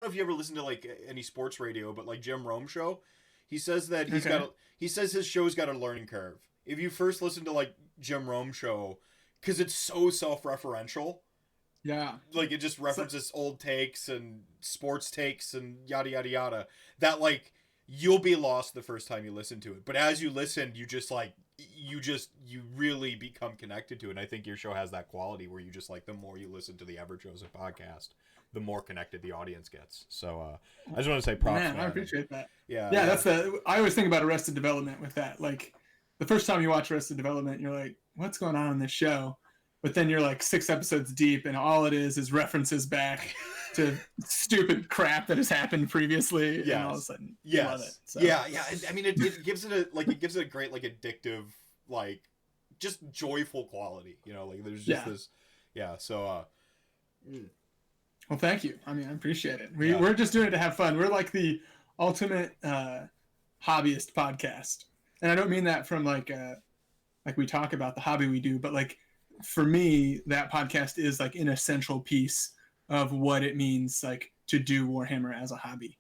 know if you ever listen to like any sports radio, but like Jim Rome show, he says that he says his show's got a learning curve. If you first listen to like Jim Rome show, because it's so self-referential. Yeah. Like it just references old takes and sports takes and yada yada yada. That like you'll be lost the first time you listen to it. But as you listen, you really become connected to it. And I think your show has that quality where you just like the more you listen to the Everchosen podcast, the more connected the audience gets. So I just want to say props. Man, I appreciate that. Yeah. Yeah, I always think about Arrested Development with that. Like the first time you watch Arrested Development, you're like, what's going on in this show? But then you're like 6 episodes deep, and all it is references back to stupid crap that has happened previously. Yes. And all of a sudden, you love it. So. Yeah. I mean, it gives it a great like addictive, like just joyful quality. You know, like there's just this. Yeah. So. Well, thank you. I mean, I appreciate it. We're just doing it to have fun. We're like the ultimate hobbyist podcast, and I don't mean that from like we talk about the hobby we do, but like. For me, that podcast is like an essential piece of what it means like to do Warhammer as a hobby,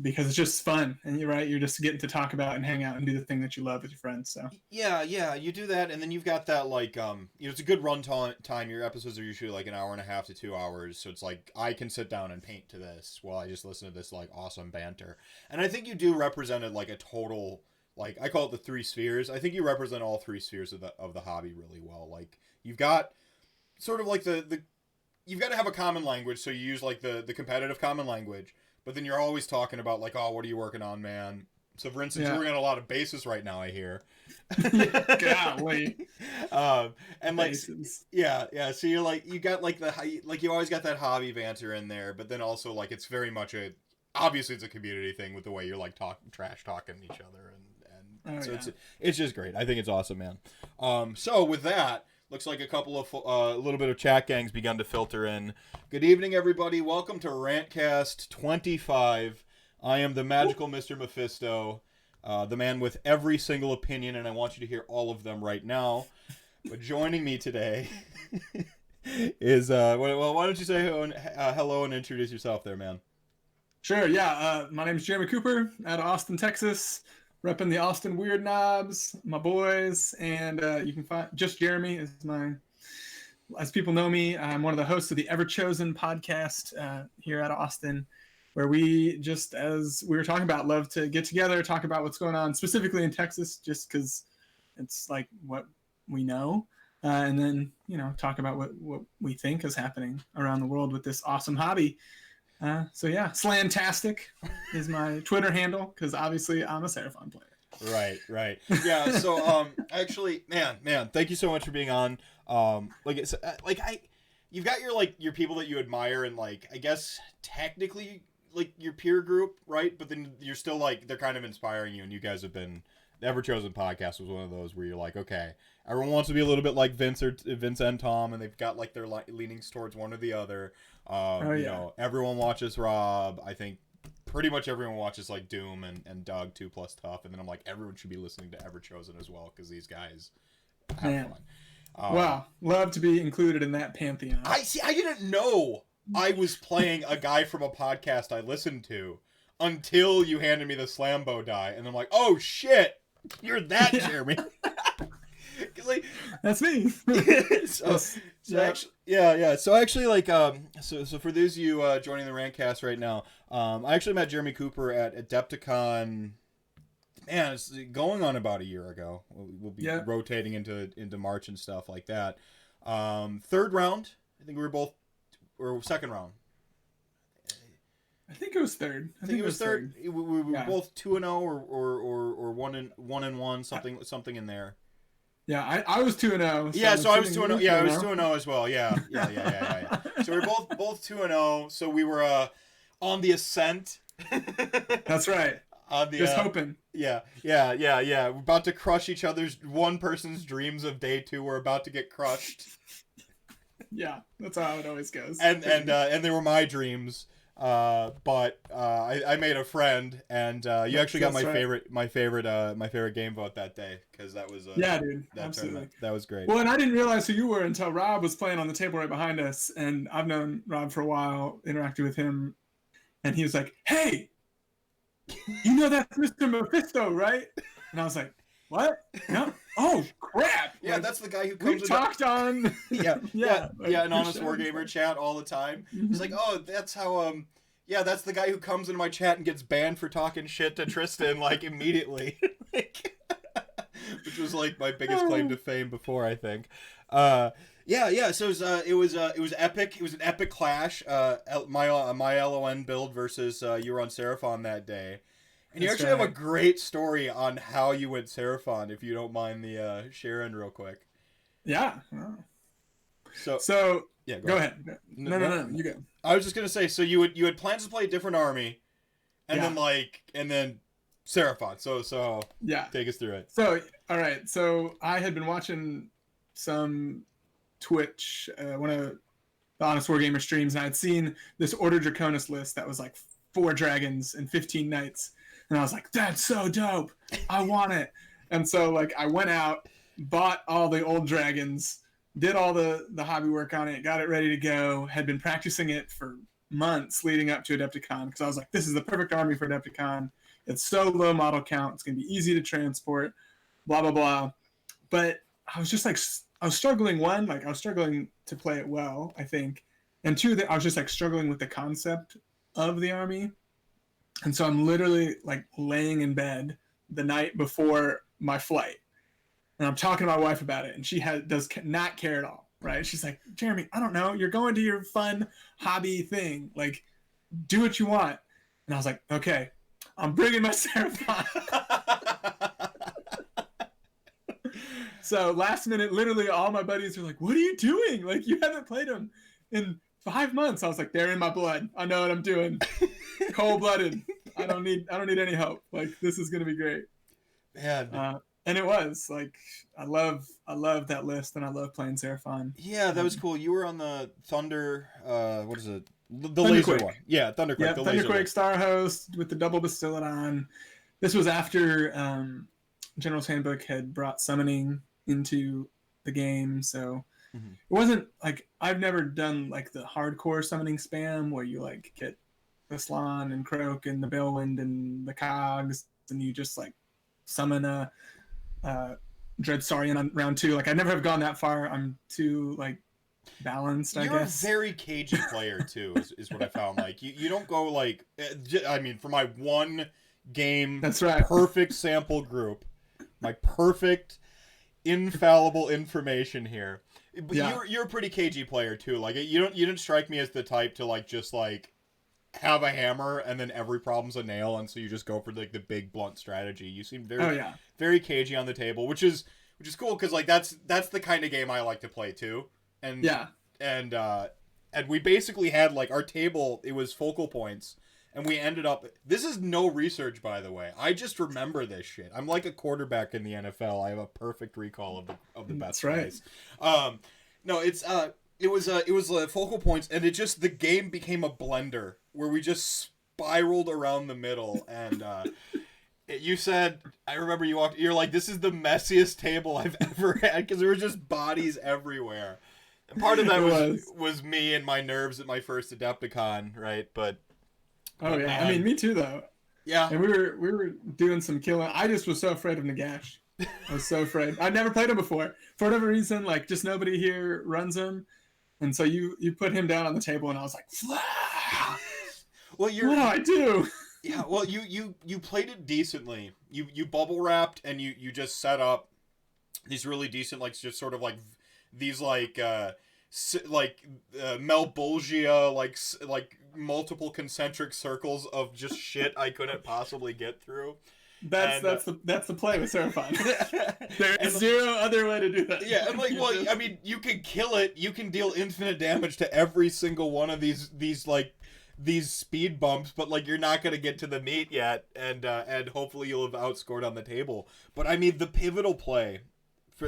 because it's just fun, and you're just getting to talk about and hang out and do the thing that you love with your friends. So yeah, you do that, and then you've got that like it's a good run time. Your episodes are usually like an hour and a half to 2 hours, so it's like I can sit down and paint to this while I just listen to this like awesome banter, and I think you do represent like a total. Like I call it the 3 spheres. I think you represent all 3 spheres of the hobby really well. Like you've got sort of like you've got to have a common language, so you use like the competitive common language. But then you're always talking about like, oh, what are you working on, man? So for instance, you're working on a lot of bases right now, I hear. Golly. And like bases. Yeah. So you're like you got like you always got that hobby banter in there, but then also like it's very much obviously it's a community thing with the way you're like trash talking each other it's just great. I think it's awesome, man. So with that, looks like a little bit of chat gangs begun to filter in. Good evening, everybody. Welcome to RantCast 25. I am the magical Mr. Mephisto, the man with every single opinion, and I want you to hear all of them right now. But joining me today is why don't you say hello and introduce yourself there, man? Sure, yeah. My name is Jeremy Cooper out of Austin, Texas. Repping the Austin Weird Knobs, my boys, and you can find just Jeremy is as people know me, I'm one of the hosts of the Everchosen Podcast here out of Austin, where we just, as we were talking about, love to get together, talk about what's going on specifically in Texas, just because it's like what we know, and then talk about what we think is happening around the world with this awesome hobby. So yeah, Slantastic is my Twitter handle because obviously I'm a Seraphon player. Right. Yeah. So actually, man, thank you so much for being on. You've got your people that you admire and like I guess technically like your peer group, right? But then you're still like they're kind of inspiring you, and you guys have been. The Everchosen Podcast was one of those where you're like, okay, everyone wants to be a little bit like Vince and Tom, and they've got like their leanings towards one or the other. You know, everyone watches Rob. I think pretty much everyone watches like Doom and Doug 2 Plus Tough, and then I'm like, everyone should be listening to Everchosen as well because these guys have fun. Wow, love to be included in that pantheon. I didn't know I was playing a guy from a podcast I listened to until you handed me the Slambo die, and I'm like, oh shit. You're that, Jeremy. Like, that's me. So actually, like, so for those of you joining the RantCast right now, I actually met Jeremy Cooper at Adepticon. Man, it's going on about a year ago. We'll be rotating into March and stuff like that. 3rd round, I think we were both, or 2nd round. I think it was 3rd. I think it was 3rd. We were both 2-0 or 1-1, something in there. Yeah, I was 2-0. Yeah, so I was 2-0. Yeah, I was 2-0 as well. Yeah. So we were both 2-0. So we were on the ascent. That's right. Just hoping. Yeah. We're about to crush each other's. One person's dreams of day 2 were about to get crushed. Yeah, that's how it always goes. And they were my dreams. But I made a friend, and you actually got my favorite game vote that day because that was dude, absolutely tournament. That was great. Well, and I didn't realize who you were until Rob was playing on the table right behind us, and I've known Rob for a while, interacted with him and he was like, "Hey, you know that's Mr. Mephisto, right?" And I was like, "What? No? Oh crap!" Yeah, like, that's the guy who comes. We talked on. yeah, an Honest Wargamer chat all the time. He's like, "Oh, that's how yeah, that's the guy who comes into my chat and gets banned for talking shit to Tristan like immediately." Which was like my biggest claim to fame before, I think. Yeah. So it was epic. It was an epic clash. My LON build versus you were on Seraphon that day, and you actually have a great story on how you went Seraphon. If you don't mind the sharing real quick. Yeah. So yeah, go ahead. No, you go. I was just gonna say, so you had plans to play a different army, and then Seraphon. So yeah, take us through it. So all right, so I had been watching some Twitch, one of the Honest Wargamer streams, and I had seen this Order Draconis list that was like 4 dragons and 15 knights, and I was like, that's so dope, I want it. And so like I went out, bought all the old dragons, did all the hobby work on it, got it ready to go, had been practicing it for months leading up to Adepticon, because I was like, this is the perfect army for Adepticon. It's so low model count, it's going to be easy to transport, blah, blah, blah. But I was just like, I was struggling, one, like I was struggling to play it well, I think. And two, that I was just like struggling with the concept of the army. And so I'm literally like laying in bed the night before my flight. And I'm talking to my wife about it, and she does not care at all, right? She's like, Jeremy, I don't know. You're going to your fun hobby thing. Like, do what you want. And I was like, okay, I'm bringing my Seraphon. So last minute, literally all my buddies were like, what are you doing? Like, you haven't played them in 5 months. I was like, they're in my blood. I know what I'm doing. Cold-blooded. I don't need any help. Like, this is going to be great. Man. And it was like, I love that list, and I love playing Seraphon. Yeah, that was cool. You were on the Thunder, what is it? The laser one. Yeah, Thunderquake. Yeah, the Thunderquake Star Host with the double Bastillodon. This was after General's Handbook had brought summoning into the game, so it wasn't like, I've never done like the hardcore summoning spam where you like get the Slann and Croak and the Balewind and the Cogs, and you just like summon a Dread Saurian on round 2. Like, I never have gone that far. I'm too like balanced, I guess. You're a very cagey player too, is what I found. Like, you don't go like, I mean, for my one game, that's right, perfect sample group, my perfect infallible information here. But you're a pretty cagey player too. Like, you didn't strike me as the type to like just like have a hammer and then every problem's a nail, and so you just go for like the big blunt strategy. You seem very cagey on the table, which is cool, because like that's the kind of game I like to play too. And and we basically had like our table, it was focal points, and we ended up, this is no research, by the way, I just remember this shit. I'm like a quarterback in the NFL. I have a perfect recall of the best plays. No, it was focal points, and the game became a blender where we just spiraled around the middle. And you said, I remember you're like, this is the messiest table I've ever had, because there were just bodies everywhere. And part of that was me and my nerves at my first Adepticon, right? But I mean, me too, though. Yeah. And we were doing some killing. I just was so afraid of Nagash. I was so afraid. I'd never played him before. For whatever reason, like, just nobody here runs him. And so you put him down on the table, and I was like, Flah! Well, what do I do? Yeah, well, you played it decently. You bubble wrapped, and you just set up these really decent, like, just sort of like these like Melbolgia, like multiple concentric circles of just shit I couldn't possibly get through. That's the play with Seraphon. There's zero other way to do that. Yeah, and like, well, I mean, you can kill it. You can deal infinite damage to every single one of these speed bumps, but like, you're not gonna get to the meat yet, and hopefully you'll have outscored on the table. But I mean, the pivotal play,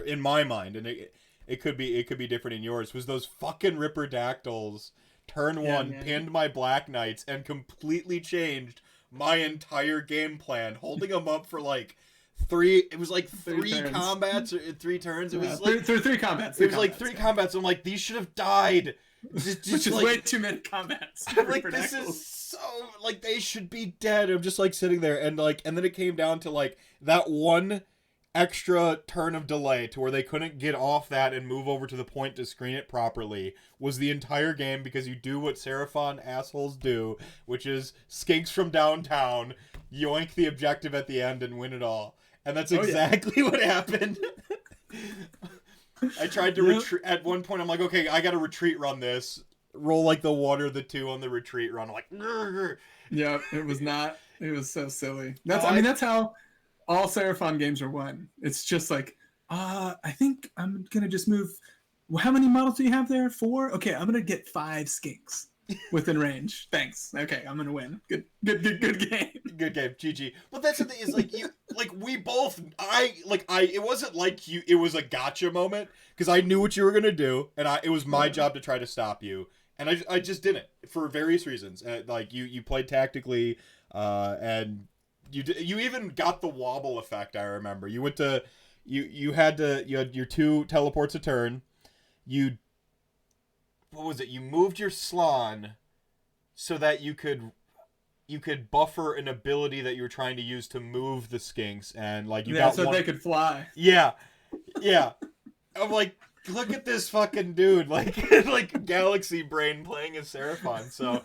in my mind, and it could be different in yours, was those fucking Ripperdactyls. Turn 1 pinned my Black Knights and completely changed my entire game plan, holding them up for like three combats or 3 turns. It was like three combats. It was like 3 combats. I'm like, these should have died. Which is like, way too many combats. I'm like, this is so like they should be dead. I'm just like sitting there and then it came down to like that one extra turn of delay to where they couldn't get off that and move over to the point to screen it properly was the entire game, because you do what Seraphon assholes do, which is skinks from downtown, yoink the objective at the end and win it all. And that's exactly what happened. I tried to retreat at one point. I'm like, okay, I gotta retreat run this. Roll like the 1 or the 2 on the retreat run. I'm like, grr. Yeah, it was so silly. That's how all Seraphon games are won. It's just like, I think I'm gonna just move. How many models do you have there? 4? Okay, I'm gonna get 5 skinks within range. Thanks. Okay, I'm gonna win. Good game. Good game. GG. But that's the thing is like we both. It wasn't like you. It was a gotcha moment because I knew what you were gonna do, and it was my job to try to stop you, and I just didn't for various reasons. Like you played tactically, and. You even got the wobble effect. I remember you went to you had your 2 teleports a turn. What was it? You moved your Slann so that you could buffer an ability that you were trying to use to move the skinks, and like they could fly. Yeah. I'm like, look at this fucking dude, like galaxy brain playing as Seraphon. So.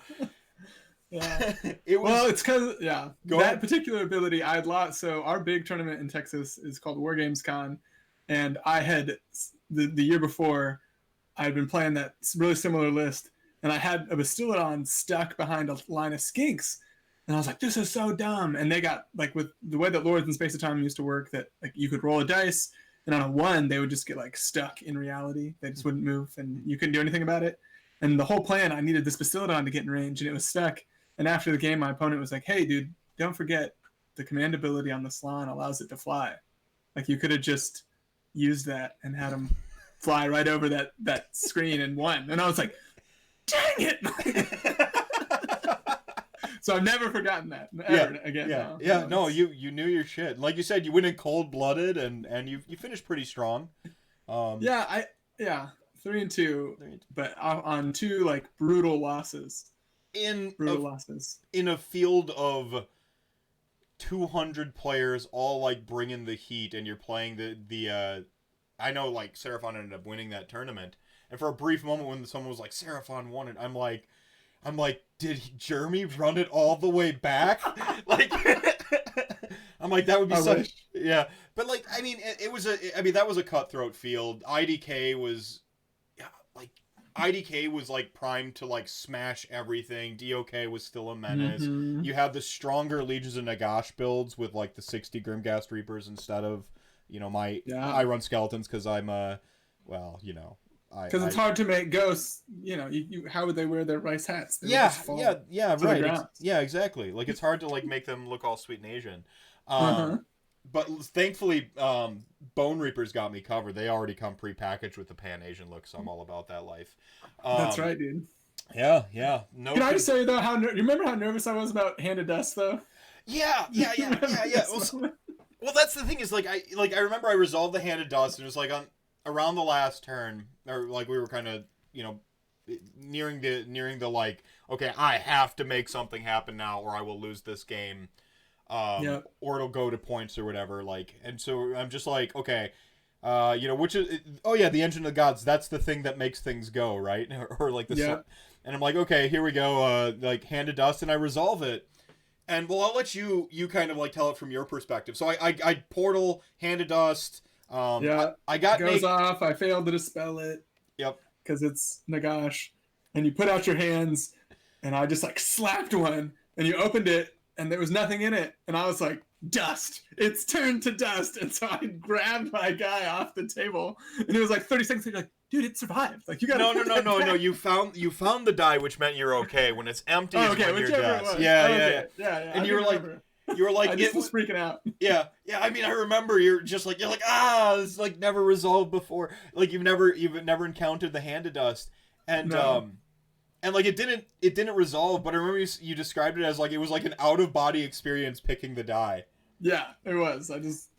Yeah. It's because that particular ability I had lost. So our big tournament in Texas is called War Games Con, and I had the year before I had been playing that really similar list, and I had a Bastiladon stuck behind a line of skinks, and I was like, this is so dumb. And they got like with the way that Lords in Space of Time used to work, that like you could roll a dice, and on a 1 they would just get like stuck in reality. They just wouldn't move, and you couldn't do anything about it. And the whole plan, I needed this Bastiladon to get in range, and it was stuck. And after the game, my opponent was like, hey, dude, don't forget the command ability on the Slann allows it to fly. Like, you could have just used that and had him fly right over that screen and won. And I was like, dang it! So I've never forgotten that ever again. Yeah. No, you knew your shit. Like you said, you went in cold-blooded, and you finished pretty strong. 3-2, but on 2, like, brutal losses. In a field of 200 players all like bringing the heat, and you're playing the I know like Seraphon ended up winning that tournament, and for a brief moment when someone was like Seraphon won it, I'm like did Jeremy run it all the way back? Like I'm like, that would be such yeah, but like I mean that was a cutthroat field. IDK was like primed to like smash everything. DOK was still a menace. Mm-hmm. You have the stronger Legions of Nagash builds with like the 60 Grimghast Reapers instead of, I run skeletons because I'm because it's hard to make ghosts. You how would they wear their rice hats? Right. Yeah, exactly. Like it's hard to like make them look all sweet and Asian. But thankfully, Bone Reapers got me covered. They already come pre-packaged with the Pan-Asian look, so I'm all about that life. That's right, dude. Yeah. No. Can I just say, though, you remember how nervous I was about Hand of Dust, though? Yeah. Well, that's the thing is, I remember I resolved the Hand of Dust, and it was, like, around the last turn, or, like, we were kind of, nearing the, like, okay, I have to make something happen now, or I will lose this game. Or it'll go to points or whatever, like, and so I'm just like, okay, which is, the Engine of the Gods, that's the thing that makes things go, right? or like the and I'm like, okay, here we go, like, Hand of Dust, and I resolve it, and, well, I'll let you kind of, like, tell it from your perspective. So I portal, Hand of Dust, I got... It goes off, I failed to dispel it. Yep. Because it's Nagash, and you put out your hands, and I just, like, slapped one, and you opened it, and there was nothing in it, and I was like, dust! It's turned to dust! And so I grabbed my guy off the table, and it was like 30 seconds later, like, dude, it survived. Like, you gotta No. You found the die, which meant you're okay. When it's empty, is when you're dead. Yeah. And you were like, I just was freaking out. Yeah. I mean, I remember you're like, it's like never resolved before. Like you've never encountered the Hand of Dust, and no. And like it didn't resolve, but I remember you described it as like it was like an out of body experience picking the die. Yeah, it was. I just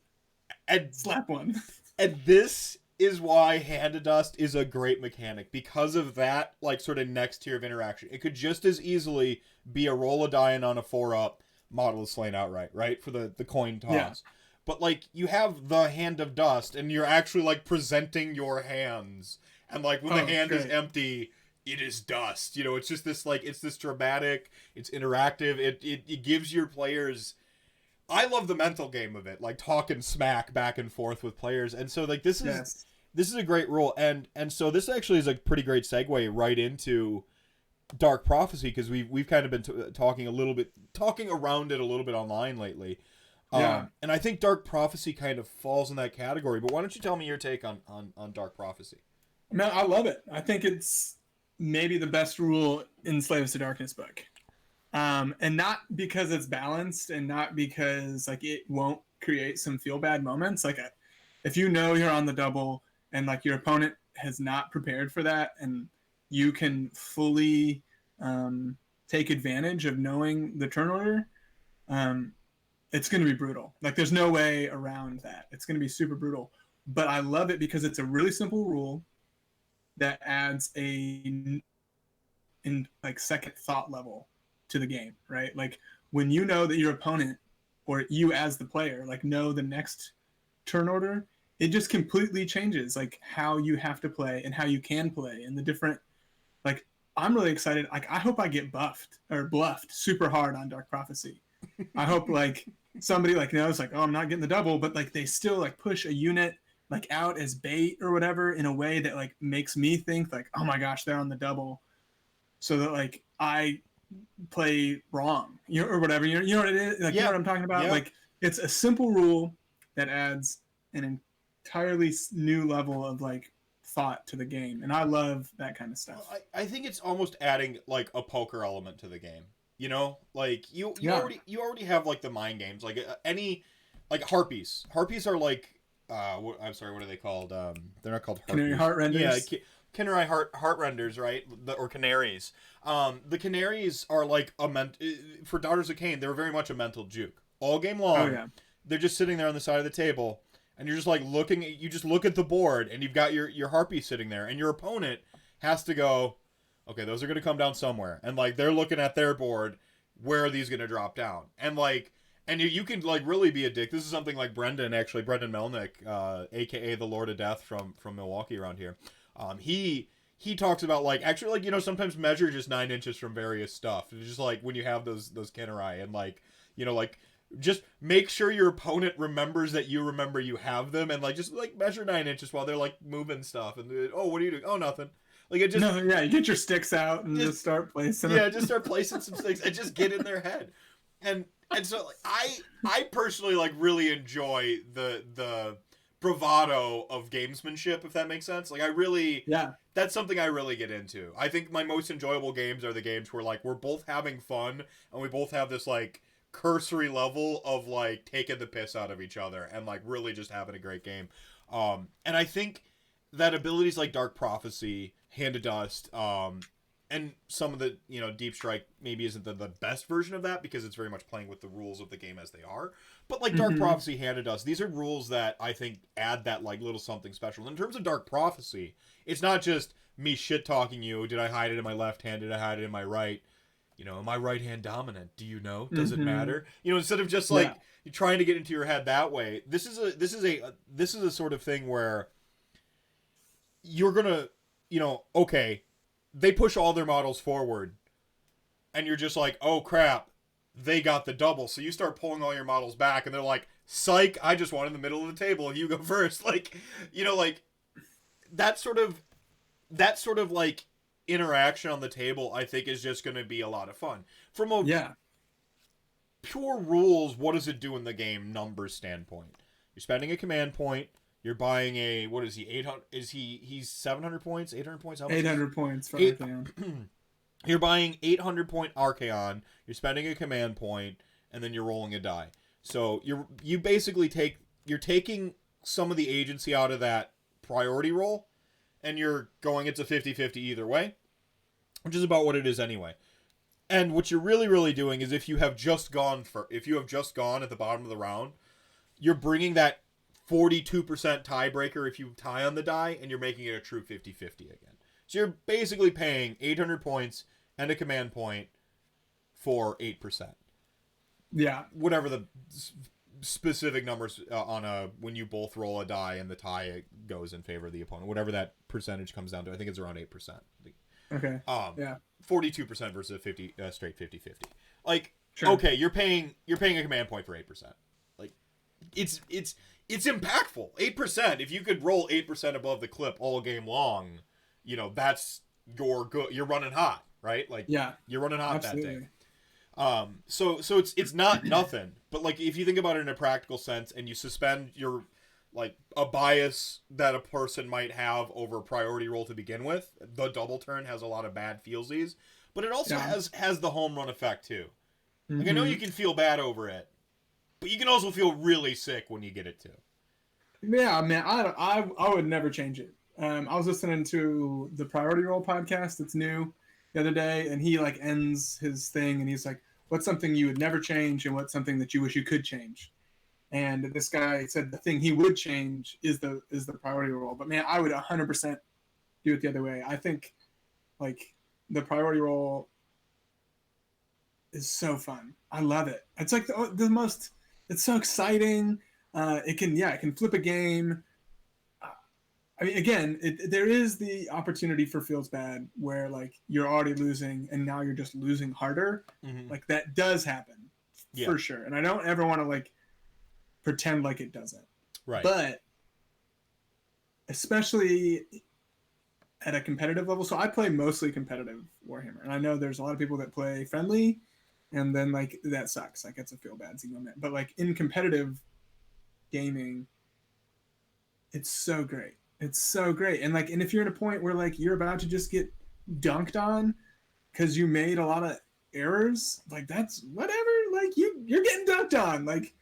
slapped one. And this is why Hand of Dust is a great mechanic, because of that, like, sort of next tier of interaction. It could just as easily be a roll of die and on a 4-up, model is slain outright, right? For the coin toss. Yeah. But, like, you have the Hand of Dust, and you're actually, like, presenting your hands. And, like, when the hand is empty, it is dust. You know, it's just this, like, it's this dramatic, it's interactive, it gives your players... I love the mental game of it, like, talking smack back and forth with players. And so, like, this is a great rule. And so this actually is a pretty great segue right into Dark Prophecy, because we've kind of been talking around it a little bit online lately. Yeah. And I think Dark Prophecy kind of falls in that category. But why don't you tell me your take on Dark Prophecy? Man, I love it. I think it's maybe the best rule in Slaves to Darkness book. And not because it's balanced, and not because, like, it won't create some feel bad moments. Like, if you know you're on the double and, like, your opponent has not prepared for that, and you can fully take advantage of knowing the turn order, it's going to be brutal. Like, there's no way around that. It's going to be super brutal. But I love it because it's a really simple rule that adds like, second thought level to the game, right? Like, when you know that your opponent, or you as the player, like, know the next turn order, it just completely changes, like, how you have to play and how you can play, and the different, like, I'm really excited. Like, I hope I get bluffed super hard on Dark Prophecy. I hope, like, somebody, like, knows, like, oh, I'm not getting the double, but, like, they still, like, push a unit, like, out as bait or whatever in a way that, like, makes me think, like, oh my gosh, they're on the double, so that, like, I play wrong, or whatever. You know what it is? Like, you know what I'm talking about? Yeah. Like, it's a simple rule that adds an entirely new level of, like, thought to the game, and I love that kind of stuff. Well, I think it's almost adding, like, a poker element to the game. You know, like, you already have, like, the mind games, like, any, like, harpies. Harpies are, like, I'm sorry, what are they called? They're not called harpies. Canary heart renders. Yeah, Canary heart renders, right? Or canaries. The canaries are, like, for Daughters of Cain, they're very much a mental juke. All game long, they're just sitting there on the side of the table, and you're just, like, you just look at the board, and you've got your harpy sitting there, and your opponent has to go, okay, those are going to come down somewhere. And, like, they're looking at their board, where are these going to drop down? And, like, and you can, like, really be a dick. This is something like Brendan Melnick, a.k.a. the Lord of Death from Milwaukee around here. He talks about, like, actually, like, you know, sometimes measure just 9 inches from various stuff. It's just, like, when you have those Canary, and, like, you know, like, just make sure your opponent remembers that you remember you have them, and, like, just, like, measure 9 inches while they're, like, moving stuff. And, oh, what are you doing? Oh, nothing. Like, it just... No, yeah, you get your sticks out and just start placing them. Yeah, just start placing some sticks and just get in their head. And so, like, I personally, like, really enjoy the bravado of gamesmanship, if that makes sense. Like, that's something I really get into. I think my most enjoyable games are the games where, like, we're both having fun and we both have this, like, cursory level of, like, taking the piss out of each other and, like, really just having a great game. And I think that abilities like Dark Prophecy, Hand of Dust, and some of the, you know, Deep Strike maybe isn't the best version of that, because it's very much playing with the rules of the game as they are. But, like, Dark Prophecy, Hand of Dust, these are rules that I think add that, like, little something special. In terms of Dark Prophecy, it's not just me shit-talking you. Did I hide it in my left hand? Did I hide it in my right? You know, am I right hand dominant? Do you know? Does it matter? You know, instead of just, like, you're trying to get into your head that way, this is a sort of thing where you're gonna, you know, okay, they push all their models forward, and you're just like, oh crap, they got the double. So you start pulling all your models back, and they're like, psych, I just want in the middle of the table, you go first. Like, you know, like, that sort of like interaction on the table, I think, is just going to be a lot of fun. From a pure rules, what does it do in the game numbers standpoint? You're spending a command point. You're buying a, what is he, 800, he's 700 points, 800 points? How much 800 points for Archaon. You're buying 800 point Archaon, you're spending a command point, and then you're rolling a die. So you basically you're taking some of the agency out of that priority roll, and you're going, it's a 50-50 either way, which is about what it is anyway. And what you're really, really doing is if you have just gone at the bottom of the round, you're bringing that 42% tiebreaker if you tie on the die, and you're making it a true 50-50 again. So you're basically paying 800 points and a command point for 8%. Yeah. Whatever the specific numbers when you both roll a die and the tie goes in favor of the opponent. Whatever that percentage comes down to. I think it's around 8%. Okay. Yeah. 42% versus a straight 50-50. Like, sure. Okay, you're paying a command point for 8%. Like, it's impactful. 8%. If you could roll 8% above the clip all game long, that's you're running hot, right? Like, yeah, you're running hot absolutely. That day. So it's not nothing, but like if you think about it in a practical sense, and you suspend your like a bias that a person might have over priority roll to begin with, the double turn has a lot of bad feelsies, but it also has the home run effect too. Like, I know you can feel bad over it, but you can also feel really sick when you get it too. Yeah, man, I would never change it. I was listening to the Priority Roll podcast that's new the other day, and he like ends his thing, and he's like, "What's something you would never change, and what's something that you wish you could change?" And this guy said the thing he would change is the priority roll. But man, I would 100% do it the other way. I think like the priority roll is so fun. I love it. It's like the most. It's so exciting. It can flip a game. I mean, again, there is the opportunity for feels bad where like you're already losing and now you're just losing harder. Mm-hmm. Like that does happen for sure. And I don't ever want to like pretend like it doesn't. Right. But especially at a competitive level. So I play mostly competitive Warhammer, and I know there's a lot of people that play friendly, and then like that sucks. Like it's a feel bad moment. But like in competitive gaming, it's so great. It's so great. And like, and if you're at a point where like you're about to just get dunked on because you made a lot of errors, like that's whatever. Like you're getting dunked on. Like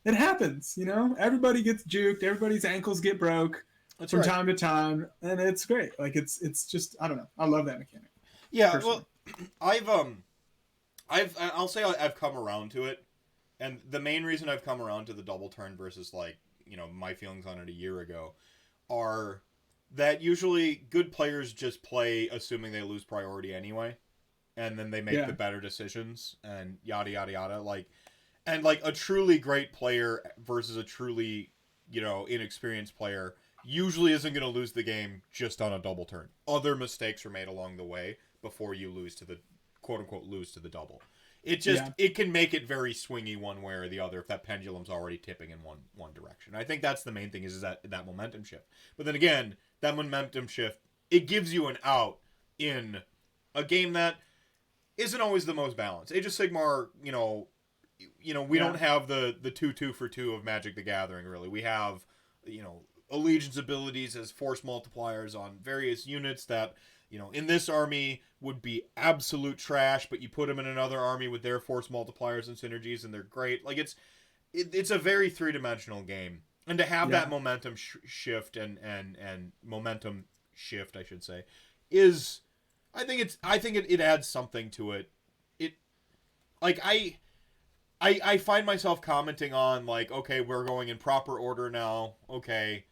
it happens, Everybody gets juked. Everybody's ankles get broke from time to time, and it's great. Like it's just, I don't know. I love that mechanic. Yeah. Personally. Well, I'll say I've come around to it, and the main reason I've come around to the double turn versus like my feelings on it a year ago are that usually good players just play assuming they lose priority anyway, and then they make the better decisions and yada yada yada. And a truly great player versus a truly inexperienced player usually isn't going to lose the game just on a double turn. Other mistakes are made along the way before you lose to the quote unquote lose to the double. It can make it very swingy one way or the other if that pendulum's already tipping in one direction. I think that's the main thing is that momentum shift. But then again, that momentum shift, it gives you an out in a game that isn't always the most balanced. Age of Sigmar, we don't have the 2 for 2 of Magic the Gathering really. We have allegiance abilities as force multipliers on various units that in this army would be absolute trash, but you put them in another army with their force multipliers and synergies, and they're great. Like it's a very three-dimensional game, and to have that momentum shift and momentum shift, I should say, is I think it adds something to it. I find myself commenting on like, okay, we're going in proper order now. Okay,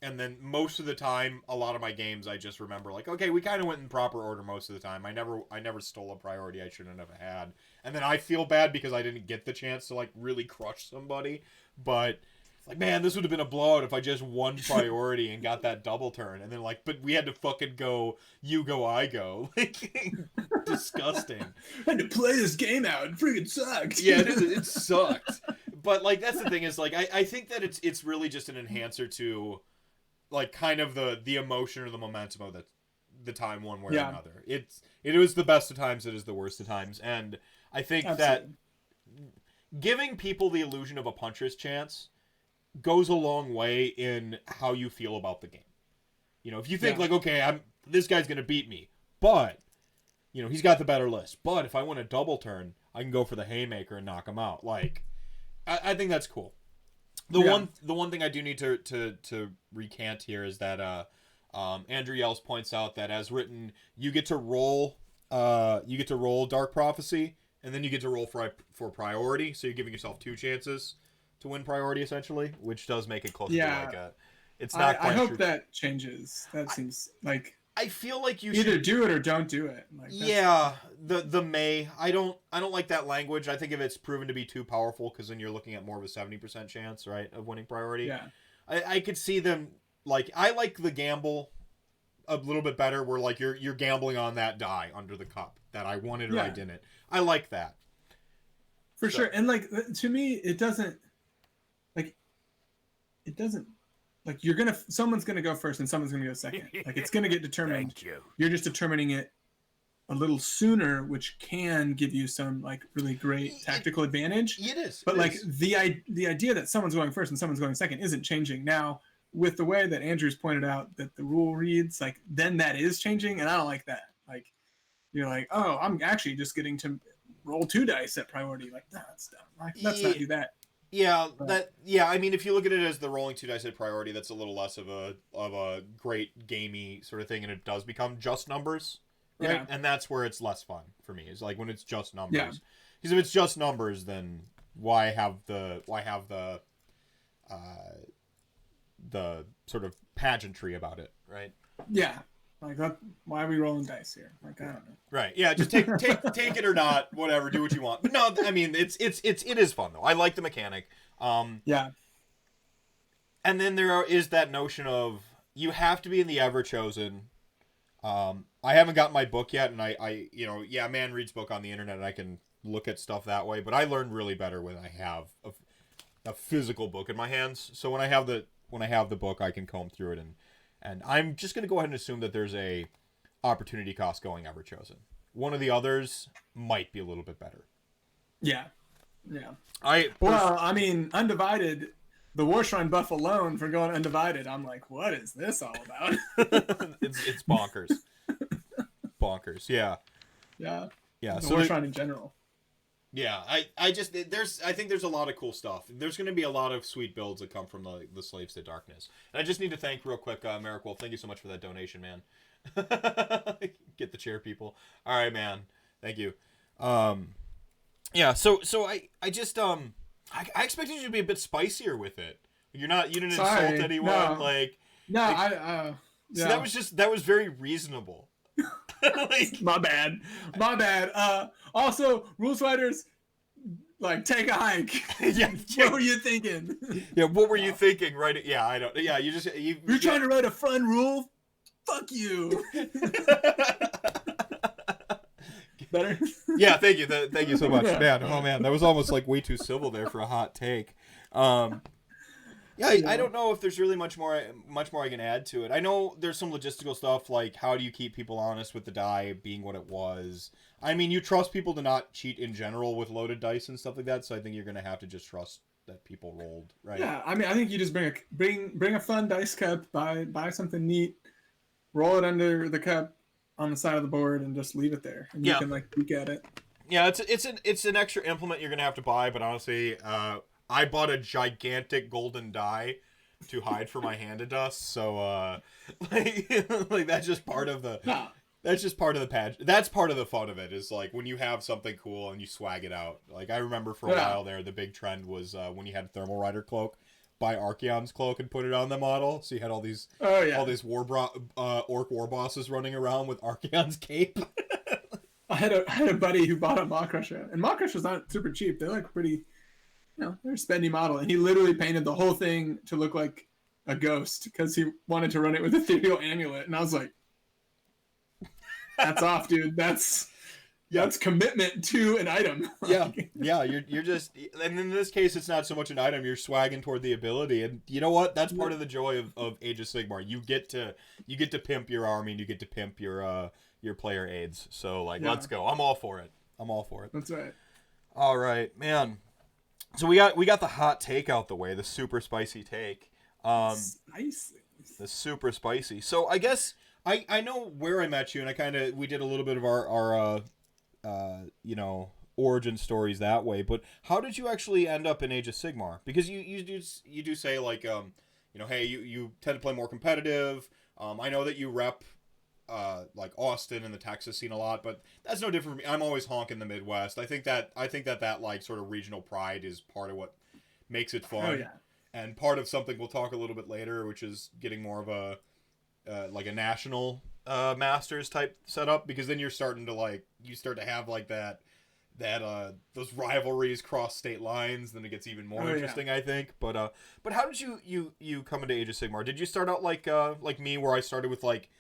and then most of the time, a lot of my games, I just remember like, okay, we kind of went in proper order most of the time. I never stole a priority I shouldn't have had, and then I feel bad because I didn't get the chance to like really crush somebody. But it's like, man, this would have been a blowout if I just won priority and got that double turn, and then like, but we had to fucking go, you go, I go, like disgusting. I had to play this game out. It freaking sucked. Yeah, it sucked. But like that's the thing is like I think that it's really just an enhancer to like kind of the emotion or the momentum of the time one way or another. It is the best of times, it is the worst of times, and I think that giving people the illusion of a puncher's chance goes a long way in how you feel about the game. If you think like, okay, this guy's gonna beat me, but he's got the better list. But if I win a double turn, I can go for the haymaker and knock him out. Like, I think that's cool. The one thing I do need to recant here is that Andrew Yells points out that as written, you get to roll Dark Prophecy, and then you get to roll for priority. So you're giving yourself two chances to win priority essentially, which does make it closer to like a. It's I not. Quite hope that changes. That seems like. I feel like you either should do it or don't do it. Like, yeah, the may. I don't like that language. I think if it's proven to be too powerful, because then you're looking at more of a 70% chance, right, of winning priority. Yeah. I could see them like I like the gamble a little bit better, where like you're gambling on that die under the cup that I wanted or I didn't. I like that for sure. And like to me, it doesn't like someone's gonna go first and someone's gonna go second. Like it's gonna get determined. Thank you. You're just determining it a little sooner, which can give you some like really great tactical advantage. It is. But like the idea that someone's going first and someone's going second isn't changing now. With the way that Andrew's pointed out that the rule reads, like then that is changing, and I don't like that. Like you're like, oh, I'm actually just getting to roll 2 dice at priority. Like that's dumb. Like let's not do that. Yeah, I mean, if you look at it as the rolling 2 dice at priority, that's a little less of a great gamey sort of thing, and it does become just numbers, right? Yeah. And that's where it's less fun for me. Is like when it's just numbers. Yeah. Because if it's just numbers, then why have the sort of pageantry about it, right? Yeah. Like, why are we rolling dice here? Like, I don't know. Right. Yeah. Just take it or not. Whatever. Do what you want. But no, I mean, it is fun though. I like the mechanic. Yeah. And then there is that notion of you have to be in the Everchosen. I haven't got my book yet, and man reads book on the internet, and I can look at stuff that way. But I learn really better when I have a physical book in my hands. So when I have the book, I can comb through it and I'm just going to go ahead and assume that there's a opportunity cost going Everchosen. One of the others might be a little bit better. Yeah. Yeah. I mean, Undivided, the War Shrine buff alone for going Undivided, I'm like, what is this all about? it's bonkers. Bonkers. Yeah. Yeah. Yeah. The War Shrine in general. Yeah, I think there's a lot of cool stuff. There's going to be a lot of sweet builds that come from the Slaves to Darkness. And I just need to thank real quick, Merrick, thank you so much for that donation, man. Get the chair, people. All right, man. Thank you. Yeah. So I just I expected you to be a bit spicier with it. You didn't insult anyone. No. Yeah. So that was very reasonable. My bad. Also, rules writers, like, take a hike. Yeah. What were you thinking? Yeah, what were you thinking? Right? Yeah, I don't. Yeah, you're trying to write a fun rule. Fuck you. Better. Yeah, thank you. Thank you so much, man. Oh man, that was almost like way too civil there for a hot take. I don't know if there's really much more I can add to it. I know there's some logistical stuff, like how do you keep people honest with the die being what it was. I mean, you trust people to not cheat in general with loaded dice and stuff like that, so I think you're going to have to just trust that people rolled, right? Yeah, I mean, I think you just bring a fun dice cup, buy something neat, roll it under the cup on the side of the board, and just leave it there. And you can, like, peek at it. Yeah, it's an extra implement you're going to have to buy, but honestly, I bought a gigantic golden die to hide for my hand of dust, so like that's just part of the that's just part of the patch. That's part of the fun of it, is like when you have something cool and you swag it out. Like I remember for a while there, the big trend was when you had Thermal Rider cloak, buy Archaon's cloak and put it on the model. So you had all these orc war bosses running around with Archaon's cape. I had a buddy who bought a Maw Crusher, and Maw Crushers aren't super cheap. They're like pretty. They're a spendy model, and he literally painted the whole thing to look like a ghost because he wanted to run it with Ethereal Amulet, and I was like, "That's off, dude. That's commitment to an item." Yeah. You're just, and in this case, it's not so much an item. You're swagging toward the ability, and you know what? That's part of the joy of Age of Sigmar. You get to pimp your army, and you get to pimp your player aids. So let's go. I'm all for it. That's right. All right, man. So we got the hot take out the way, the super spicy take. Spicy. The super spicy. So I guess I know where I met you, and we did a little bit of our origin stories that way. But how did you actually end up in Age of Sigmar? Because you do say like hey, you tend to play more competitive. I know that you rep like Austin and the Texas scene a lot, but that's no different from me. I'm always honking the Midwest. I think that like sort of regional pride is part of what makes it fun. Oh yeah. And part of something we'll talk a little bit later, which is getting more of a like a national masters type setup, because then you're starting to have like that those rivalries cross state lines. Then it gets even more interesting, I think. But how did you come into Age of Sigmar? Did you start out like me, where I started with like,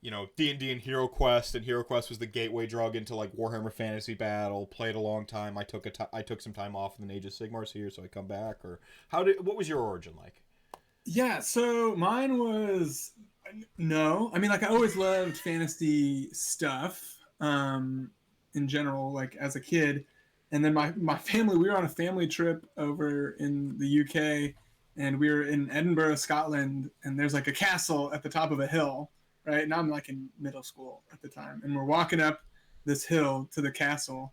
you know, D&D and Hero Quest, and Hero Quest was the gateway drug into like Warhammer Fantasy Battle? Played a long time. I took some time off, and then Age of Sigmar's here, so I come back. Or what was your origin like? Yeah, so mine was no. I mean, like I always loved fantasy stuff in general, like as a kid. And then my family, we were on a family trip over in the UK, and we were in Edinburgh, Scotland, and there's like a castle at the top of a hill, right? And I'm like in middle school at the time, and we're walking up this hill to the castle,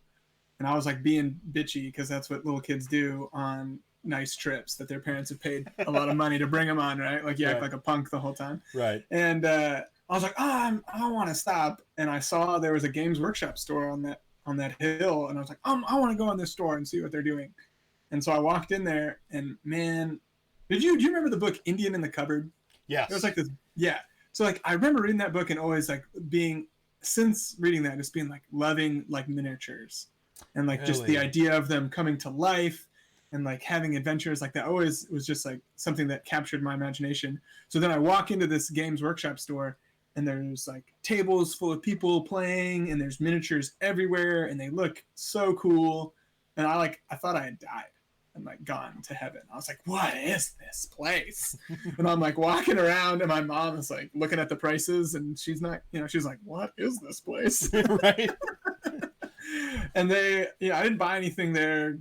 and I was like being bitchy because that's what little kids do on nice trips that their parents have paid a lot of money to bring them on, right? Like you act like a punk the whole time. Right. And I was like, I don't want to stop. And I saw there was a Games Workshop store on that hill, and I was like, I want to go in this store and see what they're doing. And so I walked in there, and man, do you remember the book Indian in the Cupboard? Yes. It was like this, yeah. So like I remember reading that book and always like since reading that, just being like loving like miniatures and like just the idea of them coming to life and like having adventures like that always was just like something that captured my imagination. So then I walk into this Games Workshop store, and there's like tables full of people playing, and there's miniatures everywhere, and they look so cool. And I thought I had died and like gone to heaven. I was like, what is this place? And I'm like walking around, and my mom is like looking at the prices, and she's not, she's like, what is this place? Right. And I didn't buy anything there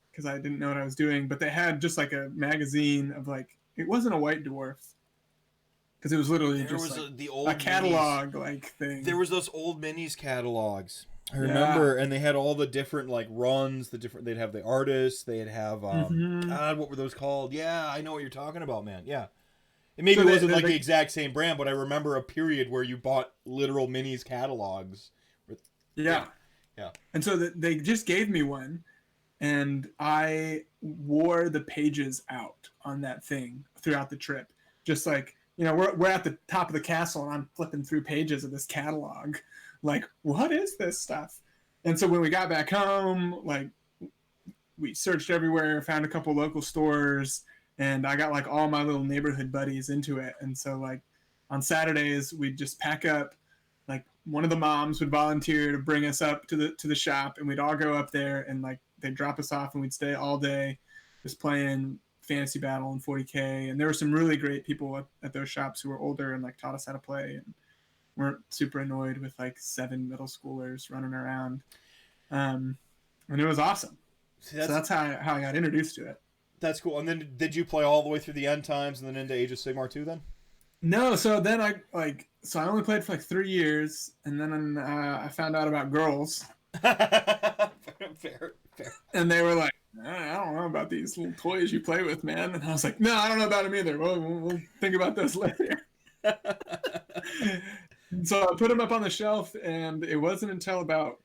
because I didn't know what I was doing, but they had just like a magazine of like, it wasn't a White Dwarf, because it was literally the old a catalog like thing. There was those old minis catalogs. I remember, and they had all the different like runs. They'd have the artists. They'd have God, what were those called? Yeah, I know what you're talking about, man. Yeah, it maybe wasn't like the exact same brand, but I remember a period where you bought literal minis catalogs. Yeah. And so they just gave me one, and I wore the pages out on that thing throughout the trip. Just like, we're at the top of the castle, and I'm flipping through pages of this catalog. Like, what is this stuff? And so when we got back home, like, we searched everywhere, found a couple local stores, and I got like all my little neighborhood buddies into it. And so like on Saturdays, we'd just pack up. Like one of the moms would volunteer to bring us up to the shop, and we'd all go up there, and like they'd drop us off, and we'd stay all day just playing Fantasy Battle and 40K. And there were some really great people at those shops who were older and like taught us how to play, and weren't super annoyed with like 7 middle schoolers running around. And it was awesome. So that's how I got introduced to it. That's cool. And then did you play all the way through the end times and then into Age of Sigmar 2 then? No, so then I only played for like 3 years, and then I found out about girls. Fair. And they were like, I don't know about these little toys you play with, man. And I was like, no, I don't know about them either. We'll think about this later. So I put them up on the shelf, and it wasn't until about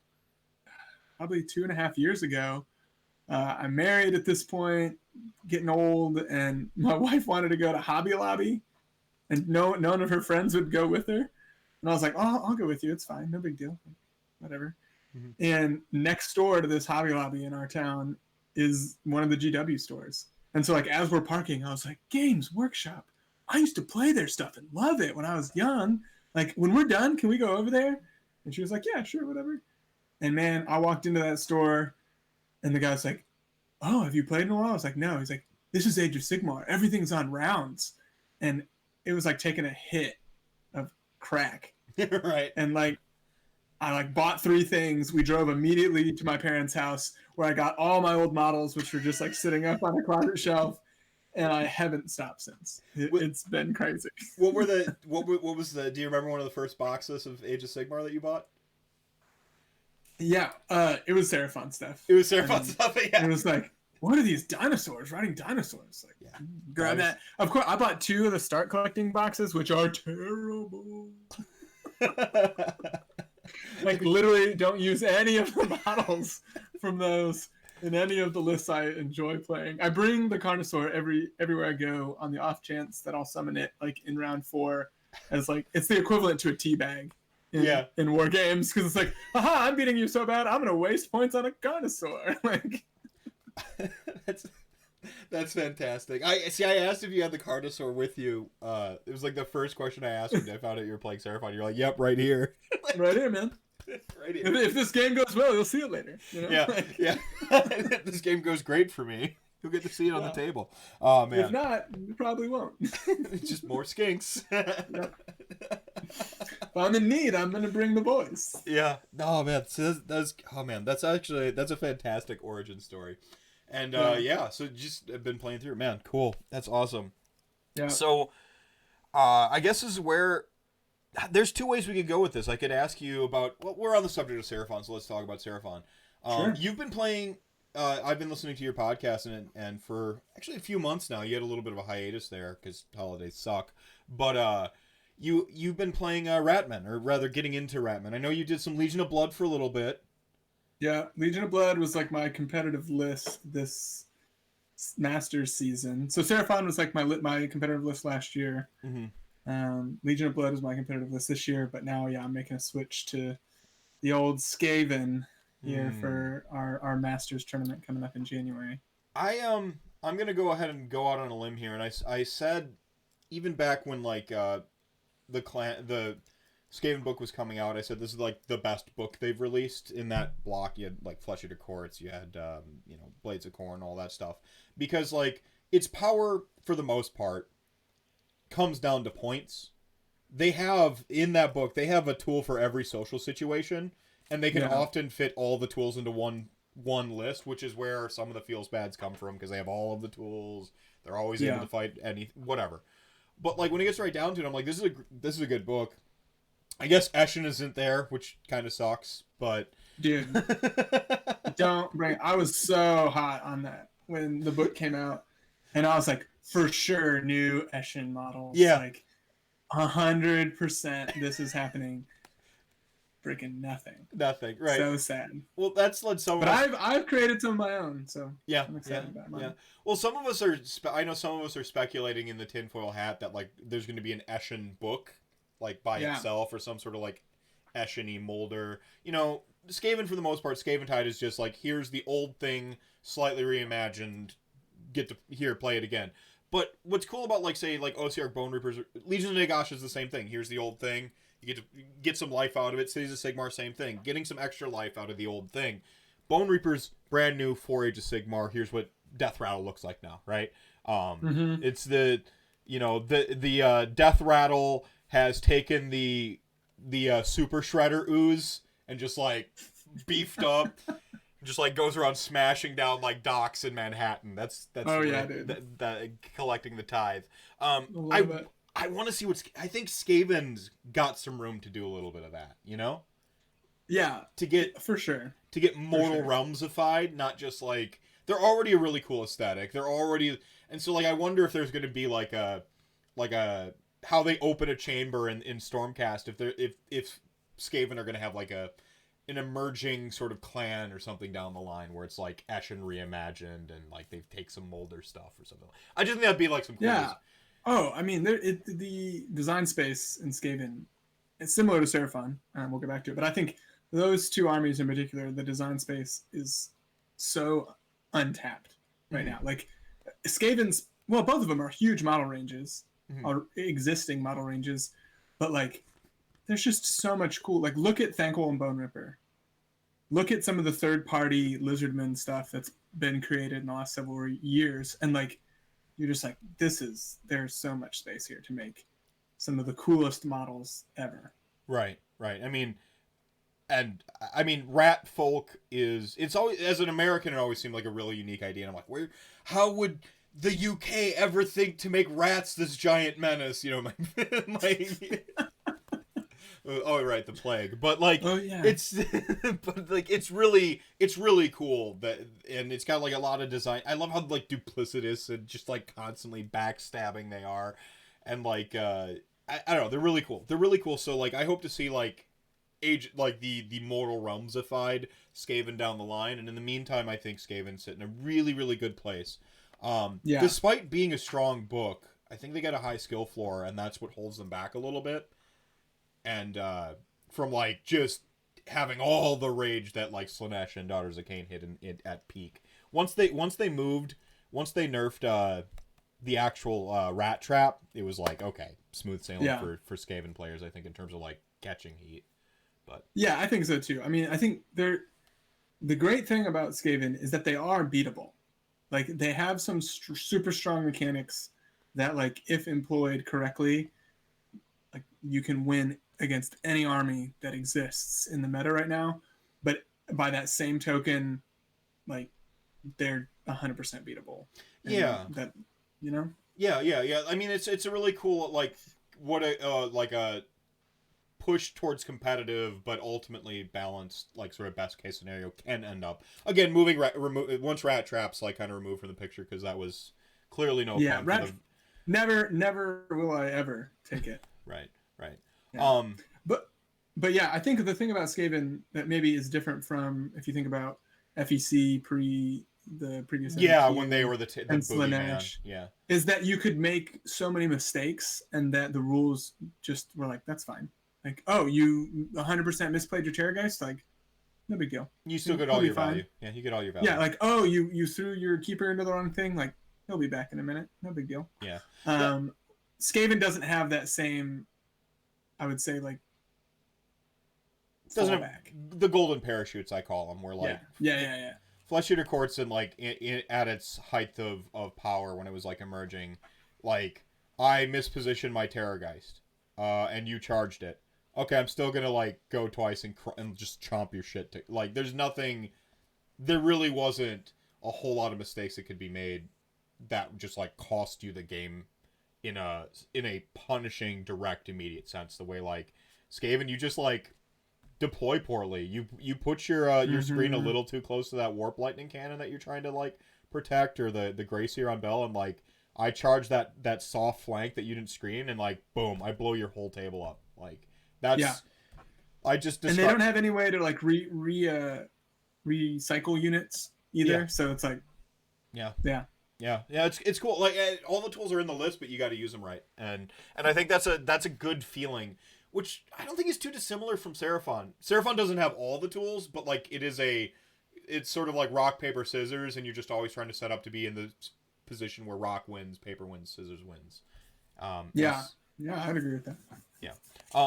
probably 2.5 years ago. I'm married at this point, getting old, and my wife wanted to go to Hobby Lobby, and none of her friends would go with her. And I was like, oh, I'll go with you. It's fine. No big deal. Whatever. Mm-hmm. And next door to this Hobby Lobby in our town is one of the GW stores. And so like as we're parking, I was like, Games Workshop. I used to play their stuff and love it when I was young. Like, when we're done, can we go over there? And she was like, yeah, sure, whatever. And man, I walked into that store, and the guy's like, oh, have you played in a while? I was like, no. He's like, this is Age of Sigmar. Everything's on rounds. And it was like taking a hit of crack. Right. And like, I like bought 3 things. We drove immediately to my parents' house, where I got all my old models, which were just like sitting up on a closet shelf. And I haven't stopped since. It's been crazy. What was the? Do you remember one of the first boxes of Age of Sigmar that you bought? Yeah, it was Seraphon stuff. It was Seraphon stuff. Yeah. It was like, what are these dinosaurs riding dinosaurs? Like, yeah, grab that. Of course, I bought 2 of the Start Collecting boxes, which are terrible. Like, literally, don't use any of the models from those. in any of the lists I enjoy playing. I bring the Carnosaur everywhere I go on the off chance that I'll summon it like in round 4 as like it's the equivalent to a teabag in war games because it's like, haha, I'm beating you so bad, I'm gonna waste points on a Carnosaur. Like that's fantastic. I asked if you had the Carnosaur with you. It was like the first question I asked when I found out you were playing Seraphon. You're like, "Yep, right here." Right here, man. Right here. If this game goes well, you'll see it later. You know? Yeah. If this game goes great for me, you'll get to see it on the table. Oh man. If not, you probably won't. It's just more skinks. Yep. If I'm in need, I'm gonna bring the boys. Yeah. No, man. So that's a fantastic origin story. And so just been playing through it. Man, cool. That's awesome. Yeah. So I guess this is where there's two ways we could go with this. I could ask you about, well, we're on the subject of Seraphon, so let's talk about Seraphon. Sure. You've been playing, I've been listening to your podcast, and for actually a few months now, you had a little bit of a hiatus there because holidays suck. But you've been playing Ratman, or rather getting into Ratman. I know you did some Legion of Blood for a little bit. Yeah, Legion of Blood was like my competitive list this Masters season. So Seraphon was like my competitive list last year. Mm-hmm. Legion of Blood was my competitive list this year, but now I'm making a switch to the old Skaven here for our Masters tournament coming up in January. I'm gonna go ahead and go out on a limb here, and I said even back when like the Skaven book was coming out, I said this is like the best book they've released. In that block, you had like Flesh Eater Courts, you had Blades of Corn, all that stuff, because like its power for the most part comes down to points. They have in that book, they have a tool for every social situation, and they can often fit all the tools into one list, which is where some of the feels bads come from, because they have all of the tools. They're always able to fight whatever. But like when it gets right down to it, I'm like, this is a good book. I guess Eshin isn't there, which kind of sucks, but dude, don't bring. I was so hot on that when the book came out, and I was like, for sure, new Eshin models. Yeah, like 100%. This is happening. Freaking nothing. Nothing. Right. So sad. Well, that's led some. But I've created some of my own, so I'm excited about mine. Yeah. Well, some of us are. I know some of us are speculating in the tinfoil hat that like there's going to be an Eshin book, like by itself, or some sort of like Eshin-y molder. You know, Skaven for the most part, Skaven Tithe is just like, here's the old thing, slightly reimagined. Get to play it again. But what's cool about like say like OCR Bone Reapers, Legion of Nagash is the same thing. Here's the old thing. You get to get some life out of it. Cities of Sigmar, same thing. Getting some extra life out of the old thing. Bone Reapers, brand new 4 Age of Sigmar. Here's what Death Rattle looks like now, right? It's the Death Rattle has taken the Super Shredder ooze and just like beefed up, just like goes around smashing down like docks in Manhattan. That's dude. Collecting the tithe. I want to see I think Skaven's got some room to do a little bit of that, you know? Yeah. To get for sure. To get Mortal Realmsified, not just like they're already a really cool aesthetic. They're already, and so like I wonder if there's going to be like a how they open a chamber in Stormcast, if Skaven are going to have like an emerging sort of clan or something down the line where it's like Eshin reimagined and like they take some Molder stuff or something. I just think that'd be like some cool. Yeah. Oh, I mean, the design space in Skaven, it's similar to Seraphon. We'll get back to it, but I think those two armies in particular, the design space is so untapped right now. Like Skaven's, well, both of them are huge model ranges, are existing model ranges, but like there's just so much cool. Like look at Thanquol and Bone Ripper. Look at some of the third-party Lizardman stuff that's been created in the last several years, and like. You're just like, there's so much space here to make some of the coolest models ever. Right. I mean, Rat Folk it's always, as an American, it always seemed like a really unique idea. And I'm like, how would the UK ever think to make rats this giant menace? You know, oh right, the plague. But like, it's, but like, it's really cool that, and it's got like a lot of design. I love how like duplicitous and just like constantly backstabbing they are, and like, I don't know, they're really cool. So like, I hope to see like age like the mortal realmsified Skaven down the line, and in the meantime, I think Skaven's sitting in a really, really good place. Despite being a strong book, I think they got a high skill floor, and that's what holds them back a little bit. And from like just having all the rage that like Slaanesh and Daughters of Cain hit in at peak. Once they nerfed the actual rat trap, it was like, okay, smooth sailing for Skaven players, I think, in terms of like catching heat. But yeah, I think so too. I mean, I think the great thing about Skaven is that they are beatable. Like, they have some super strong mechanics that, like, if employed correctly, like, you can win against any army that exists in the meta right now. But by that same token, like, they're 100% beatable. And yeah, that, you know. Yeah. I mean, it's a really cool like a push towards competitive, but ultimately balanced, like, sort of best case scenario can end up again moving once rat traps like kind of removed from the picture, because that was clearly no fun. Never will I ever take it. Right. Yeah. But yeah, I think the thing about Skaven that maybe is different from if you think about FEC the previous when they were the Slaanesh, is that you could make so many mistakes and that the rules just were like, that's fine. Like, oh, you 100% misplayed your Terrorgeist? Like, no big deal. You still get all your value. Yeah, you get all your value. Yeah, like, oh, you threw your Keeper into the wrong thing? Like, he'll be back in a minute. No big deal. Yeah. Skaven doesn't have that same, I would say, like, doesn't have the golden parachutes, I call them, where, like... Yeah. Flesh Eater Courts and like at its height of power when it was like emerging, like, I mispositioned my Terrorgeist, and you charged it. Okay, I'm still gonna like go twice and just chomp your shit. Like, there really wasn't a whole lot of mistakes that could be made that just like cost you the game in a punishing, direct, immediate sense. The way like Skaven, you just like deploy poorly. You put your screen a little too close to that warp lightning cannon that you're trying to like protect, or the Gracier on Bell, and like I charge that soft flank that you didn't screen, and like boom, I blow your whole table up. Like, that's I just and they don't have any way to like recycle units either, so it's like yeah, it's cool. Like, all the tools are in the list, but you got to use them right, and I think that's a good feeling, which I don't think is too dissimilar from Seraphon. Seraphon doesn't have all the tools, but like it's sort of like rock, paper, scissors, and you're just always trying to set up to be in the position where rock wins, paper wins, scissors wins. Yeah, I'd agree with that. Yeah.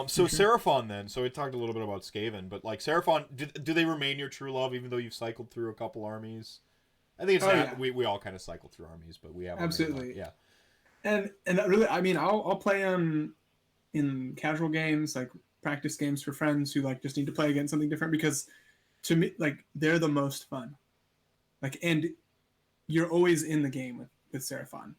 So Seraphon then. So we talked a little bit about Skaven, but like Seraphon, do they remain your true love even though you've cycled through a couple armies? I think it's we all kind of cycle through armies, but we have absolutely. Yeah. And really, I mean, I'll play them in casual games, like practice games for friends who like just need to play against something different, because to me, like, they're the most fun. Like, and you're always in the game with Seraphon.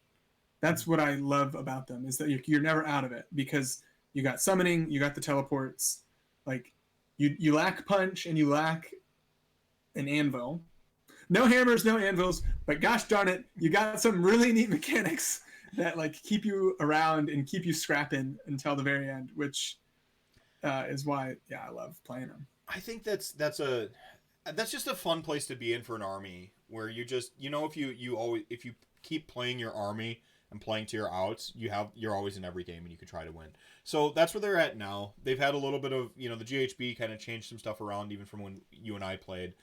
That's what I love about them, is that you're never out of it, because you got summoning, you got the teleports, like you lack punch and you lack an anvil. No hammers, no anvils, but gosh darn it, you got some really neat mechanics that like keep you around and keep you scrapping until the very end, which is why I love playing them. I think that's just a fun place to be in for an army, where you just, if you keep playing your army and playing to your outs, you're always in every game and you can try to win. So that's where they're at now. They've had a little bit of, the GHB kind of changed some stuff around even from when you and I played.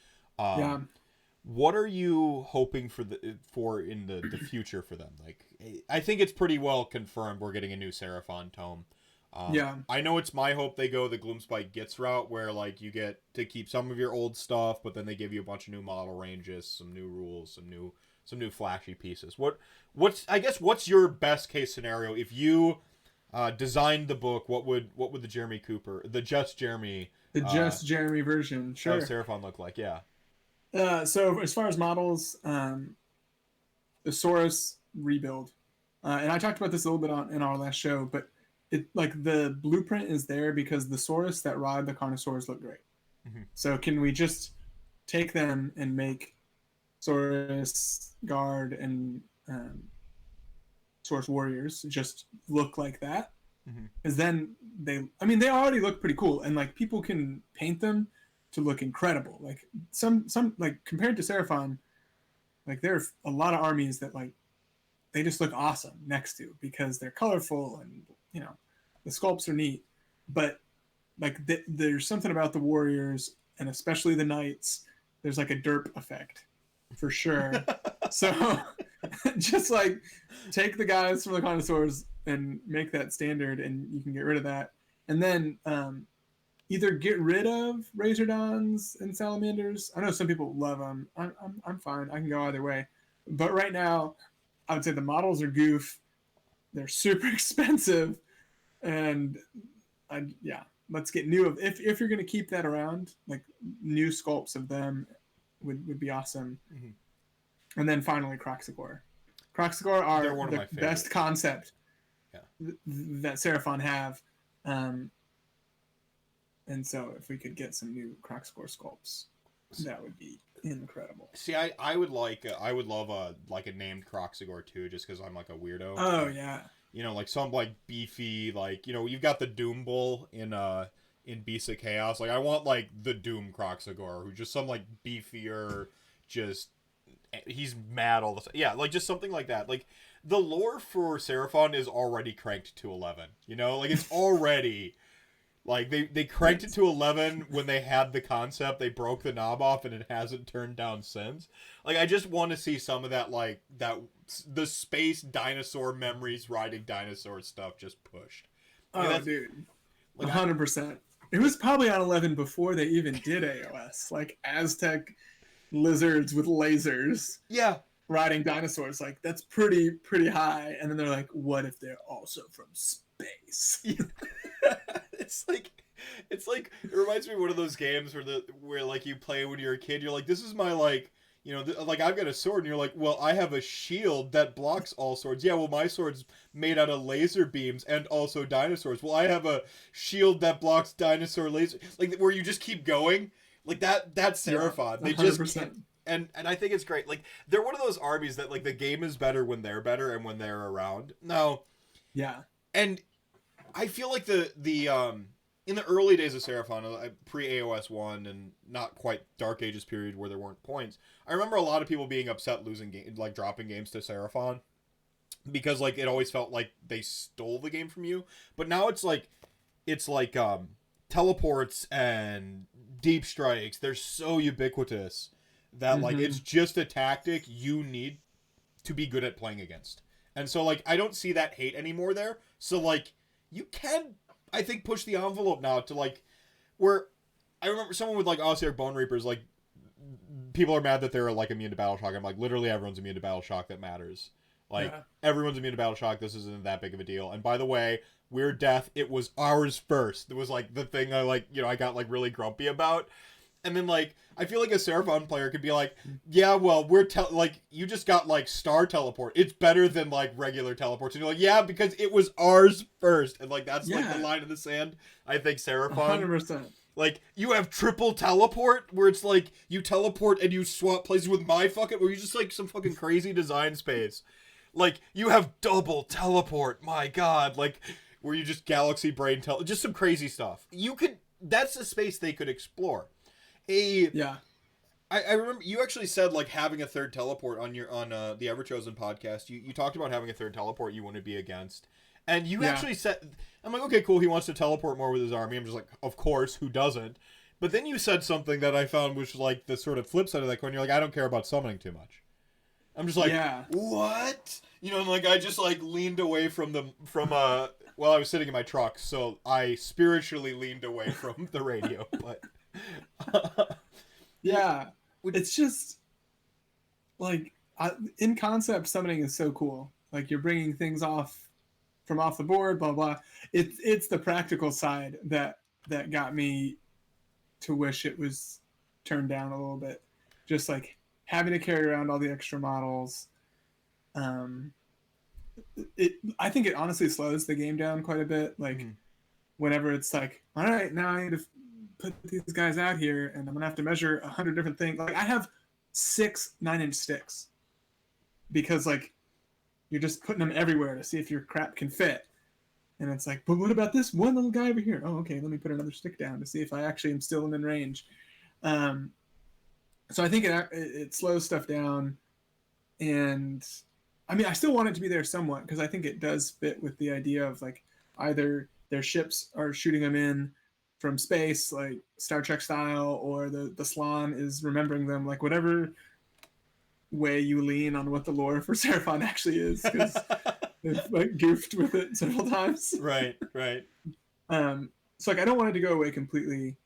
What are you hoping for in the future for them? Like, I think it's pretty well confirmed we're getting a new Seraphon tome. I know it's my hope they go the Gloomspite Gits route, where like you get to keep some of your old stuff, but then they give you a bunch of new model ranges, some new rules, some new flashy pieces. What's your best case scenario if you designed the book? What would the Jeremy Jeremy version, sure, of Seraphon look like? Yeah. So as far as models, the Saurus rebuild, and I talked about this a little bit in our last show, but it, like, the blueprint is there because the Saurus that ride the Carnosaurs look great. Mm-hmm. So can we just take them and make Saurus Guard and Saurus Warriors just look like that? Because then they already look pretty cool, and like people can paint them to look incredible. Like some like compared to Seraphon, like there are a lot of armies that like they just look awesome next to because they're colorful and the sculpts are neat. But like there's something about the warriors and especially the knights. There's like a derp effect for sure. So just like take the guys from the Dinosaurs and make that standard, and you can get rid of that. And then either get rid of Razordons and Salamanders. I know some people love them. I'm fine. I can go either way. But right now, I would say the models are goof. They're super expensive, and let's get new of if you're going to keep that around, like new sculpts of them would be awesome. And then finally, Kroxigor. Kroxigor are the best concept that Seraphon have. And so if we could get some new Kroxigor sculpts, that would be incredible. See, I would love a named Kroxigor too, just because I'm like a weirdo. Oh yeah. Like some like beefy, like you've got the Doom Bull in Beasts of Chaos. Like I want like the Doom Kroxigor, who's just some like beefier, just he's mad all the time. Yeah, like just something like that. Like the lore for Seraphon is already cranked to 11. Like it's already. Like, they cranked it to 11 when they had the concept, they broke the knob off, and it hasn't turned down since. Like, I just want to see some of that, like, the space dinosaur memories riding dinosaur stuff just pushed. Oh, dude. Like, 100%. It was probably on 11 before they even did AOS. Like, Aztec lizards with lasers. Yeah. Riding dinosaurs. Like, that's pretty high. And then they're like, what if they're also from space? It's like it reminds me of one of those games where like you play when you're a kid. You're like, this is my like like I've got a sword, and you're like, well, I have a shield that blocks all swords. Yeah, well, my sword's made out of laser beams and also dinosaurs. Well, I have a shield that blocks dinosaur laser. Like where you just keep going. Like that's Seraphon. They 100%. Just and I think it's great. Like they're one of those armies that like the game is better when they're better and when they're around. No. Yeah. And I feel like the in the early days of Seraphon, pre-AOS 1 and not quite Dark Ages period where there weren't points, I remember a lot of people being upset dropping games to Seraphon because like it always felt like they stole the game from you. But now it's like teleports and deep strikes. They're so ubiquitous that like it's just a tactic you need to be good at playing against. And so like I don't see that hate anymore there. So like you can, I think, push the envelope now to like where I remember someone with like Ossiarch Bone Reapers, like people are mad that they're like immune to battle shock. I'm like, literally everyone's immune to battle shock that matters. Like everyone's immune to battle shock. This isn't that big of a deal. And by the way, Weird Death, it was ours first. It was like the thing I like, I got like really grumpy about. And then like I feel like a Seraphon player could be like, yeah, well, like you just got like star teleport. It's better than like regular teleports. And you're like, yeah, because it was ours first. And like that's like the line in the sand. I think Seraphon 100%. Like you have triple teleport where it's like you teleport and you swap places with my fucking, or you just like some fucking crazy design space. Like you have double teleport. My God, like where you just galaxy brain just some crazy stuff. That's a space they could explore. I remember you actually said like having a third teleport on the Everchosen podcast. You talked about having a third teleport you want to be against, and you actually said, I'm like, okay, cool. He wants to teleport more with his army. I'm just like, of course, who doesn't? But then you said something that I found was like the sort of flip side of that coin. You're like, I don't care about summoning too much. I'm just like, what? And like I just like leaned away from I was sitting in my truck, so I spiritually leaned away from the radio, but. It's just like in concept summoning is so cool. Like you're bringing things from off the board, blah blah. It's the practical side that got me to wish it was turned down a little bit. Just like having to carry around all the extra models. I think it honestly slows the game down quite a bit. Like whenever it's like, all right, now I need to put these guys out here and I'm gonna have to measure 100 different things. Like I have 6 9-inch sticks because like you're just putting them everywhere to see if your crap can fit. And it's like, but what about this one little guy over here? Oh, okay, let me put another stick down to see if I actually am still in range. So I think it slows stuff down. And I mean, I still want it to be there somewhat, because I think it does fit with the idea of like either their ships are shooting them in from space, like Star Trek style, or the Slann is remembering them, like whatever way you lean on what the lore for Seraphon actually is, because they've like goofed with it several times. Right. So like I don't want it to go away completely,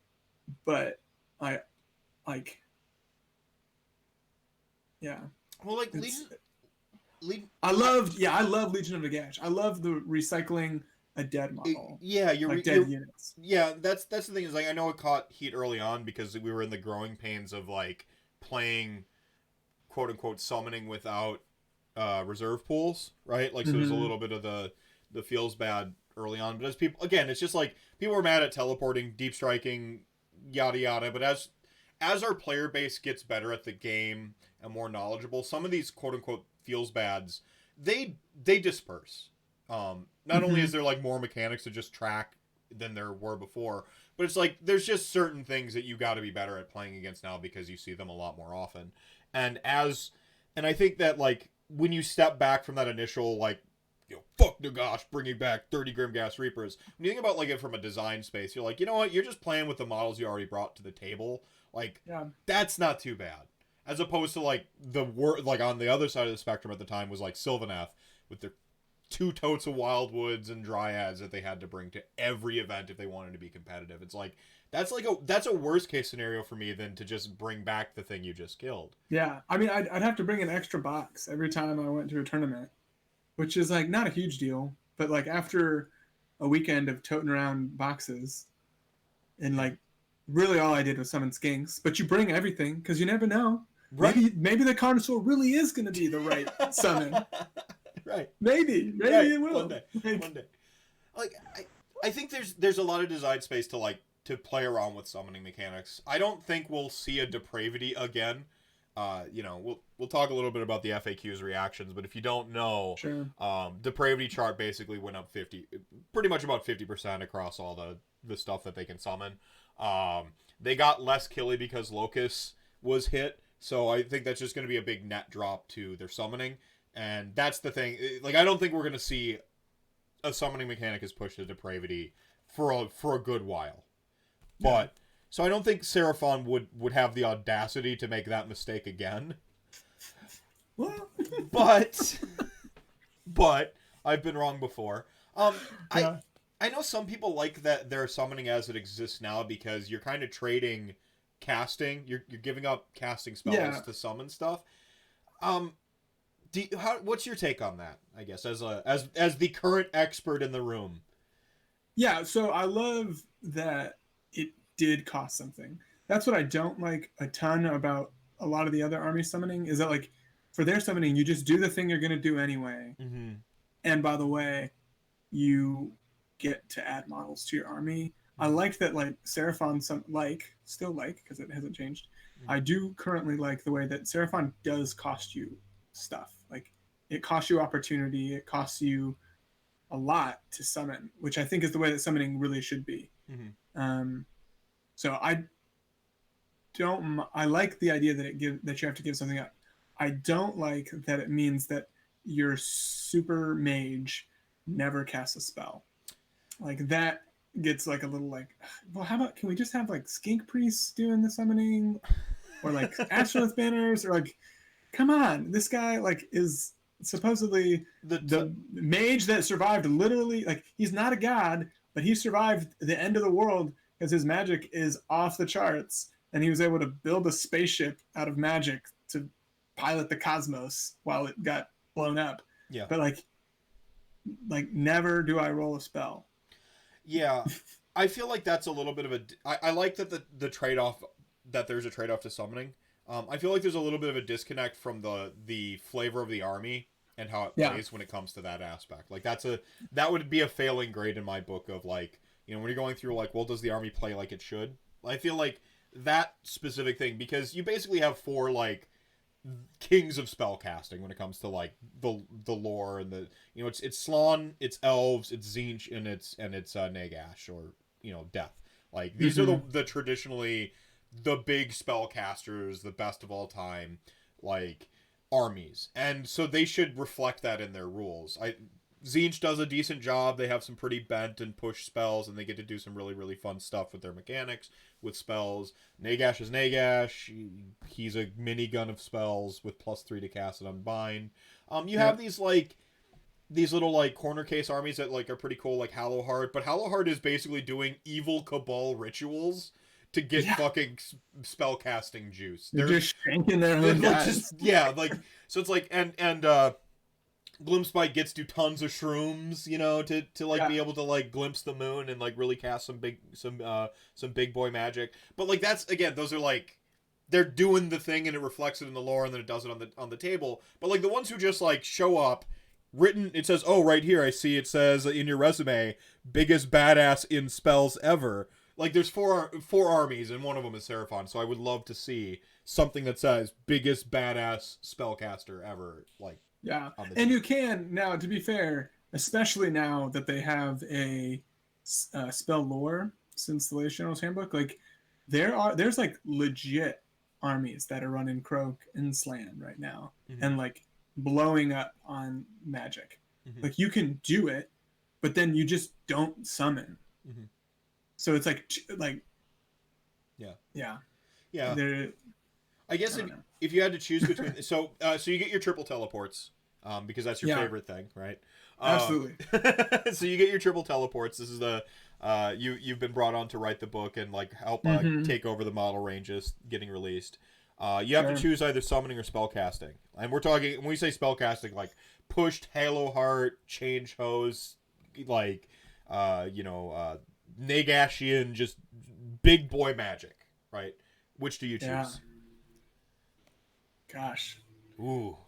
but I like, yeah. Well, like I love Legion of Nagash. I love the recycling a dead model. Yeah, dead units. Yeah, that's the thing, is like I know it caught heat early on because we were in the growing pains of like playing quote unquote summoning without reserve pools, right? Like so there's a little bit of the feels bad early on, but as people, again, it's just like people were mad at teleporting, deep striking, yada yada, but as our player base gets better at the game and more knowledgeable, some of these quote unquote feels bads, they disperse. Not only is there like more mechanics to just track than there were before, but it's like there's just certain things that you got to be better at playing against now because you see them a lot more often. And I think that like when you step back from that initial like, you know, fuck Nagash bringing back 30 Grimghast Reapers, when you think about like it from a design space, you're like, you know what, you're just playing with the models you already brought to the table. Like, that's not too bad. As opposed to like like on the other side of the spectrum at the time was like Sylvaneth with their 2 totes of Wildwoods and Dryads that they had to bring to every event if they wanted to be competitive. It's like that's a worst case scenario for me than to just bring back the thing you just killed. Yeah, I mean, I'd have to bring an extra box every time I went to a tournament, which is like not a huge deal, but like after a weekend of toting around boxes, and like really all I did was summon skinks. But you bring everything because you never know. Right. Maybe the Carnosaur really is going to be the right summon. Right. Maybe right. It will. One day. Like I think there's a lot of design space to play around with summoning mechanics. I don't think we'll see a depravity again. You know, we'll talk a little bit about the FAQ's reactions, but if you don't know, sure. Depravity chart basically went up pretty much about 50% across all the stuff that they can summon. They got less killy because Locust was hit, so I think that's just going to be a big net drop to their summoning, and that's the thing. Like, I don't think we're going to see a summoning mechanic is pushed to Depravity for a good while. But so I don't think Seraphon would have the audacity to make that mistake again. but I've been wrong before. I know some people like that they're summoning as it exists now because you're kind of trading casting. You're giving up casting spells to summon stuff. What's your take on that? I guess as the current expert in the room. Yeah, so I love that it did cost something. That's what I don't like a ton about a lot of the other army summoning, is that like for their summoning you just do the thing you're going to do anyway. Mm-hmm. And by the way, you get to add models to your army. I liked that like Seraphon still because it hasn't changed. Mm-hmm. I do currently like the way that Seraphon does cost you stuff. Like it costs you opportunity, it costs you a lot to summon, which I think is the way that summoning really should be. Mm-hmm. So I like the idea that that you have to give something up. I don't like that it means that your super mage never casts a spell. Like that gets like a little like, well, how about, can we just have like skink priests doing the summoning, or like Astrolith banners, or like, come on, this guy like is supposedly the mage that survived, literally, like he's not a god, but he survived the end of the world because his magic is off the charts, and he was able to build a spaceship out of magic to pilot the cosmos while it got blown up. Yeah. But like never do I roll a spell. Yeah. I feel like that's a little bit of I like that the trade-off, that there's a trade-off to summoning. I feel like there's a little bit of a disconnect from the flavor of the army and how it plays when it comes to that aspect. Like that would be a failing grade in my book of like, you know, when you're going through like, well, does the army play like it should? I feel like that specific thing, because you basically have 4 like kings of spellcasting when it comes to like the lore and the it's Slann, it's elves, it's Tzeentch, and it's Nagash, or death. Like these are the traditionally the big spellcasters, the best of all time, like armies, and so they should reflect that in their rules. Tzeentch does a decent job. They have some pretty bent and push spells, and they get to do some really, really fun stuff with their mechanics, with spells. Nagash is Nagash. He's a minigun of spells with +3 to cast and unbind. You have these little like corner case armies that like are pretty cool, like Hallowheart. But Hallowheart is basically doing evil cabal rituals to get fucking spellcasting juice. They're just shanking their own guys. So it's like and Gloomspite gets to tons of shrooms, to like be able to like glimpse the moon and like really cast some big boy magic. But like those are like they're doing the thing and it reflects it in the lore and then it does it on the table. But like the ones who just like show up, it says, oh, right here I see it says in your resume, biggest badass in spells ever. Like there's four armies and one of them is Seraphon, so I would love to see something that says biggest badass spellcaster ever, like. Yeah, and you can now, to be fair, especially now that they have a spell lore since the latest General's Handbook, like there's like legit armies that are running Croak and Slann right now, and like blowing up on magic. Like you can do it, but then you just don't summon. So it's like yeah. I guess if you had to choose between, so you get your triple teleports, because that's your favorite thing, right? Absolutely. So you get your triple teleports. This is the you've been brought on to write the book and like help take over the model ranges getting released. You have to choose either summoning or spellcasting, and we're talking when we say spellcasting, like pushed Hallowheart, Change Hose, like Nagashian, just big boy magic, right? Which do you choose? Yeah. Gosh. Ooh.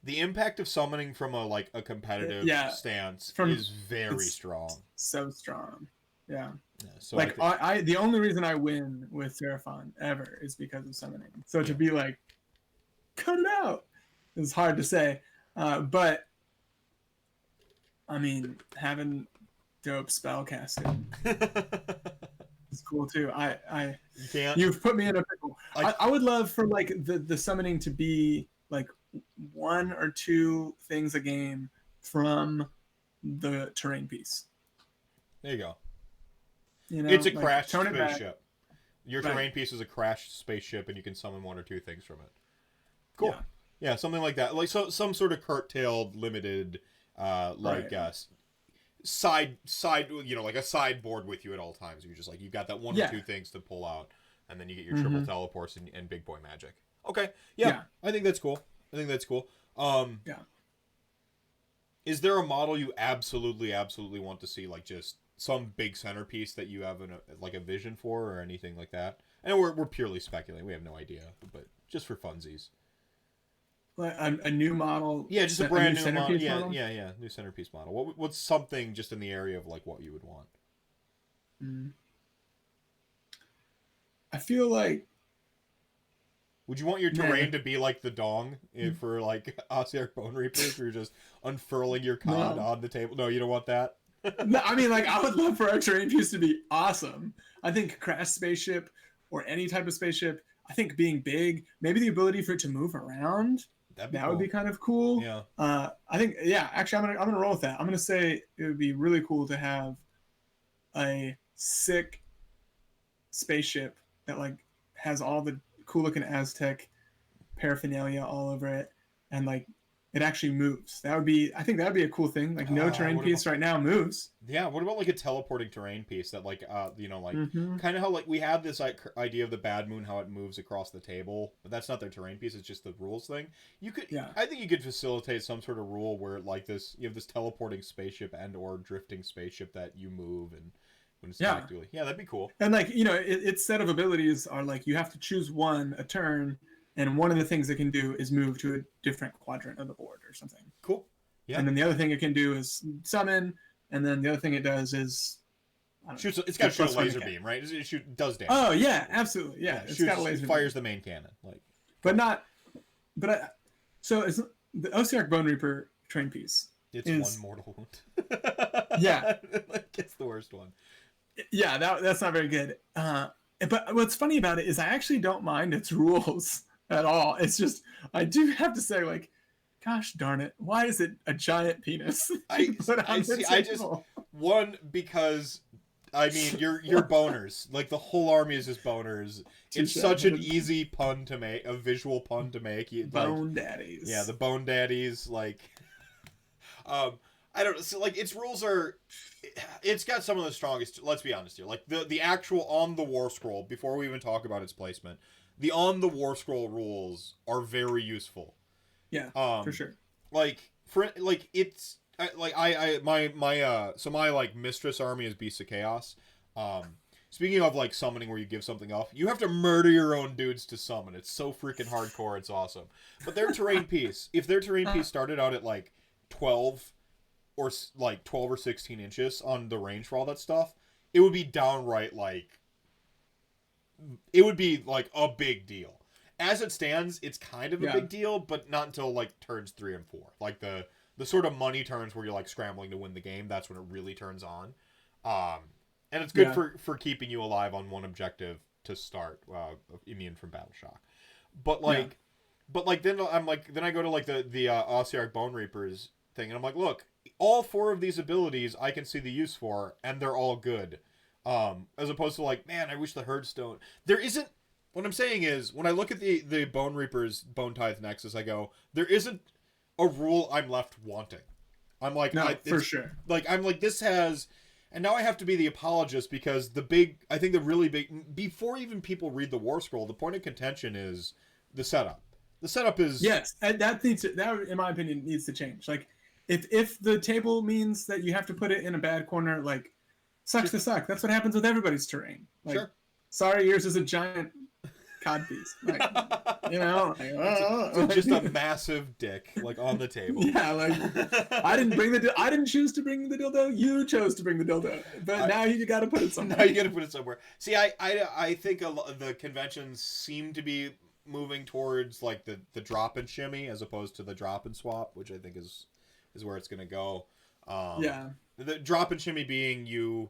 The impact of summoning from a competitive stance is very strong. So strong. Yeah. So like I the only reason I win with Seraphon ever is because of summoning. So to be like, cut it out, is hard to say. But I mean, having dope spellcasting. It's cool too. You've put me in a pickle. I would love for like the summoning to be like 1 or 2 things a game from the terrain piece. There you go. It's a like crashed spaceship. Your terrain piece is a crashed spaceship, and you can summon 1 or 2 things from it. Cool. Yeah, something like that. Like some sort of curtailed, limited, side like a sideboard with you at all times. You're just like, you've got that 1 or 2 things to pull out, and then you get your triple teleports and big boy magic. Okay, I think that's cool. Is there a model you absolutely want to see, like just some big centerpiece that you have a vision for, or anything like that? And we're purely speculating. We have no idea, but just for funsies. A new model? Yeah, just a brand new model. Yeah, new centerpiece model. What's something just in the area of like what you would want? I feel like. Would you want your terrain to be like the Dong for like Ossiarch Bone Reapers, where you're just unfurling your cod on the table? No, you don't want that? No, I mean, like, I would love for our terrain piece to be awesome. I think crash spaceship or any type of spaceship, I think being big, maybe the ability for it to move around, would be kind of cool. Yeah. I think, actually, I'm gonna roll with that. I'm gonna say it would be really cool to have a sick spaceship that like has all the cool looking Aztec paraphernalia all over it, and like it actually moves. I think that would be a cool thing. Like no terrain piece right now moves. Yeah, what about like a teleporting terrain piece that like kind of how like we have this like idea of the Bad Moon, how it moves across the table, but that's not their terrain piece, it's just the rules thing. You could I think you could facilitate some sort of rule where like this, you have this teleporting spaceship and or drifting spaceship that you move and when it's that'd be cool. And like, its set of abilities are like you have to choose one a turn, and one of the things it can do is move to a different quadrant of the board or something. Cool. Yeah. And then the other thing it can do is summon, and then the other thing it does is Shoots. It's got to shoot a laser beam, right? It does damage. Oh yeah, absolutely. Yeah, it's got a laser. Fires the main cannon, like. So it's the OCR Bone Reaper terrain piece. It's one mortal wound. Yeah, it's the worst one. Yeah, that's not very good. But what's funny about it is I actually don't mind its rules at all. It's just I do have to say, like, gosh darn it, why is it a giant penis? Because I mean you're boners. Like the whole army is just boners. It's such an easy pun to make, a visual pun to make. Bone daddies. Yeah, the bone daddies. Like, I don't know. So like its rules are, it's got some of the strongest. Let's be honest here. Like the actual on the war scroll. Before we even talk about its placement, the on the war scroll rules are very useful. Yeah, for sure. My like mistress army is Beasts of Chaos. Speaking of like summoning where you give something off, you have to murder your own dudes to summon. It's so freaking hardcore. It's awesome. But their terrain piece, if their terrain piece started out at like 12 or 16 inches on the range for all that stuff, it would be downright like, it would be like a big deal. As it stands, it's kind of a big deal, but not until like turns 3 and 4. Like the sort of money turns where you're like scrambling to win the game. That's when it really turns on. And it's good for keeping you alive on one objective to start, immune from battle shock. But then I go to like the Ossiarch Bone Reapers thing, and I'm like, look, all 4 of these abilities I can see the use for, and they're all good. As opposed to like, man, I wish the Herdstone. There isn't. What I'm saying is, when I look at the Bone Reapers Bone Tithe Nexus, I go, there isn't a rule I'm left wanting. I'm like, no, for sure. Like I'm like, this has. And now I have to be the apologist because the really big, before even people read the War Scroll, the point of contention is the setup. The setup is... Yes, and that in my opinion, needs to change. Like, if the table means that you have to put it in a bad corner, like, sucks to suck. That's what happens with everybody's terrain. Like, sure. Sorry, yours is a giant codpiece. Like, you know? Like, just a massive dick, like, on the table. Yeah, like, I didn't choose to bring the dildo. You chose to bring the dildo. But now you got to put it somewhere. Now you got to put it somewhere. See, I think the conventions seem to be moving towards, like, the drop and shimmy as opposed to the drop and swap, which I think is where it's going to go. Yeah. The drop and shimmy being you...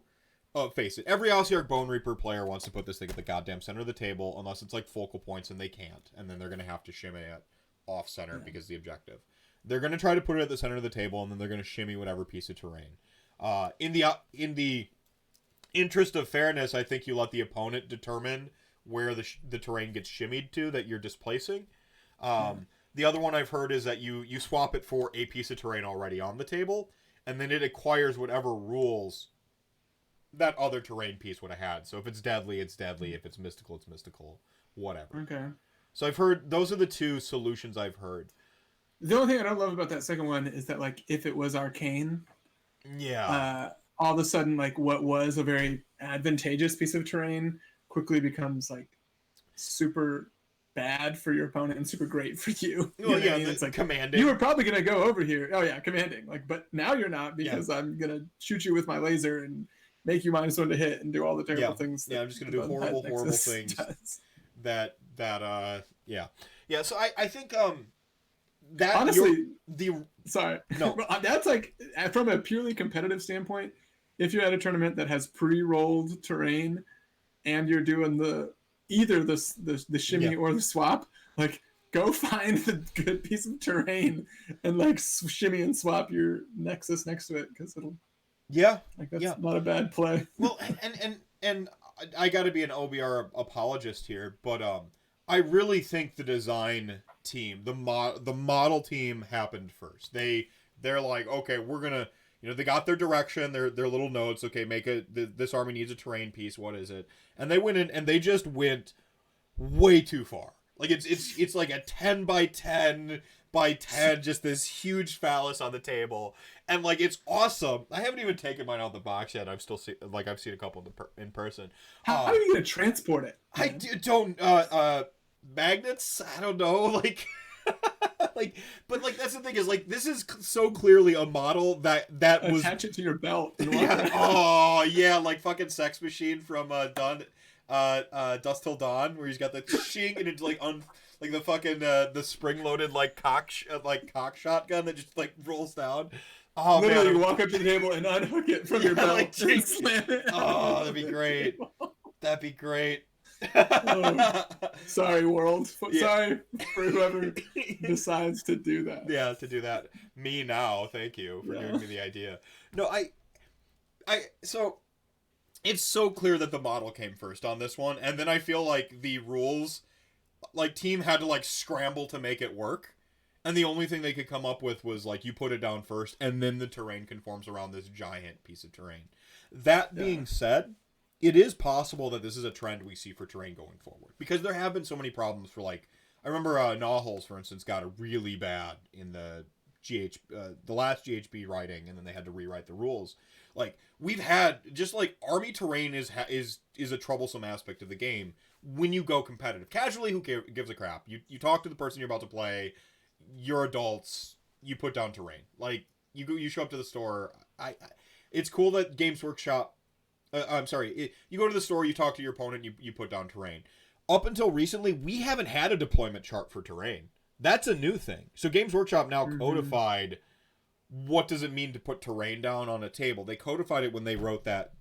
Oh, face it. Every Ossiarch Bone Reaper player wants to put this thing at the goddamn center of the table, unless it's like focal points, and they can't. And then they're going to have to shimmy it off center because of the objective. They're going to try to put it at the center of the table, and then they're going to shimmy whatever piece of terrain. In the interest of fairness, I think you let the opponent determine where the terrain gets shimmied to that you're displacing. The other one I've heard is that you swap it for a piece of terrain already on the table, and then it acquires whatever rules that other terrain piece would have had. So if it's deadly, it's deadly. If it's mystical, it's mystical. Whatever. Okay. So I've heard, those are the 2 solutions I've heard. The only thing I don't love about that second one is that, like, if it was arcane, all of a sudden, like, what was a very advantageous piece of terrain quickly becomes, like, super bad for your opponent and super great for you. Well, yeah, it's like commanding. You were probably gonna go over here. Oh yeah, commanding. Like, but now you're not because I'm gonna shoot you with my laser and make you -1 to hit and do all the terrible things. Yeah, I'm just gonna do horrible things. Does. Yeah. So I think that honestly sorry. No, that's like from a purely competitive standpoint. If you're at a tournament that has pre-rolled terrain and you're doing either the shimmy or the swap, like, go find the good piece of terrain and like shimmy and swap your nexus next to it because it'll. Yeah, like that's not a bad play. Well, and I got to be an OBR apologist here, but I really think the design team, the model team happened first. They're like, okay, we're gonna, they got their direction, their little notes. Okay, this army needs a terrain piece. What is it? And they went in and they just went way too far. Like it's like a 10 by 10 by 10, just this huge phallus on the table. And, like, it's awesome. I haven't even taken mine out of the box yet. I've seen a couple in person. How are you going to transport it? I don't, magnets? I don't know, like... like, but like that's the thing is like this is so clearly a model that was attach it to your belt. And yeah. Oh yeah, like fucking Sex Machine from Dust Till Dawn, where he's got the shing and it's like like the fucking the spring loaded like cock shotgun that just like rolls down. Oh literally, man, you walk up to the table and unhook it from your belt like, and slam it. Oh, that'd be great. That'd be great. Sorry, world. Yeah. Sorry for whoever decides to do that. Yeah, to do that. Me now. Thank you for giving me the idea. No, so it's so clear that the model came first on this one, and then I feel like the rules, like team had to like scramble to make it work, and the only thing they could come up with was like you put it down first, and then the terrain conforms around this giant piece of terrain. That being said, it is possible that this is a trend we see for terrain going forward, because there have been so many problems for like, I remember Nahul's, for instance, got a really bad in the last GHB writing, and then they had to rewrite the rules. Like we've had just like army terrain is a troublesome aspect of the game when you go competitive. Casually, who gives a crap? You talk to the person you're about to play. You're adults. You put down terrain. Like you show up to the store. It's cool that Games Workshop. You go to the store, you talk to your opponent, you put down terrain. Up until recently, we haven't had a deployment chart for terrain. That's a new thing. So Games Workshop now codified what does it mean to put terrain down on a table. They codified it when they wrote that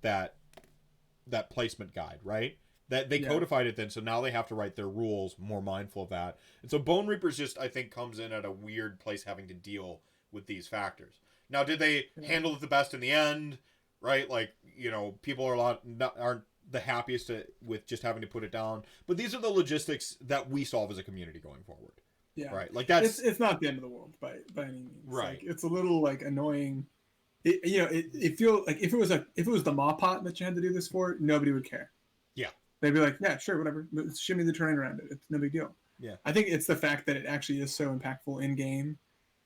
placement guide, right? That they codified it then, so now they have to write their rules more mindful of that. And so Bone Reapers just, I think, comes in at a weird place having to deal with these factors. Now, did they handle it the best in the end? Right? Like, people aren't the happiest with just having to put it down. But these are the logistics that we solve as a community going forward. Yeah. Right. Like that's it's not the end of the world by any means. Right. Like, it's a little like annoying. It feels like if it was the Maw Pot that you had to do this for, nobody would care. Yeah. They'd be like, yeah, sure, whatever. Shimmy the terrain around it. It's no big deal. Yeah. I think it's the fact that it actually is so impactful in game.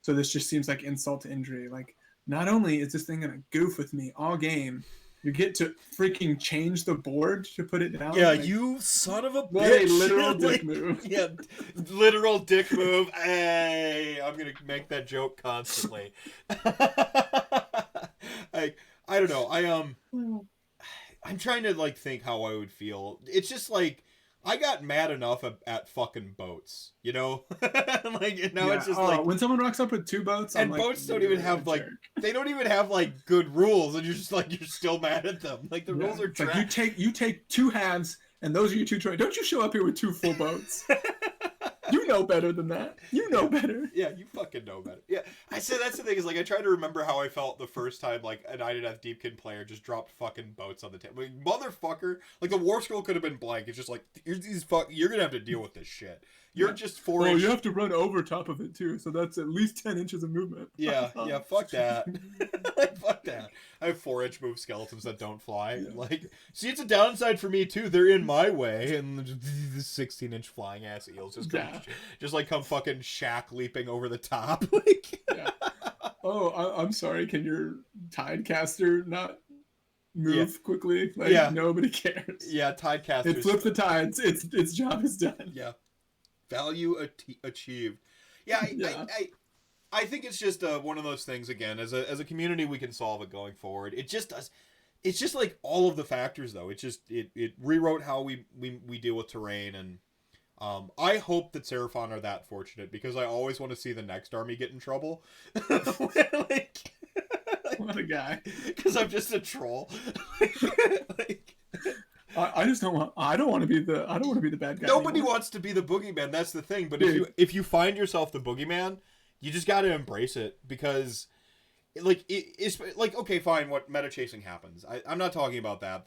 So this just seems like insult to injury. Like, not only is this thing gonna goof with me all game, you get to freaking change the board to put it down. Yeah, like, you son of a bitch. What a literal dick move. Yeah, literal dick move. Hey, I'm gonna make that joke constantly. I don't know. I'm trying to like think how I would feel. It's just like I got mad enough at fucking boats, like now it's just like when someone rocks up with two boats, and boats don't even have like they don't even have like good rules, and you're just like you're still mad at them. Like the rules are trash. Like you take two halves, and those are your two terrain. Don't you show up here with two full boats? You know better than that. You know better. Yeah, you fucking know better. Yeah, I said that's the thing is like I try to remember how I felt the first time like an Idoneth Deepkin player just dropped fucking boats on the table. Like, motherfucker, like the war scroll could have been blank. It's just like you're gonna have to deal with this shit. You're just 4 inches. You have to run over top of it too, so that's at least 10 inches of movement. Yeah, fuck that. Like, fuck that. I have 4-inch move skeletons that don't fly. Yeah. Like, see, it's a downside for me too. They're in my way, and the 16-inch flying ass eels just like come fucking shack leaping over the top. Like, oh, I'm sorry. Can your Tidecaster not move quickly? Like, nobody cares. Yeah, Tidecaster. It flipped the tides. Its job is done. Yeah. Value achieved. Yeah, I think it's just one of those things. Again, as a community, we can solve it going forward. It just does. It's just like all of the factors, though. It rewrote how we deal with terrain, and I hope that Seraphon are that fortunate because I always want to see the next army get in trouble. Like, what a guy! Because I'm just a troll. I just don't want. I don't want to be the bad guy. Nobody wants to be the boogeyman. That's the thing. But if you find yourself the boogeyman, you just got to embrace it because, like, it's like okay, fine. What meta chasing happens? I'm not talking about that.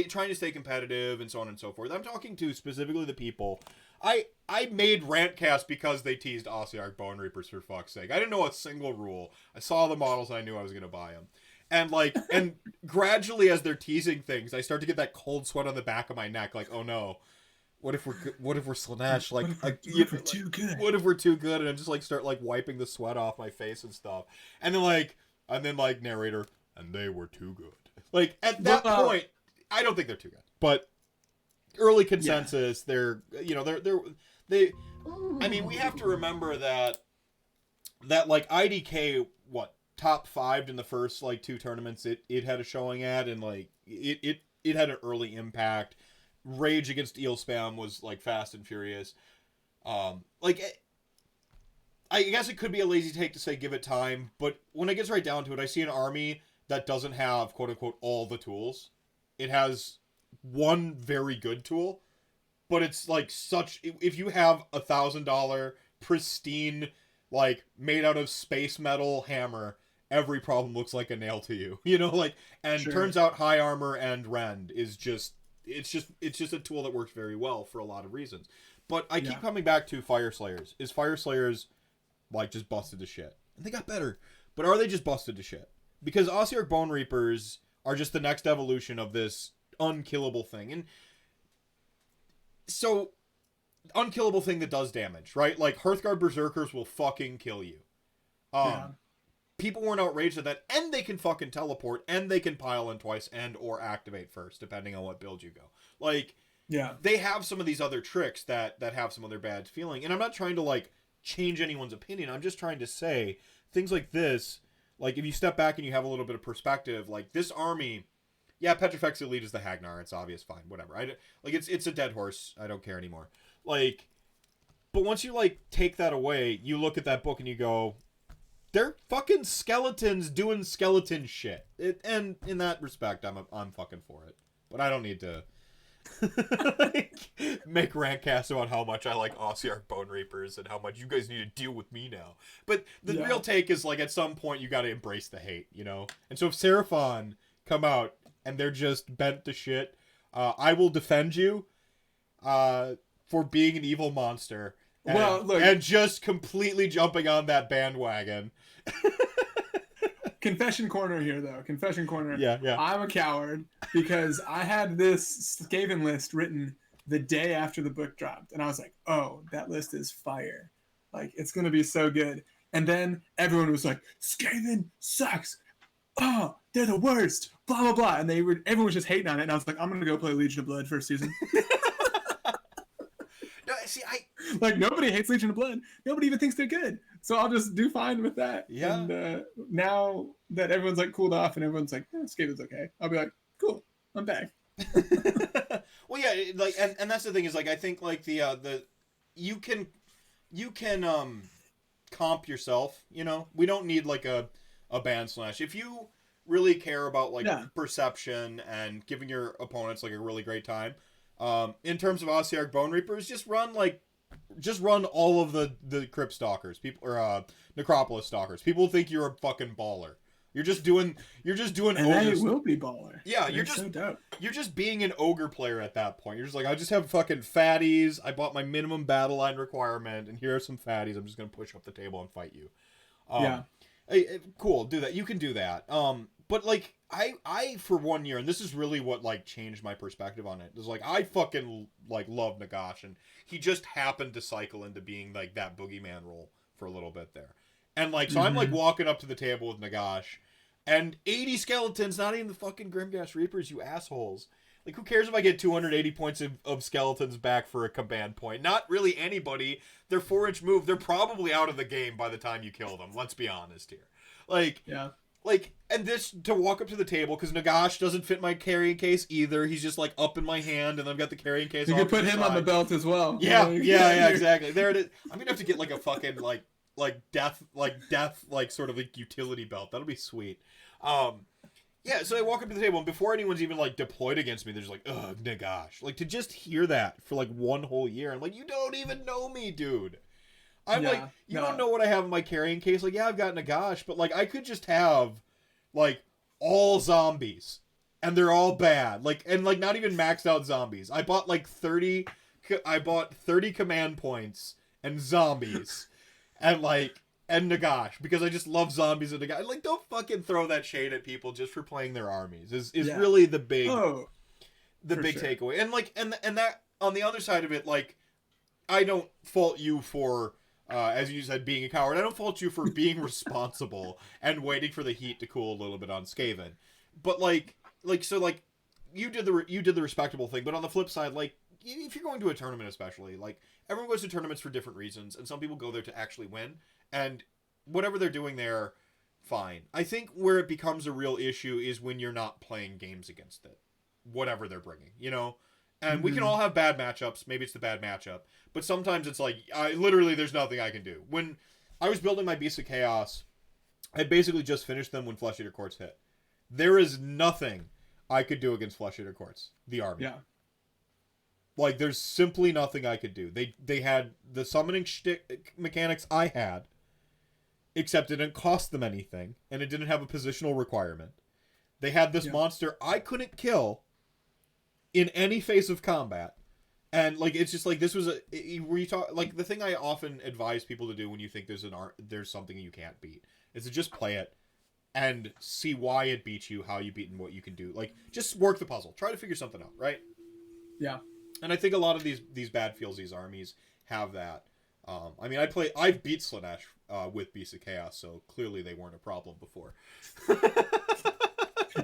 Trying to stay competitive and so on and so forth. I'm talking to specifically the people. I made RantCast because they teased Ossiarch Bone Reapers for fuck's sake. I didn't know a single rule. I saw the models and I knew I was gonna buy them. And gradually as they're teasing things, I start to get that cold sweat on the back of my neck. Like, oh no, what if we're Slaanesh? Like, what if we're too good? What if we're too good? And I just like start like wiping the sweat off my face and stuff. And then like narrator, and they were too good. Like at that point, I don't think they're too good. But early consensus, they're. I mean, we have to remember that that like IDK top 5 in the first like 2 tournaments it had a showing at, and like it had an early impact. Rage against eel spam was like fast and furious. Like I guess it could be a lazy take to say give it time, but when it gets right down to it, I see an army that doesn't have quote unquote all the tools. It has one very good tool, but it's like such, if you have $1,000 pristine like made out of space metal hammer, every problem looks like a nail to you, you know, like, and Sure. turns out high armor and rend is just it's just a tool that works very well for a lot of reasons. But I keep coming back to Fire Slayers. Is Fire Slayers like just busted to shit? And they got better, but are they just busted to shit? Because Ossiarch Bone Reapers are just the next evolution of this unkillable thing. And so, unkillable thing that does damage, right? Like, Hearth Guard Berserkers will fucking kill you. People weren't outraged at that, and they can fucking teleport, and they can pile in twice, and or activate first, depending on what build you go. Like, they have some of these other tricks that have some other bad feeling. And I'm not trying to, like, change anyone's opinion. I'm just trying to say, things like this, like, if you step back and you have a little bit of perspective, like, this army, yeah, Petrifex Elite is the Hagnar, it's obvious, fine, whatever. It's a dead horse, I don't care anymore. Like, but once you, like, take that away, you look at that book and you go, they're fucking skeletons doing skeleton shit. And in that respect, I'm fucking for it. But I don't need to like, make rantcasts about how much I like Ossiarch Bone Reapers and how much you guys need to deal with me now. But the real take is, like, at some point you gotta embrace the hate, you know? And so if Seraphon come out and they're just bent to shit, I will defend you for being an evil monster. And just completely jumping on that bandwagon. Confession corner here, though. Confession corner. Yeah. I'm a coward because I had this Skaven list written the day after the book dropped. And I was like, oh, that list is fire. Like, it's going to be so good. And then everyone was like, Skaven sucks. Oh, they're the worst. Blah, blah, blah. And everyone was just hating on it. And I was like, I'm going to go play Legion of Blood first season. Like, nobody hates Legion of Blood. Nobody even thinks they're good. So I'll just do fine with that. Yeah. And now that everyone's, like, cooled off and everyone's like, Skaven's okay, I'll be like, cool, I'm back. Well, yeah, like, and that's the thing is, like, I think, like, you can comp yourself, you know? We don't need, like, a ban Slaanesh. If you really care about, like, perception and giving your opponents, like, a really great time, in terms of Ossiarch Bone Reapers, just run all of the Crypt Stalkers, people, or Necropolis Stalkers. People think you're a fucking baller. You're just doing and they will be baller. Yeah, They're so dope. You're just being an ogre player at that point. You're just like, I just have fucking fatties. I bought my minimum battle line requirement, and here are some fatties. I'm just gonna push up the table and fight you. Cool, do that. You can do that. But like I for 1 year, and this is really what like changed my perspective on it. Is like I fucking like love Nagash, and he just happened to cycle into being like that boogeyman role for a little bit there. And like so I'm like walking up to the table with Nagash, and 80 skeletons, not even the fucking Grimgash Reapers, you assholes. Like, who cares if I get 280 points of skeletons back for a command point? Not really anybody. They're 4-inch move. They're probably out of the game by the time you kill them. Let's be honest here. Like, and this, to walk up to the table, because Nagash doesn't fit my carrying case either. He's just, like, up in my hand, and I've got the carrying case You could put him on the belt as well. Yeah, exactly. There it is. I'm going to have to get, like, a fucking, death, sort of, like, utility belt. That'll be sweet. Yeah, so I walk up to the table, and before anyone's even, like, deployed against me, they're just like, ugh, Nagash. Like, to just hear that for, like, 1 whole year, I'm like, you don't even know me, dude. I'm like, you don't know what I have in my carrying case. Like, yeah, I've got Nagash, but, like, I could just have, like, all zombies, and they're all bad. Like, and, like, not even maxed out zombies. I bought, like, 30 command points and zombies, and, like, and Nagash, because I just love zombies and Nagash. Like, don't fucking throw that shade at people just for playing their armies. Is really the big takeaway. And like, and that on the other side of it, like, I don't fault you for, as you said, being a coward. I don't fault you for being responsible and waiting for the heat to cool a little bit on Skaven. But so you did the respectable thing. But on the flip side, like, if you're going to a tournament, especially, like, everyone goes to tournaments for different reasons, and some people go there to actually win. And whatever they're doing there, fine. I think where it becomes a real issue is when you're not playing games against it, whatever they're bringing, you know. And we can all have bad matchups. Maybe it's the bad matchup, but sometimes it's like literally there's nothing I can do. When I was building my Beasts of Chaos, I basically just finished them when Flesh Eater Courts hit. There is nothing I could do against Flesh Eater Courts, the army. Yeah. Like, there's simply nothing I could do. They had the summoning mechanics I had, except it didn't cost them anything, and it didn't have a positional requirement. They had this monster I couldn't kill in any phase of combat. And, like, it's just like, this was like, the thing I often advise people to do when you think there's something you can't beat is to just play it and see why it beats you, how you beat, and what you can do. Like, just work the puzzle. Try to figure something out, right? Yeah. And I think a lot of these bad feelsy armies have that. I mean, I've beat Slaanesh with Beasts of Chaos, so clearly they weren't a problem before.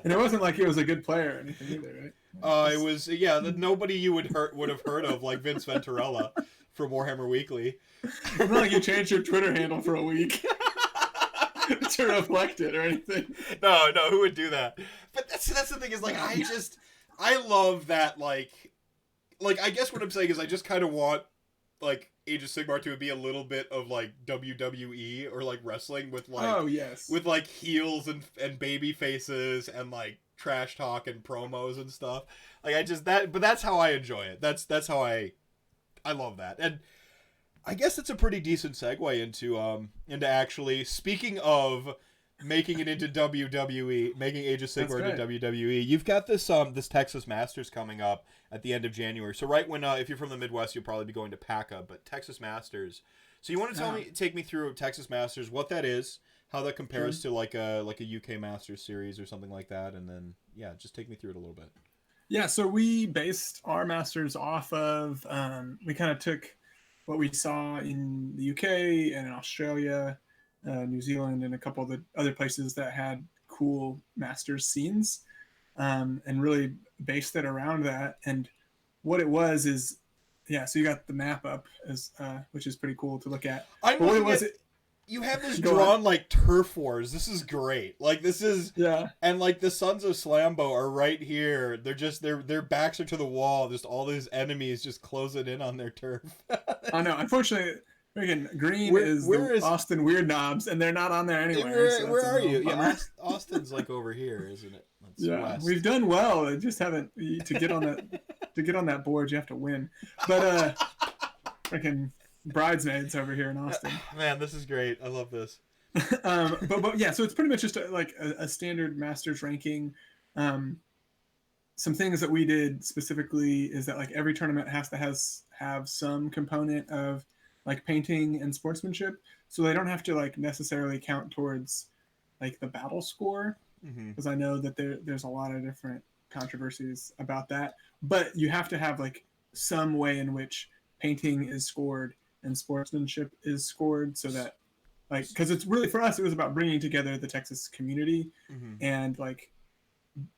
And it wasn't like he was a good player or anything either, right? It was that nobody you would have heard of, like Vince Venturella from Warhammer Weekly. It's not like you changed your Twitter handle for a week to reflect it or anything. No, who would do that? But that's the thing is, like, I love that, like I guess what I'm saying is I just kind of want, like, Age of Sigmar to be a little bit of, like, WWE or, like, wrestling with, like... with, like, heels and baby faces and, like, trash talk and promos and stuff. Like, but that's how I enjoy it. That's how I love that. And I guess it's a pretty decent segue into actually, speaking of making it into WWE, making Age of Sigmar into WWE, you've got this Texas Masters coming up at the end of January. So right when, if you're from the Midwest, you'll probably be going to PACA, but Texas Masters. So you want to take me through Texas Masters, what that is, how that compares to like a UK Masters series or something like that, and then just take me through it a little bit. Yeah, so we based our Masters off of we kind of took what we saw in the UK and in Australia, New Zealand, and a couple of the other places that had cool Masters scenes, and really based it around that. And what it was is, so you got the map up, which is pretty cool to look at. You have this drawn like turf wars. This is great. Like, this is and like the Sons of Slambo are right here. They're just their backs are to the wall. Just all these enemies just closing in on their turf. I know. Unfortunately, freaking green is Austin Weird Knobs, and they're not on there anywhere. Where are you? Yeah, Austin's like over here, isn't it? That's west. We've done well. I just haven't to get on that board. You have to win. But freaking Bridesmaids over here in Austin. Man, this is great. I love this. But so it's pretty much just a standard Masters ranking. Some things that we did specifically is that, like, every tournament has to have some component of, like, painting and sportsmanship, so they don't have to, like, necessarily count towards, like, the battle score, because I know that there's a lot of different controversies about that, but you have to have, like, some way in which painting is scored and sportsmanship is scored, so that, like, because it's really, for us, it was about bringing together the Texas community and, like,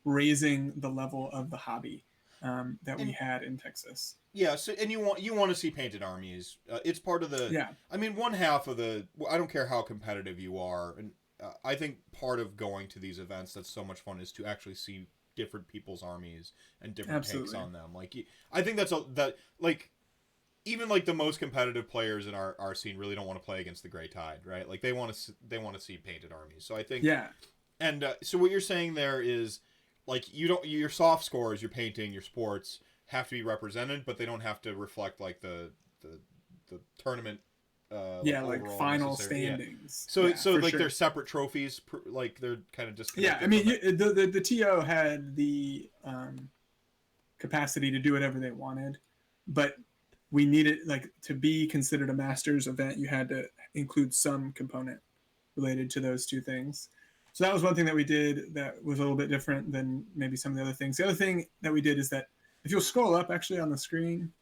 raising the level of the hobby that we had in Texas. Yeah, so and you want to see painted armies. It's part of the. I mean, one half of the. I don't care how competitive you are, and I think part of going to these events that's so much fun is to actually see different people's armies and different takes on them. Like, I think like, even like the most competitive players in our scene really don't want to play against the Grey Tide, right? Like, they want to see painted armies. So I think And so what you're saying there is, like, your soft scores, your painting, your sports have to be represented, but they don't have to reflect, like, the tournament. Like final standings. So like, they're separate trophies, like, they're kind of just. Yeah, I mean, the TO had the capacity to do whatever they wanted, but we needed, like, to be considered a Masters event, you had to include some component related to those two things. So that was one thing that we did that was a little bit different than maybe some of the other things. The other thing that we did is that if you'll scroll up actually on the screen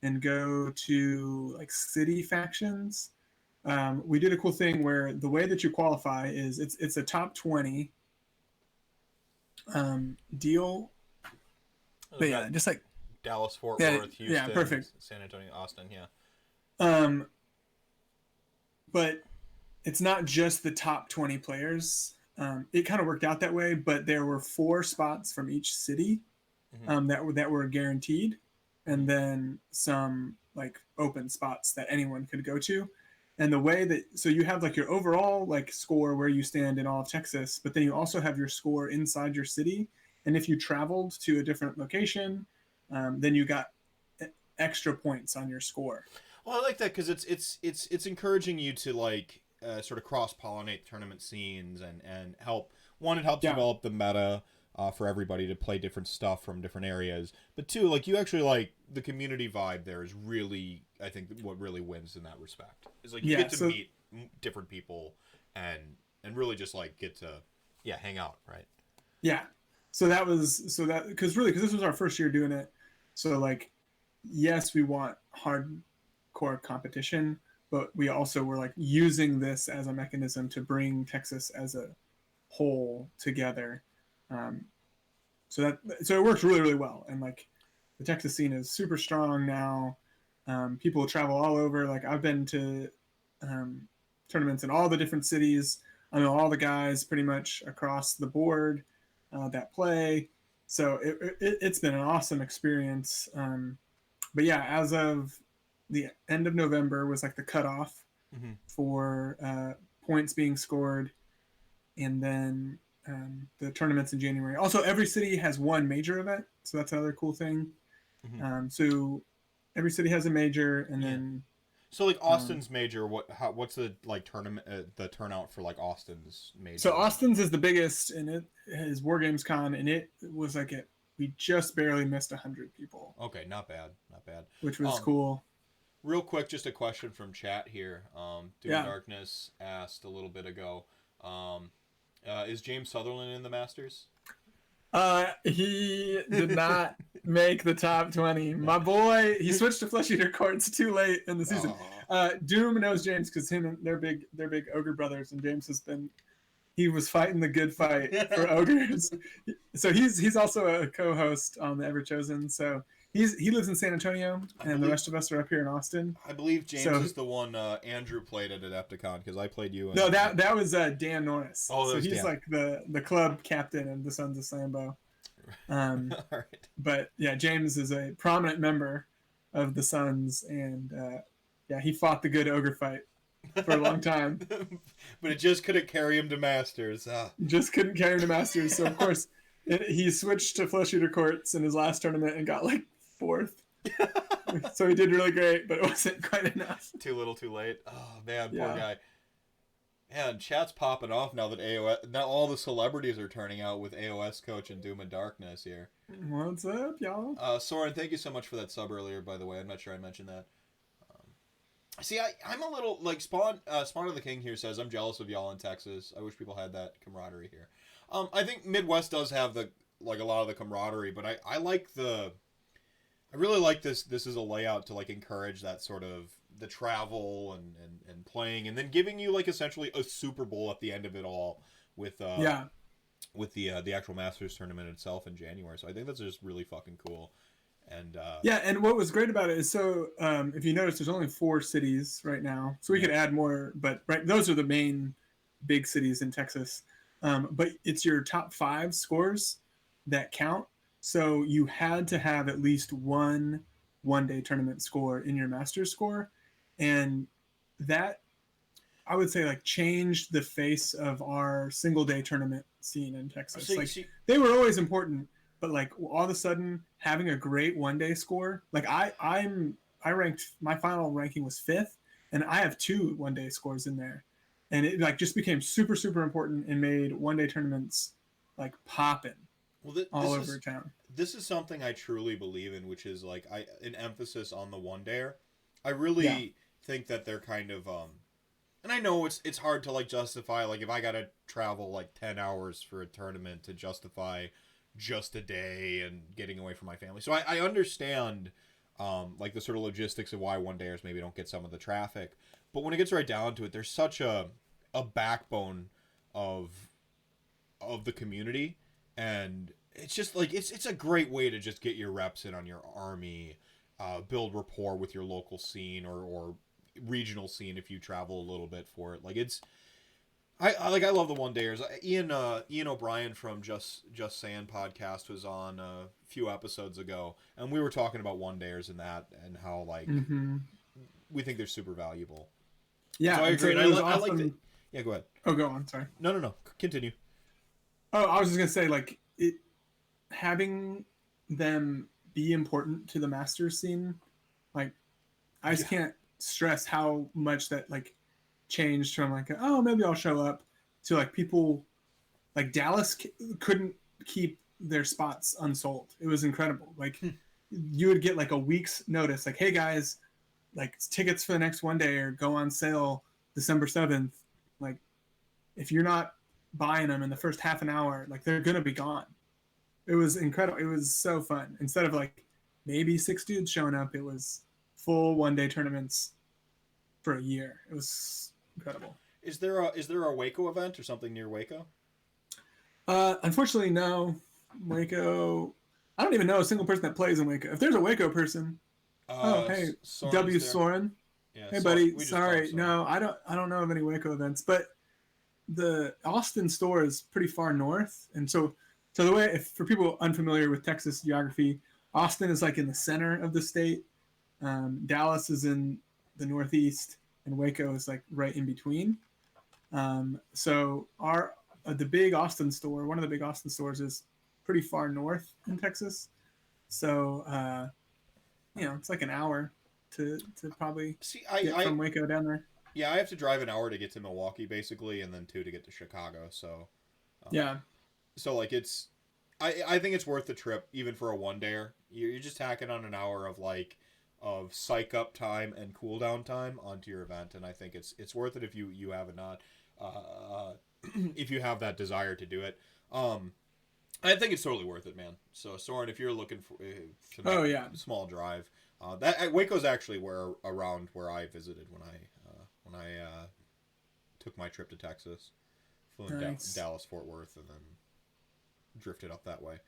and go to, like, city factions, we did a cool thing where the way that you qualify is it's a top 20 deal. But yeah, just like Dallas, Fort Worth, Houston, perfect. San Antonio, Austin, but it's not just the top 20 players. It kind of worked out that way, but there were 4 spots from each city that were guaranteed, and then some like open spots that anyone could go to. And the way that, so you have like your overall like score where you stand in all of Texas, but then you also have your score inside your city. And if you traveled to a different location, then you got extra points on your score. Well, I like that because it's encouraging you to like sort of cross pollinate tournament scenes and help. One, it helps develop the meta for everybody to play different stuff from different areas. But 2, like you actually like the community vibe there is really, I think, what really wins in that respect. Is like you get to meet different people and really just like get to hang out, right? Yeah. Because this was our first year doing it. So like, yes, we want hardcore competition, but we also were like using this as a mechanism to bring Texas as a whole together. So it works really, really well. And like the Texas scene is super strong now. People travel all over. Like I've been to tournaments in all the different cities. I know all the guys pretty much across the board that play. So it's been an awesome experience. But yeah, as of the end of November was like the cutoff for points being scored. And then the tournaments in January. Also, every city has one major event. So that's another cool thing. So every city has a major, and then so like Austin's major. What's the like tournament? The turnout for like Austin's major. So Austin's is the biggest, and it is War Games Con, and it was like we just barely missed 100 people. Okay, not bad. Which was cool. Real quick, just a question from chat here. Darkness asked a little bit ago. Is James Sutherland in the Masters? He did not make the top 20. My boy, he switched to Flesh Eater cards too late in the season. Doom knows James because they're big ogre brothers, and James he was fighting the good fight for ogres. So he's also a co-host on the Everchosen. So he lives in San Antonio, and the rest of us are up here in Austin. I believe James is the one Andrew played at Adepticon because I played you. No, that was Dan Norris. Oh, so he's Dan. like the club captain of the Sons of Slambo. All right. But yeah, James is a prominent member of the Sons, and he fought the good ogre fight for a long time. But it just couldn't carry him to Masters. Just couldn't carry him to Masters. So of course he switched to Flesh Eater courts in his last tournament and got like 4th. So he did really great, but it wasn't quite enough. Too little, too late. Oh man, poor guy. Man, chat's popping off now that now all the celebrities are turning out with AOS Coach and Doom and Darkness here. What's up, y'all? Soren, thank you so much for that sub earlier, by the way. I'm not sure I mentioned that. See, I'm a little, like, Spawn of the King here says, I'm jealous of y'all in Texas. I wish people had that camaraderie here. I think Midwest does have a lot of the camaraderie, but I really like this. This is a layout to, like, encourage that sort of the travel and playing, and then giving you, like, essentially a Super Bowl at the end of it all with the actual Masters tournament itself in January. So I think that's just really fucking cool. And and what was great about it is, so if you notice, there's only 4 cities right now, so we could add more, but those are the main big cities in Texas. But it's your top 5 scores that count. So you had to have at least one day tournament score in your Masters score, and that, I would say, like, changed the face of our single day tournament scene in Texas. They were always important, but like all of a sudden having a great one day score, like I ranked, my final ranking was 5th, and I have 2 one day scores in there, and it like just became super, super important and made one day tournaments like popping all over town. This is something I truly believe in, which is like an emphasis on the one dayer. I really think that they're kind of and I know it's hard to like justify, like if I gotta travel like 10 hours for a tournament to justify just a day and getting away from my family. So I understand like the sort of logistics of why one dayers maybe don't get some of the traffic. But when it gets right down to it, there's such a backbone of the community, and it's just like it's a great way to just get your reps in on your army, build rapport with your local scene, or regional scene if you travel a little bit for it. Like it's, I love the one dayers. Ian O'Brien from Just Saying podcast was on a few episodes ago, and we were talking about one dayers and that and how like we think they're super valuable. Yeah, so I agree. So I like it. Yeah, go ahead. Oh, go on. Sorry. No. Continue. Oh, I was just gonna say like it having them be important to the Masters scene. Like, I just can't stress how much that like changed from like, oh, maybe I'll show up to like people like Dallas couldn't keep their spots unsold. It was incredible. Like you would get like a week's notice, like, hey guys, like tickets for the next one day or go on sale December 7th. Like if you're not buying them in the first half an hour, like they're going to be gone. It was incredible. It was so fun. Instead of like maybe 6 dudes showing up, it was full one-day tournaments for a year. It was incredible. Is there a Waco event or something near Waco? Unfortunately, no. Waco. I don't even know a single person that plays in Waco. If there's a Waco person, hey, Soren's W. there. Soren. Yeah, hey, buddy. Sorry, no, I don't know of any Waco events. But the Austin store is pretty far north, and so the way, if for people unfamiliar with Texas geography, Austin is like in the center of the state. Dallas is in the northeast, and Waco is like right in between. So the big Austin store, one of the big Austin stores, is pretty far north in Texas. So it's like an hour to probably get from Waco down there. Yeah, I have to drive an hour to get to Milwaukee, basically, and then 2 to get to Chicago. So yeah. So like it's, I think it's worth the trip even for a one-dayer. You're just tacking on an hour of psych up time and cool down time onto your event, and I think it's worth it if you have it not if you have that desire to do it. I think it's totally worth it, man. So Soren, if you're looking for a small drive, that Waco's actually around where I visited when I took my trip to Texas, flew in Dallas Fort Worth, and then drifted up that way.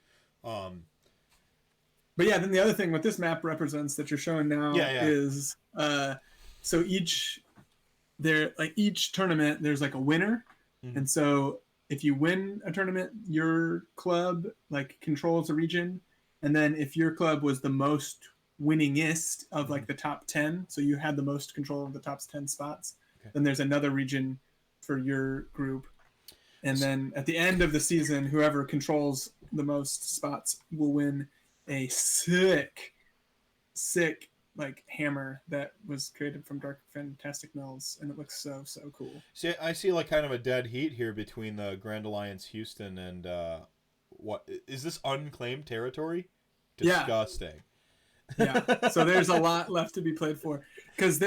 But yeah, then the other thing what this map represents that you're showing now is so each tournament there's like a winner, and so if you win a tournament, your club like controls a region, and then if your club was the most winningest of like the top 10, so you had the most control of the top 10 spots, then there's another region for your group, and then at the end of the season, whoever controls the most spots will win a sick like hammer that was created from Dark Fantastic Mills, and it looks so cool. See, I see like kind of a dead heat here between the Grand Alliance Houston and what is this unclaimed territory? Disgusting. Yeah. So there's a lot left to be played for, because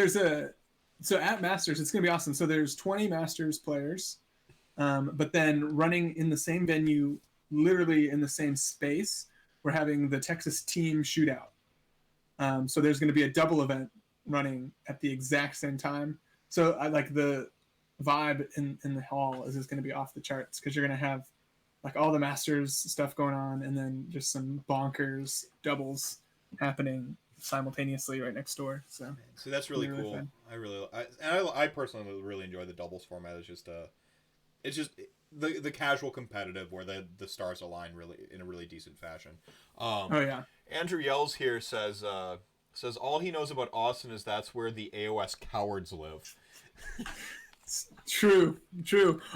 so at Masters it's gonna be awesome. So there's 20 Masters players, but then running in the same venue, literally in the same space, we're having the Texas team shootout. So there's going to be a double event running at the exact same time. So I like the vibe in the hall is going to be off the charts, because you're going to have like all the Masters stuff going on, and then just some bonkers doubles happening simultaneously right next door. So that's really cool. Fun. I personally really enjoy the doubles format. It's just the casual competitive where the stars align really in a really decent fashion. Andrew Yells here says all he knows about Austin is that's where the AOS cowards live. True.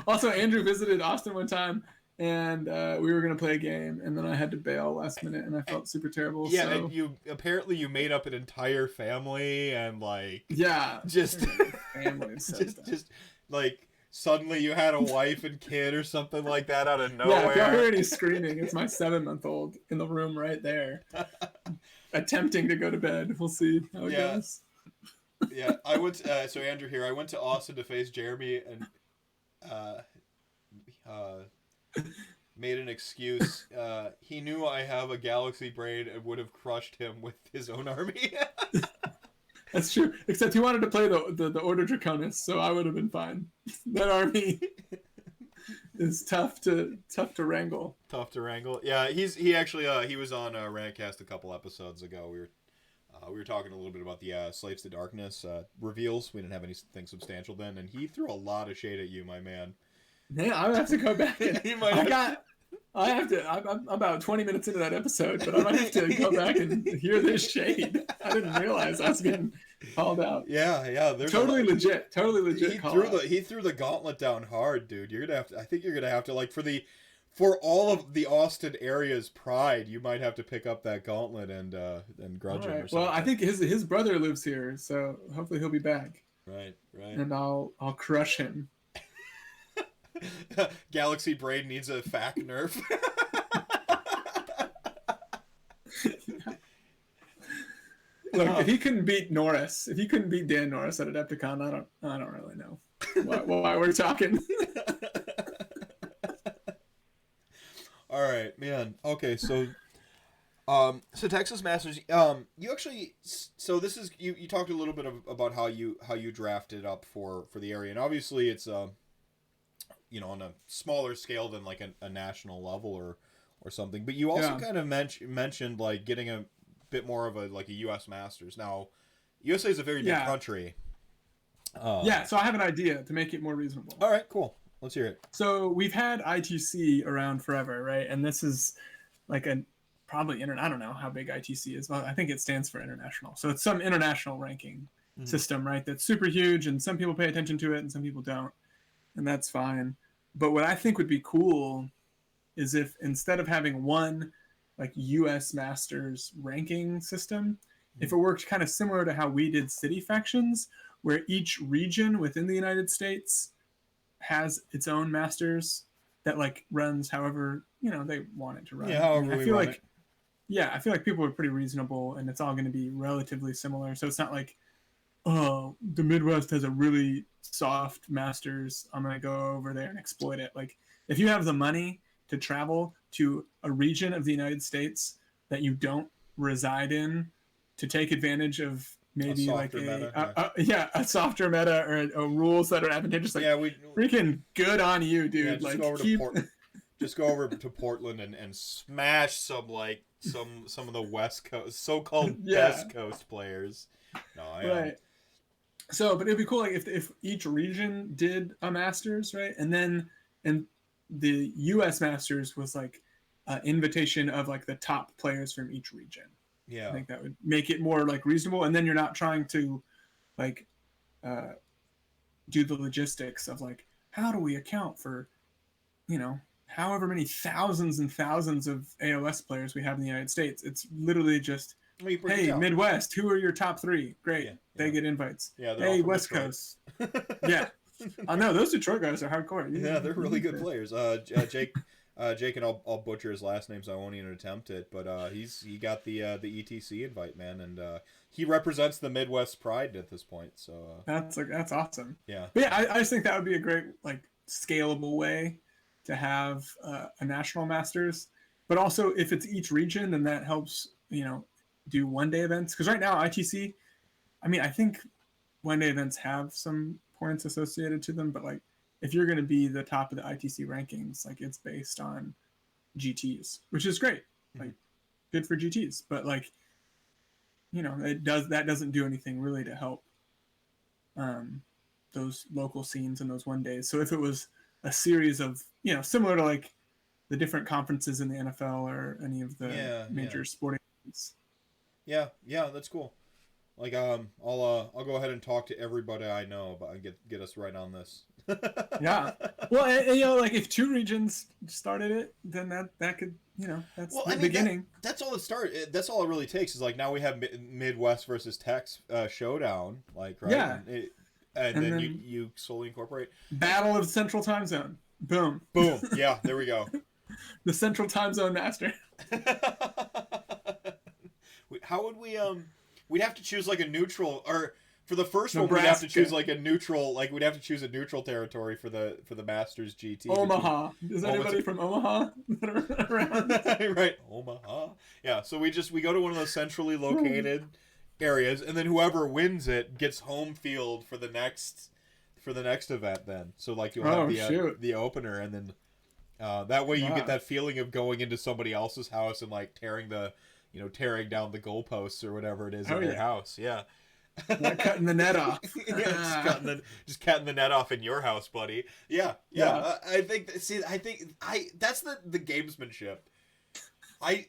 Also, Andrew visited Austin one time, and we were gonna play a game, and then I had to bail last minute, and I felt super terrible. Yeah, and you made up an entire family, and like just just like. Suddenly you had a wife and kid or something like that out of nowhere. Yeah, if y'all hear any screaming, it's my 7-month-old in the room right there, attempting to go to bed. We'll see how it goes. Yeah, I went. So Andrew here. I went to Austin to face Jeremy and made an excuse. He knew I have a galaxy brain and would have crushed him with his own army. That's true. Except he wanted to play the Order Draconis, so I would have been fine. That army is tough to wrangle. Tough to wrangle. Yeah, he actually he was on RantCast a couple episodes ago. We were we were talking a little bit about the Slaves to Darkness reveals. We didn't have anything substantial then, and he threw a lot of shade at you, my man. Yeah, I have to go back in. I'm about 20 minutes into that episode, but I might have to go back and hear this shade. I didn't realize I was getting called out. Yeah. Totally legit. He threw the gauntlet down hard, dude. I think you're gonna have to, like, for all of the Austin area's pride, you might have to pick up that gauntlet and grudge him or something. Well, I think his brother lives here, so hopefully he'll be back. Right. And I'll crush him. Galaxy Braid needs a FAC nerf. Look, if he couldn't beat Dan Norris at Adepticon, I don't really know why we're talking. All right, man. Okay, so Texas Masters, you actually, so this is, you talked a little bit about how you drafted up for the area, and obviously it's on a smaller scale than like a national level or something, but you also kind of mentioned like getting a bit more of a U.S. Masters. Now, USA is a very big country. So I have an idea to make it more reasonable. All right, cool. Let's hear it. So we've had ITC around forever, right? And this is like I don't know how big ITC is. Well, I think it stands for international. So it's some international ranking system, right? That's super huge, and some people pay attention to it and some people don't. And that's fine. But what I think would be cool is if instead of having one like US Masters ranking system, if it worked kind of similar to how we did city factions, where each region within the United States has its own Masters that like runs however, they want it to run. Yeah, however we run it. Yeah, I feel like people are pretty reasonable and it's all going to be relatively similar. So it's not like, oh, the Midwest has a really soft Masters, I'm going to go over there and exploit it. Like, if you have the money to travel to a region of the United States that you don't reside in to take advantage of maybe like a softer meta or rules that are advantageous, like, freaking good on you, dude. Yeah, just go over to Portland and smash some of the West Coast, so-called West Coast players. No, right. So, but it'd be cool like if each region did a Masters, right? And the US Masters was like an invitation of like the top players from each region. Yeah. I think that would make it more like reasonable. And then you're not trying to like do the logistics of like, how do we account for, however many thousands and thousands of AOS players we have in the United States. It's literally just, hey, Midwest, who are your top three? Great. They get invites. Yeah, hey, West Coast. Yeah. I know, those Detroit guys are hardcore. Yeah, they're really good players. Jake, and I'll butcher his last name, so I won't even attempt it. But he got the ETC invite, man, and he represents the Midwest pride at this point. So that's awesome. Yeah. But yeah, I just think that would be a great like scalable way to have a national Masters. But also, if it's each region, then that helps do one-day events. Because right now, ITC, I think one-day events have some points associated to them, but like if you're going to be the top of the ITC rankings, like it's based on GTs, which is great, like good for GTs, but like that doesn't do anything really to help those local scenes and those one days. So if it was a series of similar to like the different conferences in the NFL or any of the major sporting events. Yeah, that's cool. Like, I'll go ahead and talk to everybody I know about and get us right on this. Yeah. Well, and, like if two regions started it, then that could, that's the beginning. That's all that's all it really takes is like now we have Midwest versus Tex showdown, like, right? Yeah. And then you slowly incorporate Battle of the Central Time Zone. Boom. Yeah, there we go. The Central Time Zone Master. How would we we'd have to choose like a neutral, or for the first one Nebraska. we'd have to choose like a neutral, like we'd have to choose a neutral territory for the Masters GT. Omaha. Is anybody from Omaha that are around? Right, Omaha. Yeah, so we go to one of those centrally located areas, and then whoever wins it gets home field for the next event. Then, so like you'll have the opener, and then that way you get that feeling of going into somebody else's house and like tearing the tearing down the goalposts or whatever it is in their house. Yeah. Not cutting the net off. Yeah, just cutting the net off in your house, buddy. Yeah. I think that's the gamesmanship. I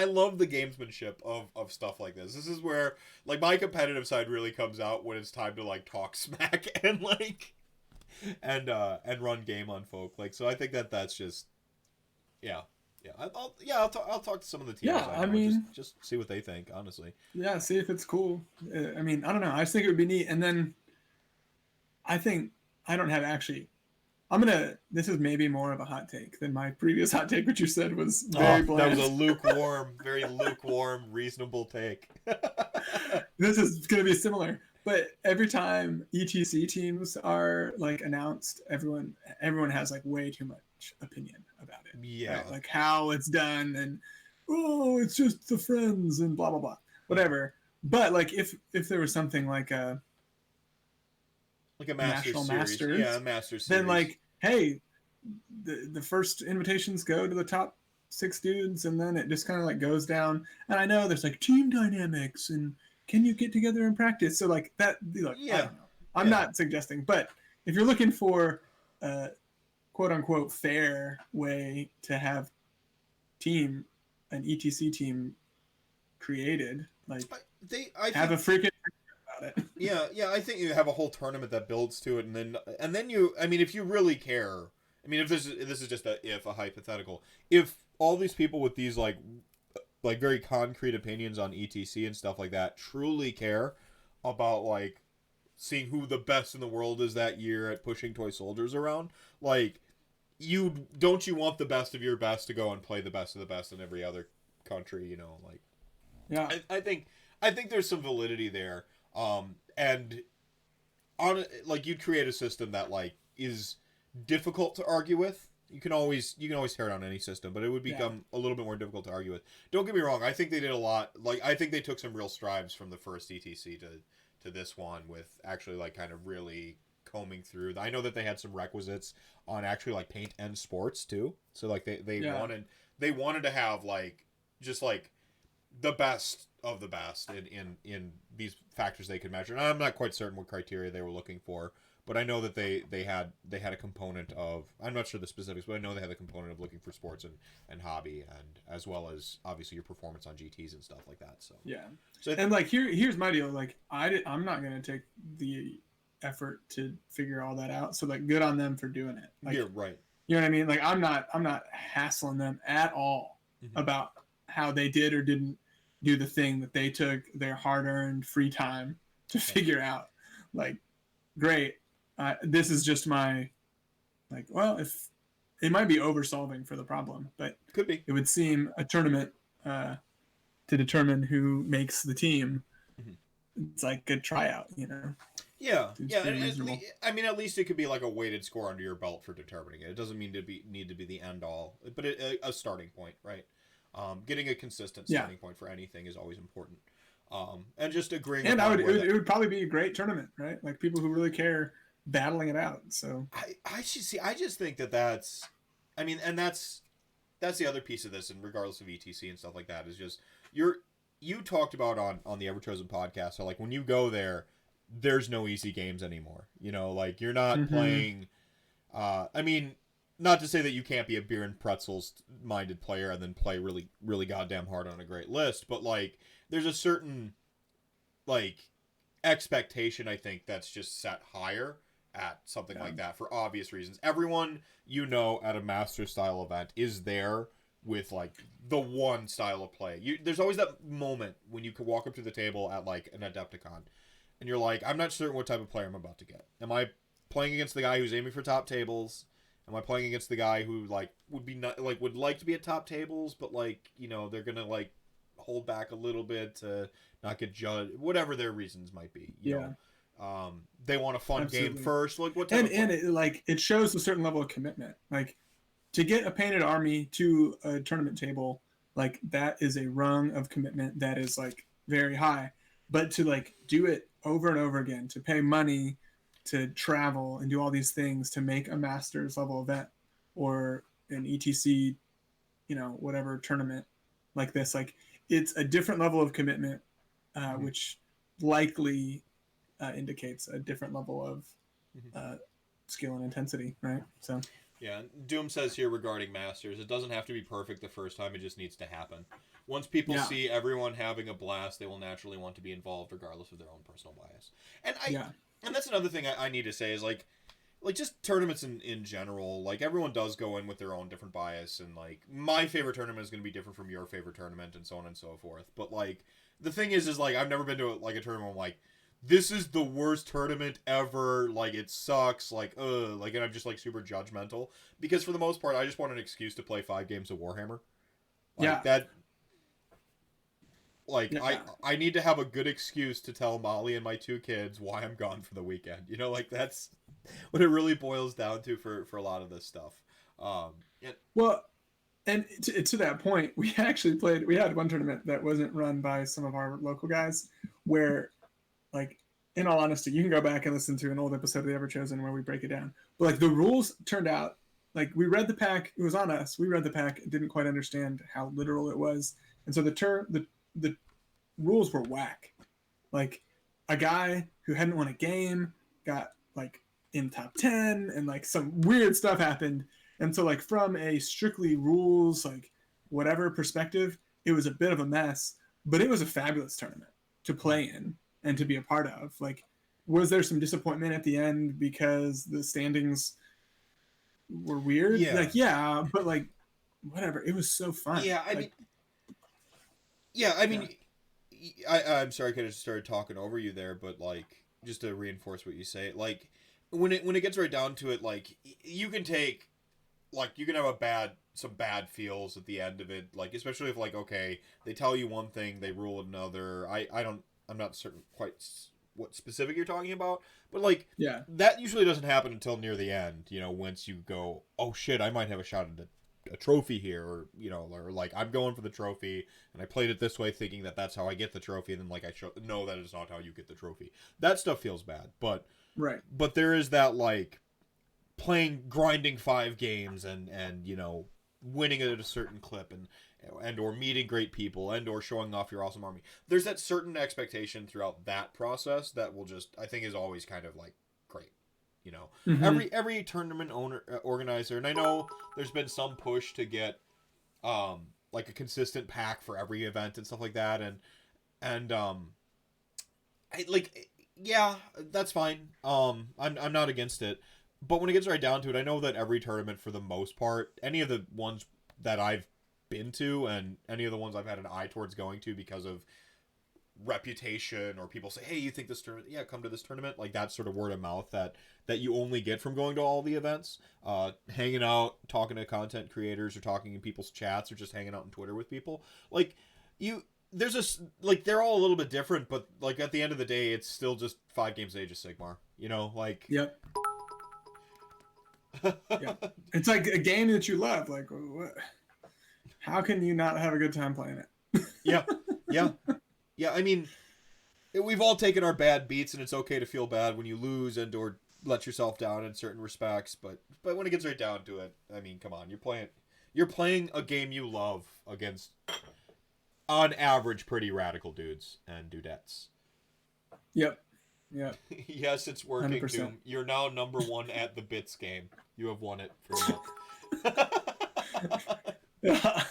love the gamesmanship of stuff like this. This is where like my competitive side really comes out when it's time to like talk smack and like and run game on folk. Like, so I think that's just I'll talk to some of the teams. Yeah, I mean, just see what they think, honestly. Yeah, see if it's cool. I mean, I don't know. I just think it would be neat. And then I think I don't have actually. This is maybe more of a hot take than my previous hot take, which you said was very bland. That was a very lukewarm, reasonable take. This is going to be similar. But every time ETC teams are like announced, everyone has like way too much opinion about it. Yeah. Right? Like how it's done and it's just the friends and blah blah blah. Whatever. But like if there was something like a National Masters, yeah, a Masters series. Then like, hey, the first invitations go to the top 6 dudes, and then it just kind of like goes down. And I know there's like team dynamics and can you get together and practice? So like that, like, I don't know. I'm not suggesting, but if you're looking for a quote unquote fair way to have an ETC team created, like have a freaking about it. Yeah, I think you have a whole tournament that builds to it, and then you, I mean, if you really care, I mean, if this is just a hypothetical, if all these people with these like very concrete opinions on ETC and stuff like that truly care about like seeing who the best in the world is that year at pushing toy soldiers around, like you want the best of your best to go and play the best of the best in every other country, like. Yeah, I think there's some validity there. And on like you'd create a system that like is difficult to argue with. You can always tear down any system, but it would become a little bit more difficult to argue with. Don't get me wrong. I think they did a lot. Like I think they took some real strides from the first ETC to this one with actually like kind of really combing through. I know that they had some requisites on actually like paint and sports too. So like they wanted to have like just like the best of the best in these factors they could measure. And I'm not quite certain what criteria they were looking for, but I know that they had a component of, I'm not sure the specifics, but I know they had a component of looking for sports and hobby, and as well as obviously your performance on GTs and stuff like that. So and like here's my deal. Like I'm not gonna take the effort to figure all that out. So like good on them for doing it. Like, yeah, right. You know what I mean? Like I'm not hassling them at all about how they did or didn't do the thing that they took their hard-earned free time to figure out. Like, great. This is just my, like, well, if it might be over-solving for the problem, but could be. It would seem a tournament to determine who makes the team. It's like a tryout, Yeah, I mean, at least it could be like a weighted score under your belt for determining it. It doesn't need to be the end all, but a starting point, right? Getting a consistent starting point for anything is always important. And just agreeing. And it would probably be a great tournament, right? Like people who really care battling it out. So I just think that's, I mean, and that's the other piece of this, and regardless of ETC and stuff like that, is just you talked about on the Everchosen podcast, so like when you go there's no easy games anymore. Like you're not playing. I mean, not to say that you can't be a beer and pretzels minded player and then play really, really goddamn hard on a great list, but like there's a certain like expectation, I think, that's just set higher at something like that for obvious reasons. Everyone at a master style event is there with like the one style of play. There's always that moment when you can walk up to the table at like an Adepticon and you're like, I'm not certain what type of player I'm about to get. Am I playing against the guy who's aiming for top tables? Am I playing against the guy who like would like to be at top tables, but like they're gonna like hold back a little bit to not get judged, whatever their reasons might be. You know? They want a fun game first. Like what? And it shows a certain level of commitment. Like to get a painted army to a tournament table, like that is a rung of commitment that is like very high. But to like do it over and over again, to pay money, to travel and do all these things to make a Masters level event or an ETC, whatever tournament like this. Like it's a different level of commitment, which likely indicates a different level of skill and intensity, right? So yeah, Doom says here regarding Masters, it doesn't have to be perfect the first time, it just needs to happen. Once people see everyone having a blast, they will naturally want to be involved regardless of their own personal bias. And and that's another thing I need to say is like just tournaments in general, like everyone does go in with their own different bias, and like my favorite tournament is going to be different from your favorite tournament and so on and so forth. But like the thing is like I've never been to like a tournament where I'm like, this is the worst tournament ever, like it sucks, like like, and I'm just like super judgmental, because for the most part I just want an excuse to play 5 games of Warhammer. Like that. Like, I need to have a good excuse to tell Molly and my 2 kids why I'm gone for the weekend. You know, like, that's what it really boils down to for a lot of this stuff. Well, and to that point, we had one tournament that wasn't run by some of our local guys where, like, in all honesty, you can go back and listen to an old episode of the Everchosen where we break it down. But, like, the rules turned out, like, we read the pack. It was on us. We read the pack, didn't quite understand how literal it was. And so the rules were whack. Like a guy who hadn't won a game got like in top 10 and like some weird stuff happened. And so like from a strictly rules, like whatever perspective, it was a bit of a mess, but it was a fabulous tournament to play in and to be a part of. Like, was there some disappointment at the end because the standings were weird? Yeah. But like whatever. It was so fun. Yeah. I mean, I'm sorry I could have started talking over you there, but like just to reinforce what you say, like when it gets right down to it, like you can take, like you can have some bad feels at the end of it, like especially if like, okay, they tell you one thing, they rule another. I'm not certain quite what specific you're talking about, but like that usually doesn't happen until near the end, you know, once you go, oh shit, I might have a shot at a trophy here, or you know, or like I'm going for the trophy and I played it this way thinking that that's how I get the trophy, and then like no, that is not how you get the trophy. That stuff feels bad, but there is that like grinding 5 games and you know, winning at a certain clip and or meeting great people and or showing off your awesome army. There's that certain expectation throughout that process that will just, I think, is always kind of like great. You know, every tournament organizer, and I know there's been some push to get like a consistent pack for every event and stuff like that, and that's fine. I'm not against it, but when it gets right down to it, I know that every tournament, for the most part, any of the ones that I've been to and any of the ones I've had an eye towards going to because of reputation, or people say, hey, you think this tournament, come to this tournament, like that sort of word of mouth that you only get from going to all the events, hanging out, talking to content creators, or talking in people's chats, or just hanging out on Twitter with people. Like they're all a little bit different, but like at the end of the day, it's still just 5 games of Age of Sigmar, you know, like it's like a game that you love. Like, how can you not have a good time playing it? Yeah, I mean, we've all taken our bad beats, and it's okay to feel bad when you lose and or let yourself down in certain respects. But when it gets right down to it, I mean, come on, you're playing a game you love against, on average, pretty radical dudes and dudettes. Yep. Yes, it's working, 100%. Doom. You're now number 1 at the bits game. You have won it for a month.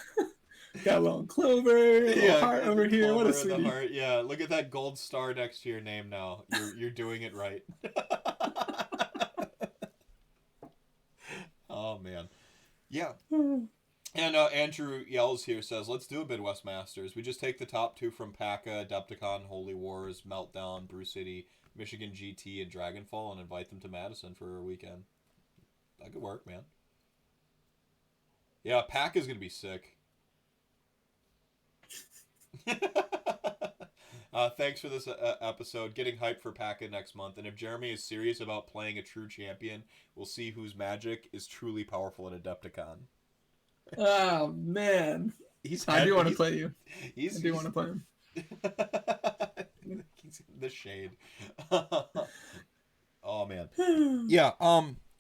Got a long clover, a little heart over here. What a sweetie. Heart. Yeah, look at that gold star next to your name now. You're doing it right. Oh man, yeah. And Andrew Yells here says, let's do a Midwest Masters. We just take the top 2 from PACA, Adepticon, Holy Wars, Meltdown, Brew City, Michigan GT, and Dragonfall, and invite them to Madison for a weekend. That could work, man. Yeah, PACA's gonna be sick. Thanks for this episode. Getting hyped for PACA next month, and if Jeremy is serious about playing a true champion, we'll see whose magic is truly powerful at Adepticon. Oh man, I do want to play you. I do want to play him. He's in the shade. Oh man, yeah.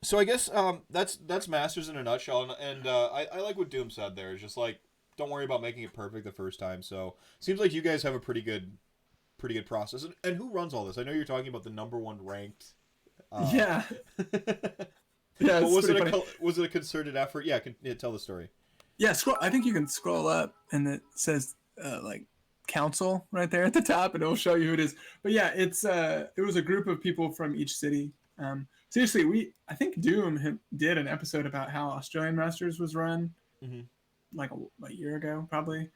So I guess that's Masters in a nutshell, and I like what Doom said there. It's just like, don't worry about making it perfect the first time. So seems like you guys have a pretty good process. And who runs all this? I know you're talking about the number one ranked. Yeah. Yeah. But was it a concerted effort? Yeah, tell the story. Yeah, I think you can scroll up and it says like council right there at the top, and it'll show you who it is. But yeah, it was a group of people from each city. Seriously, I think Doom did an episode about how Australian Masters was run, like a year ago, probably.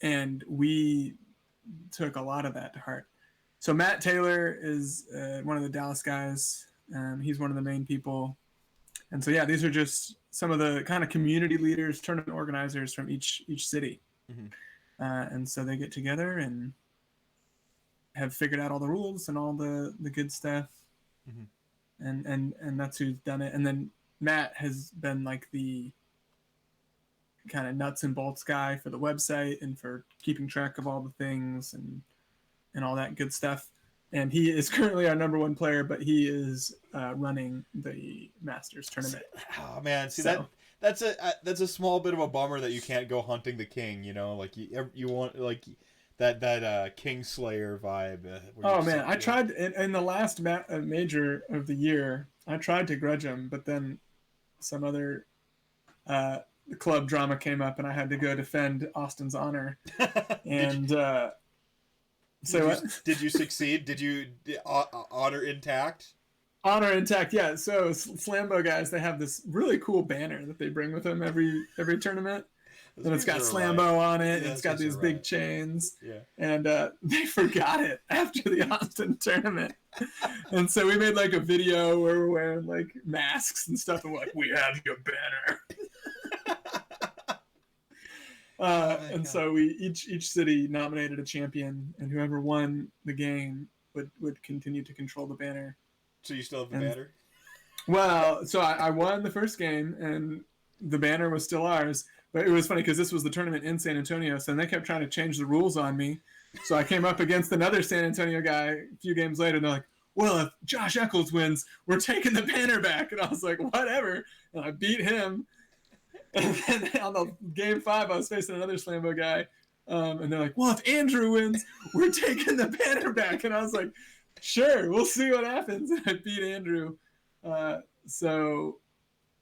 And we took a lot of that to heart. So Matt Taylor is one of the Dallas guys. He's one of the main people. And so, yeah, these are just some of the kind of community leaders, tournament organizers from each city. And so they get together and have figured out all the rules and all the good stuff. And that's who's done it. And then Matt has been like the kind of nuts and bolts guy for the website and for keeping track of all the things and all that good stuff. And he is currently our number one player, but he is running the Masters tournament. Oh man, see that's a small bit of a bummer that you can't go hunting the king. You know, like you want like that Kingslayer vibe. Oh man, I tried in the last major of the year. I tried to grudge him, but then some other club drama came up, and I had to go defend Austin's honor. And did you succeed? Did you honor intact? Honor intact, yeah. So Slambo guys, they have this really cool banner that they bring with them every tournament. And it's got Slambo on it. Yeah, it's got these big chains. Yeah. And they forgot it after the Austin tournament. And so we made like a video where we're wearing like masks and stuff, and we're like, we have your banner. And so we each city nominated a champion, and whoever won the game would continue to control the banner. So you still have the banner? Well, so I won the first game, and the banner was still ours. But it was funny because this was the tournament in San Antonio, so they kept trying to change the rules on me. So I came up against another San Antonio guy a few games later, and they're like, well, if Josh Eccles wins, we're taking the banner back. And I was like, whatever. And I beat him. And then on the game 5, I was facing another Slambo guy. And they're like, well, if Andrew wins, we're taking the banner back. And I was like, sure, we'll see what happens. And I beat Andrew. So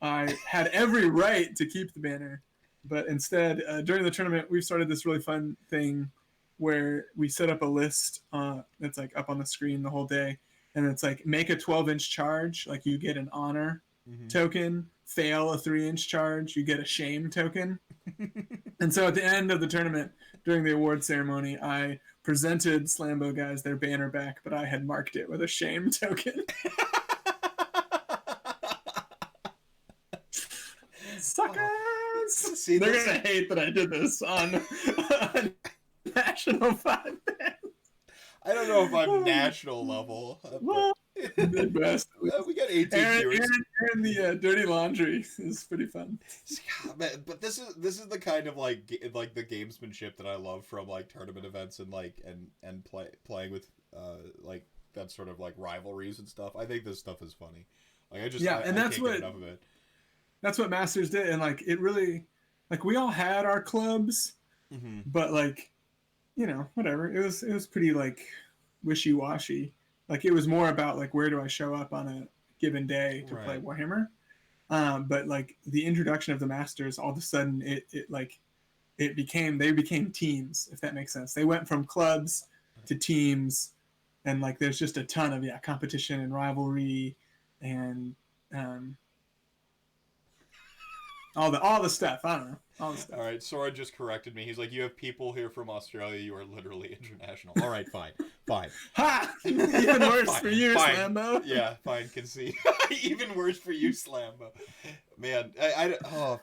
I had every right to keep the banner. But instead, during the tournament, we've started this really fun thing where we set up a list that's like up on the screen the whole day. And it's like, make a 12-inch charge. Like you get an honor token. Fail a 3-inch charge, you get a shame token. And so at the end of the tournament, during the award ceremony, I presented Slambo guys their banner back, but I had marked it with a shame token. Suckers! See, they're going to hate that I did this on National 5. I don't know if I'm national level. Midwest. We got 18 viewers. Aaron the Dirty Laundry is pretty fun. God, man, but this is the kind of like the gamesmanship that I love from like tournament events and like and playing with like that sort of like rivalries and stuff. I think this stuff is funny. Like I that's can't get enough of it. That's what Masters did, and like it really, like we all had our clubs, but like, you know, whatever. It was pretty like wishy-washy. Like it was more about like where do I show up on a given day to play Warhammer. But like the introduction of the Masters, all of a sudden they became teams, if that makes sense. They went from clubs to teams, and like there's just a ton of competition and rivalry and all the stuff. I don't know. All the stuff. All right, Sora just corrected me. He's like, you have people here from Australia. You are literally international. All right, fine. Ha! Even worse for you, Slambo. Yeah, fine. Can see. Even worse for you, Slambo. Man,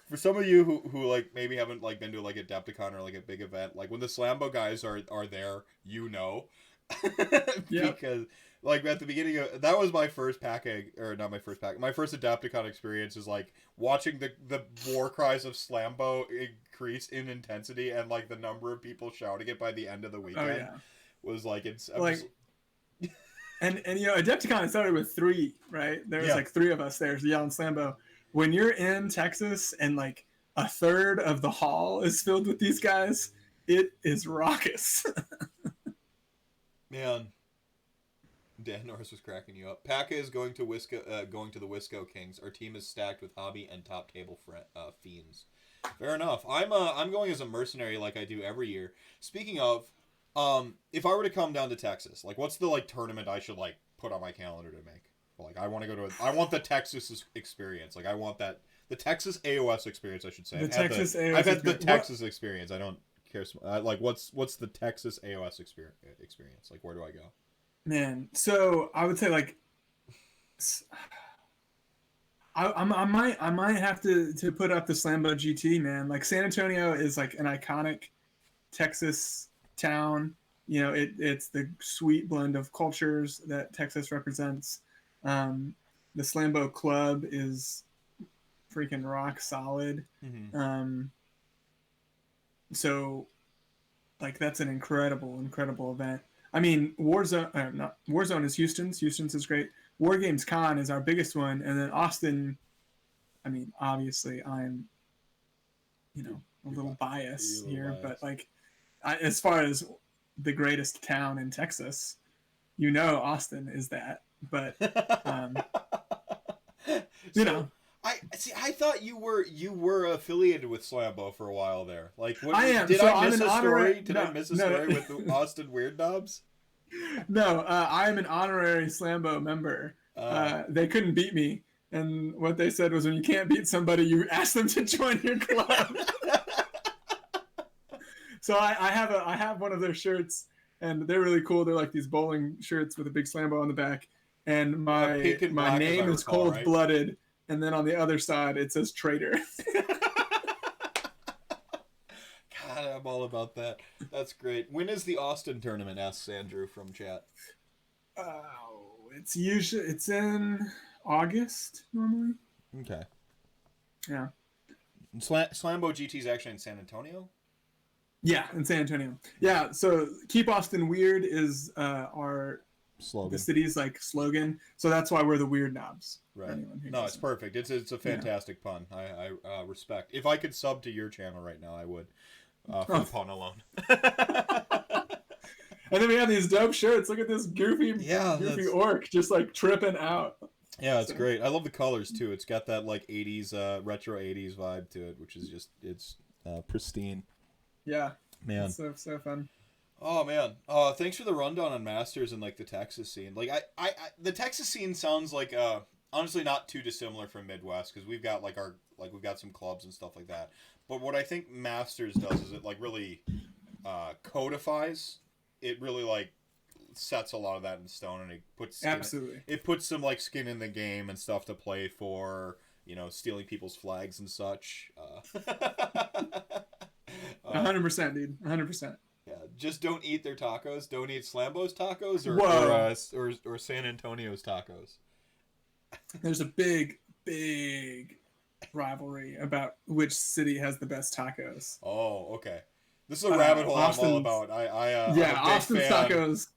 for some of you who like maybe haven't like been to like Adepticon or like a big event, like when the Slambo guys are there, you know, because. Like, at the beginning of... That was my first pack... Or, not my first pack. My first Adepticon experience is, like, watching the war cries of Slambo increase in intensity and, like, the number of people shouting it by the end of the weekend was, like... It's like... and, you know, Adepticon started with 3, right? There was, like, 3 of us there yelling Slambo. When you're in Texas and, like, a third of the hall is filled with these guys. It is raucous. Man. Dan Norris was cracking you up. Paka is going to going to the Wisco Kings. Our team is stacked with hobby and top table fiends. Fair enough. I'm going as a mercenary like I do every year. Speaking of, if I were to come down to Texas, like what's the like tournament I should like put on my calendar to make? Like I want to go to I want the Texas experience. Like I want the Texas AOS experience, I should say. I've had the Texas experience. I don't care like what's the Texas AOS experience? Like where do I go? Man, so I would say like I might have to put up the Slambo GT, man. Like San Antonio is like an iconic Texas town. You know, it's the sweet blend of cultures that Texas represents. The Slambo Club is freaking rock solid. Mm-hmm. So like that's an incredible event. I mean, Warzone is Houston's. Houston's is great. War Games Con is our biggest one, and then Austin. I mean, obviously, I'm, a little biased here, but like, as far as the greatest town in Texas, Austin is that. But I thought you were affiliated with Slambo for a while there. Like, I am. Did I miss a story? Did I miss a story with the Austin Weird Knobs? No, I am an honorary Slambo member. They couldn't beat me, and what they said was, when you can't beat somebody, you ask them to join your club. So I have one of their shirts, and they're really cool. They're like these bowling shirts with a big Slambo on the back, and my name is Cold Blooded. Right? And then on the other side, it says traitor. God, I'm all about that. That's great. When is the Austin tournament? Asks Andrew from chat. It's in August normally. Okay. Yeah. Slambo GT is actually in San Antonio? Yeah, in San Antonio. Yeah, so Keep Austin Weird is our slogan. The city's like slogan. So that's why we're the Weird Knobs. Right. No, it's perfect. It's a fantastic pun. I respect. If I could sub to your channel right now, I would. For the pun alone. And then we have these dope shirts. Look at this goofy orc just like tripping out. Yeah, it's great. I love the colors too. It's got that like 80s retro 80s vibe to it, which is just it's pristine. Yeah. Man. It's so fun. Oh man. Thanks for the rundown on Masters and like the Texas scene. Like I the Texas scene sounds like honestly not too dissimilar from Midwest, because we've got we've got some clubs and stuff like that. But what I think Masters does is it like really codifies. It really like sets a lot of that in stone, and it puts it puts some like skin in the game and stuff to play for, stealing people's flags and such. 100%, dude. 100%. Yeah, just don't eat their tacos. Don't eat Slambo's tacos or San Antonio's tacos. There's a big rivalry about which city has the best tacos. Oh, okay. This is a rabbit hole I'm all about. Austin's tacos.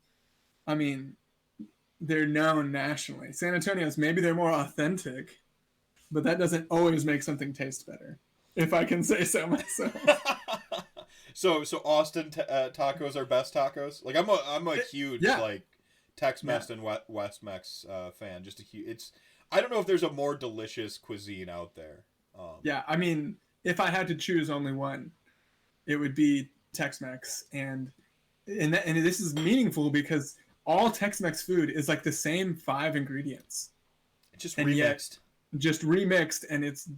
I mean, they're known nationally. San Antonio's, maybe they're more authentic, but that doesn't always make something taste better, if I can say so myself. So Austin tacos are best tacos. Like I'm a huge like Tex-Mex and West-Mex fan. Just a huge. I don't know if there's a more delicious cuisine out there. Yeah, I mean, if I had to choose only one, it would be Tex-Mex, and this is meaningful because all Tex-Mex food is like the same 5 ingredients. It's just remixed. Just remixed, and it's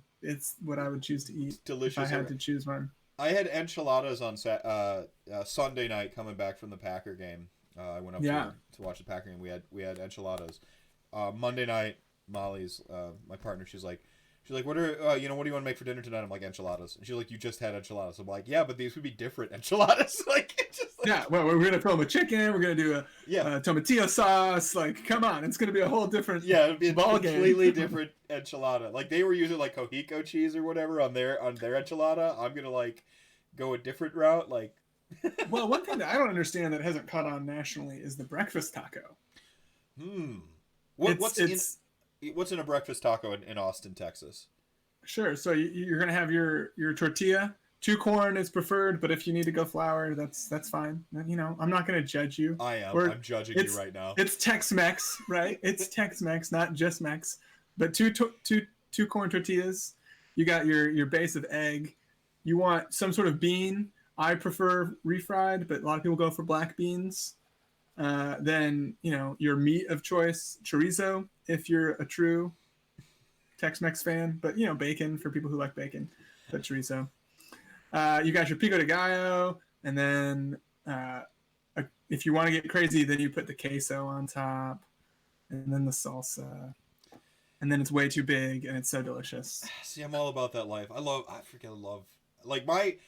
what I would choose to eat. It's delicious. If I had to choose one. I had enchiladas on Sunday night coming back from the Packer game. I went up to watch the Packer game. We had enchiladas. Monday night, Molly's my partner. She's like, what are what do you want to make for dinner tonight? I'm like, enchiladas. And she's like, you just had enchiladas. I'm like, yeah, but these would be different enchiladas. Well, we're gonna film a chicken. We're gonna do a tomatillo sauce. Like, come on, it's gonna be a whole different it'd be a completely different enchilada. Like they were using like Cohico cheese or whatever on their enchilada. I'm gonna like go a different route. Like, well, one thing that I don't understand that hasn't caught on nationally is the breakfast taco. What's in a breakfast taco in Austin, Texas? Sure. So you're gonna have your tortilla. 2 corn is preferred, but if you need to go flour, that's fine. You know, I'm not gonna judge you. I am. I'm judging you right now. It's Tex-Mex, right? It's Tex-Mex, not just Mex. But two corn tortillas. You got your base of egg. You want some sort of bean. I prefer refried, but a lot of people go for black beans. Then, you know, your meat of choice, chorizo, if you're a true Tex-Mex fan, but, you know, bacon for people who like bacon, but chorizo. You got your pico de gallo, and then if you want to get crazy, then you put the queso on top, and then the salsa, and then it's way too big, and it's so delicious. See, I'm all about that life. I love, like I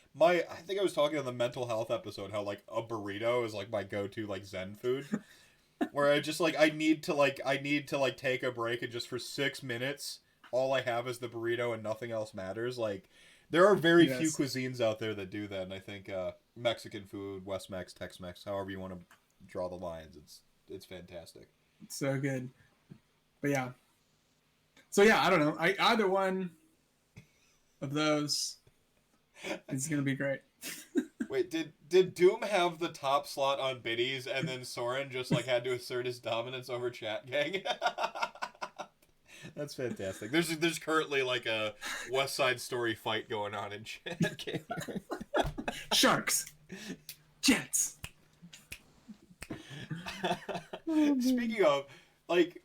think I was talking on the mental health episode how like a burrito is like my go-to like Zen food. Where I just like I need to take a break and just for 6 minutes all I have is the burrito and nothing else matters. Like there are very few cuisines out there that do that, and I think Mexican food, West Mex, Tex-Mex, however you want to draw the lines, it's fantastic. It's so good. But yeah. So yeah, I don't know. Either one of those is gonna be great. Wait, did Doom have the top slot on biddies, and then Soren just like had to assert his dominance over Chat Gang? That's fantastic. There's currently like a West Side Story fight going on in Chat Gang. Sharks, jets. Speaking of, like,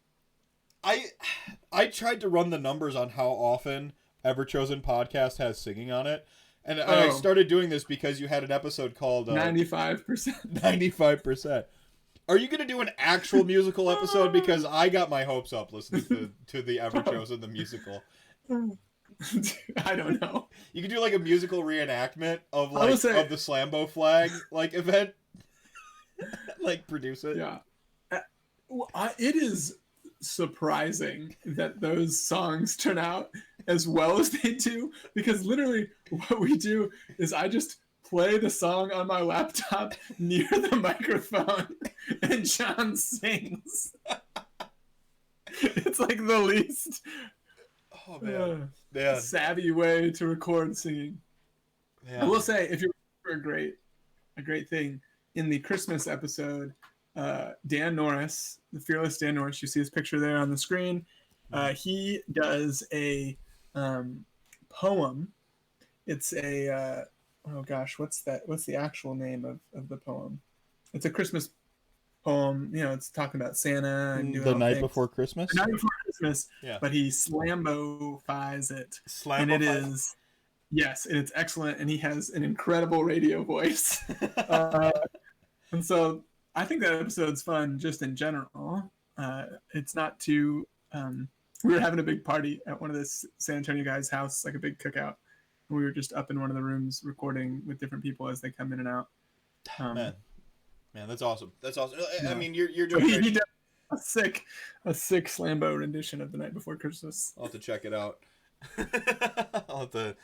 I tried to run the numbers on how often Everchosen Podcast has singing on it. And I started doing this because you had an episode called 95%. 95%. Are you going to do an actual musical episode? Because I got my hopes up listening to the Everchosen the musical. I don't know. You could do like a musical reenactment of like of the Slambo flag like event. Like produce it. Yeah. It is surprising that those songs turn out as well as they do, because literally what we do is I just play the song on my laptop near the microphone and John sings. It's like the least savvy way to record singing. I will say, if you're looking for a great thing, in the Christmas episode, Dan Norris, the fearless Dan Norris, you see his picture there on the screen. He does a poem. It's a what's the actual name of the poem? It's a Christmas poem. You know, it's talking about Santa and doing the night before Christmas. The night before Christmas. Yeah. But he slambo-fies it, and it is and it's excellent. And he has an incredible radio voice. And so I think that episode's fun just in general. It's not too. We were having a big party at one of the San Antonio guys' house, like a big cookout. And we were just up in one of the rooms recording with different people as they come in and out. Man, that's awesome. That's awesome. Yeah. I mean, you're doing great. He did a sick Slambo rendition of The Night Before Christmas. I'll have to check it out. I'll have to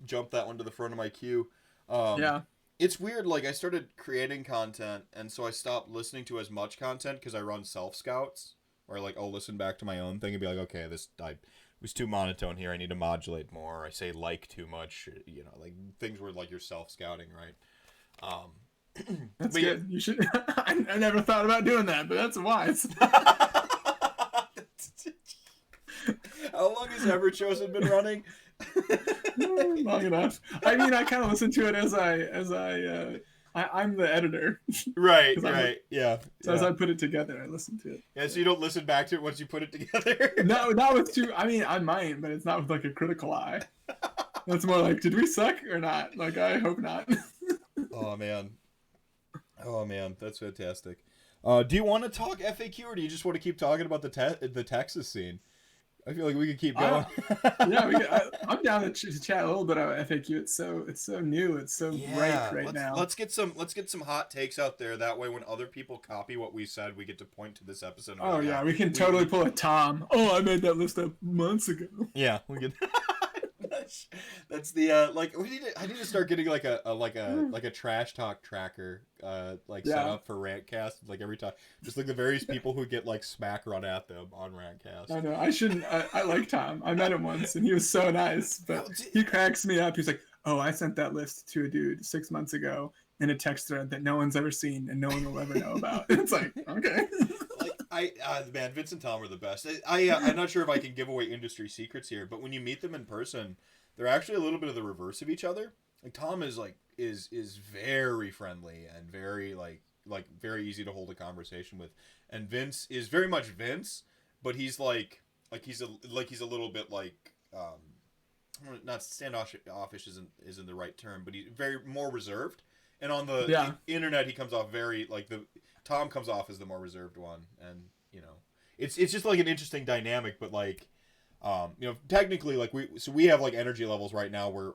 jump that one to the front of my queue. Yeah. It's weird, like, I started creating content, and so I stopped listening to as much content because I run self-scouts, where, like, I'll listen back to my own thing and be like, okay, I was too monotone here, I need to modulate more, I say like too much, you know, like, things where, like, you're self-scouting, right? That's good. You should. I never thought about doing that, but that's wise. How long has Everchosen been running? Long enough. I mean, I kind of listen to it as I'm the editor. Right. So as I put it together, I listen to it. Yeah, so you don't listen back to it once you put it together? No, not with two. I mean, I might, but it's not with like a critical eye. It's more like, did we suck or not? Like, I hope not. Oh man, that's fantastic. Do you want to talk FAQ, or do you just want to keep talking about the Texas scene? I feel like we could keep going. I'm down to chat a little bit about FAQ. It's so new. It's so ripe right now. Let's get some hot takes out there. That way, when other people copy what we said, we get to point to this episode. Oh yeah, we can totally pull a Tom. Oh, I made that list up months ago. Yeah, we can. That's the I need to start getting like a trash talk tracker set up for RantCast. Like every time, just like the various people who get like smack run at them on RantCast. I know. I shouldn't. I like Tom. I met him once, and he was so nice. But he cracks me up. He's like, "Oh, I sent that list to a dude 6 months ago in a text thread that no one's ever seen and no one will ever know about." It's like, okay. Man, Vince and Tom are the best. I'm not sure if I can give away industry secrets here, but when you meet them in person, they're actually a little bit of the reverse of each other. Like Tom is very friendly and very very easy to hold a conversation with, and Vince is very much Vince, but he's he's a little bit not standoffish isn't the right term, but he's very more reserved. And on the internet, he comes off very Tom comes off as the more reserved one, and it's just like an interesting dynamic. But technically, we have like energy levels right now where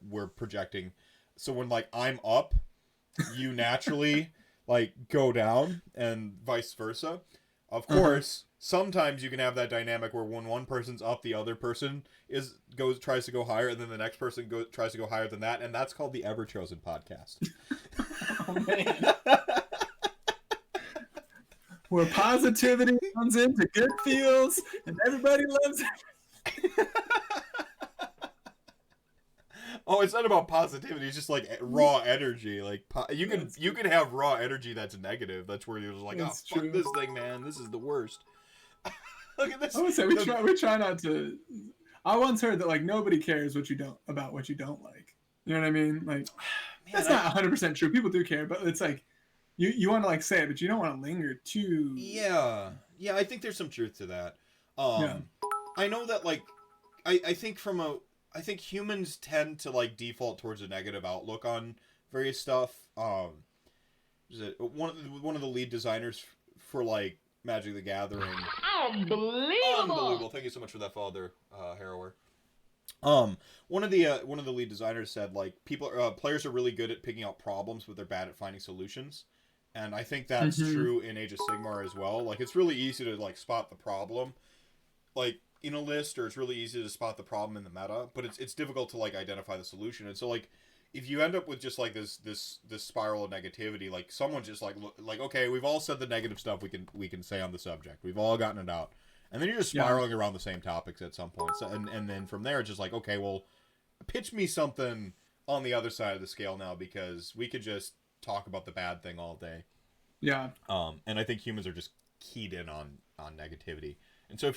we're projecting. So when I'm up, you naturally go down, and vice versa. Of course, sometimes you can have that dynamic where when one person's up, the other person tries to go higher, and then the next person tries to go higher than that, and that's called the Everchosen Podcast. Oh man. Where positivity comes into good feels, and everybody loves it. Oh, it's not about positivity. It's just like raw energy. Like you can have raw energy that's negative. That's where you're just like, that's fuck true. This thing, man. This is the worst. Look at this. I would say we try not to. I once heard that nobody cares what you don't like. You know what I mean? That's not 100% true. People do care, but it's like you want to say it, but you don't want to linger too. Yeah. I think there's some truth to that. I know that I think humans tend to default towards a negative outlook on various stuff. One of the lead designers for Magic the Gathering. Unbelievable! Thank you so much for that follow there, Harrower. One of the lead designers said players are really good at picking out problems, but they're bad at finding solutions. And I think that's true in Age of Sigmar as well. It's really easy to spot the problem, in a list, or it's really easy to spot the problem in the meta, but it's difficult to identify the solution. And so if you end up with just this spiral of negativity, someone just okay, we've all said the negative stuff we can say on the subject, we've all gotten it out, and then you're just spiraling around the same topics at some point. So, and then from there it's just okay, well, pitch me something on the other side of the scale now, because we could just talk about the bad thing all day. And I think humans are just keyed in on negativity. And so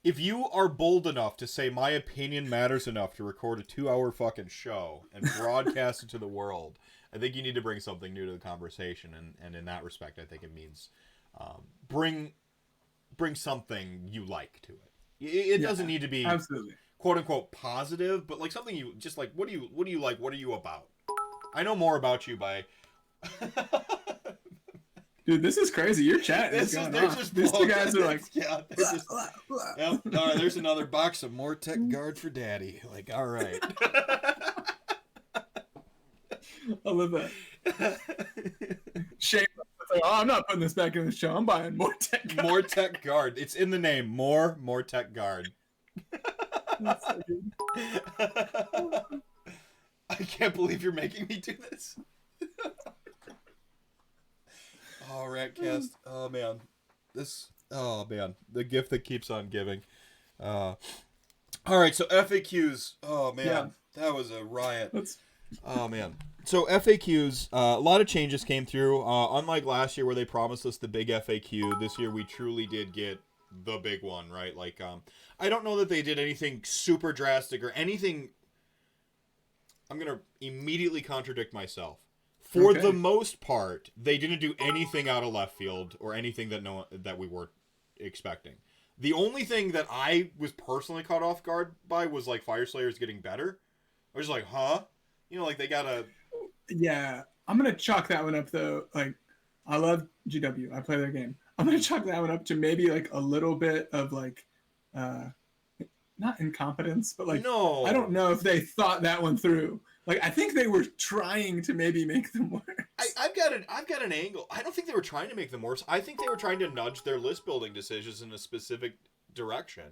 if you are bold enough to say my opinion matters enough to record a 2-hour fucking show and broadcast it to the world, I think you need to bring something new to the conversation. And in that respect, I think it means bring something you like to it. It doesn't need to be absolutely quote unquote positive, but something you just what do you like? What are you about? I know more about you by. Dude, this is crazy. Your chat is going off. These two guys are yeah, they're just, yep. All right, there's another box of more Tech Guard for Daddy. All right. I love that. Shame. I'm not putting this back in the show. I'm buying more Tech Guard. More Tech Guard. It's in the name. More Tech Guard. That's so good. I can't believe you're making me do this. Oh, RantCast. Oh, man. The gift that keeps on giving. All right, so FAQs. Oh, man. That was a riot. Oh, man. So FAQs, a lot of changes came through. Unlike last year where they promised us the big FAQ, this year we truly did get the big one, right? I don't know that they did anything super drastic or anything. I'm going to immediately contradict myself. For the most part, they didn't do anything out of left field or anything that we weren't expecting. The only thing that I was personally caught off guard by was Fire Slayers getting better. I was huh? They gotta. Yeah, I'm gonna chalk that one up though. I love GW. I play their game. I'm gonna chalk that one up to maybe a little bit of not incompetence, but no. I don't know if they thought that one through. I think they were trying to maybe make them worse. I've got an angle. I don't think they were trying to make them worse. I think they were trying to nudge their list building decisions in a specific direction.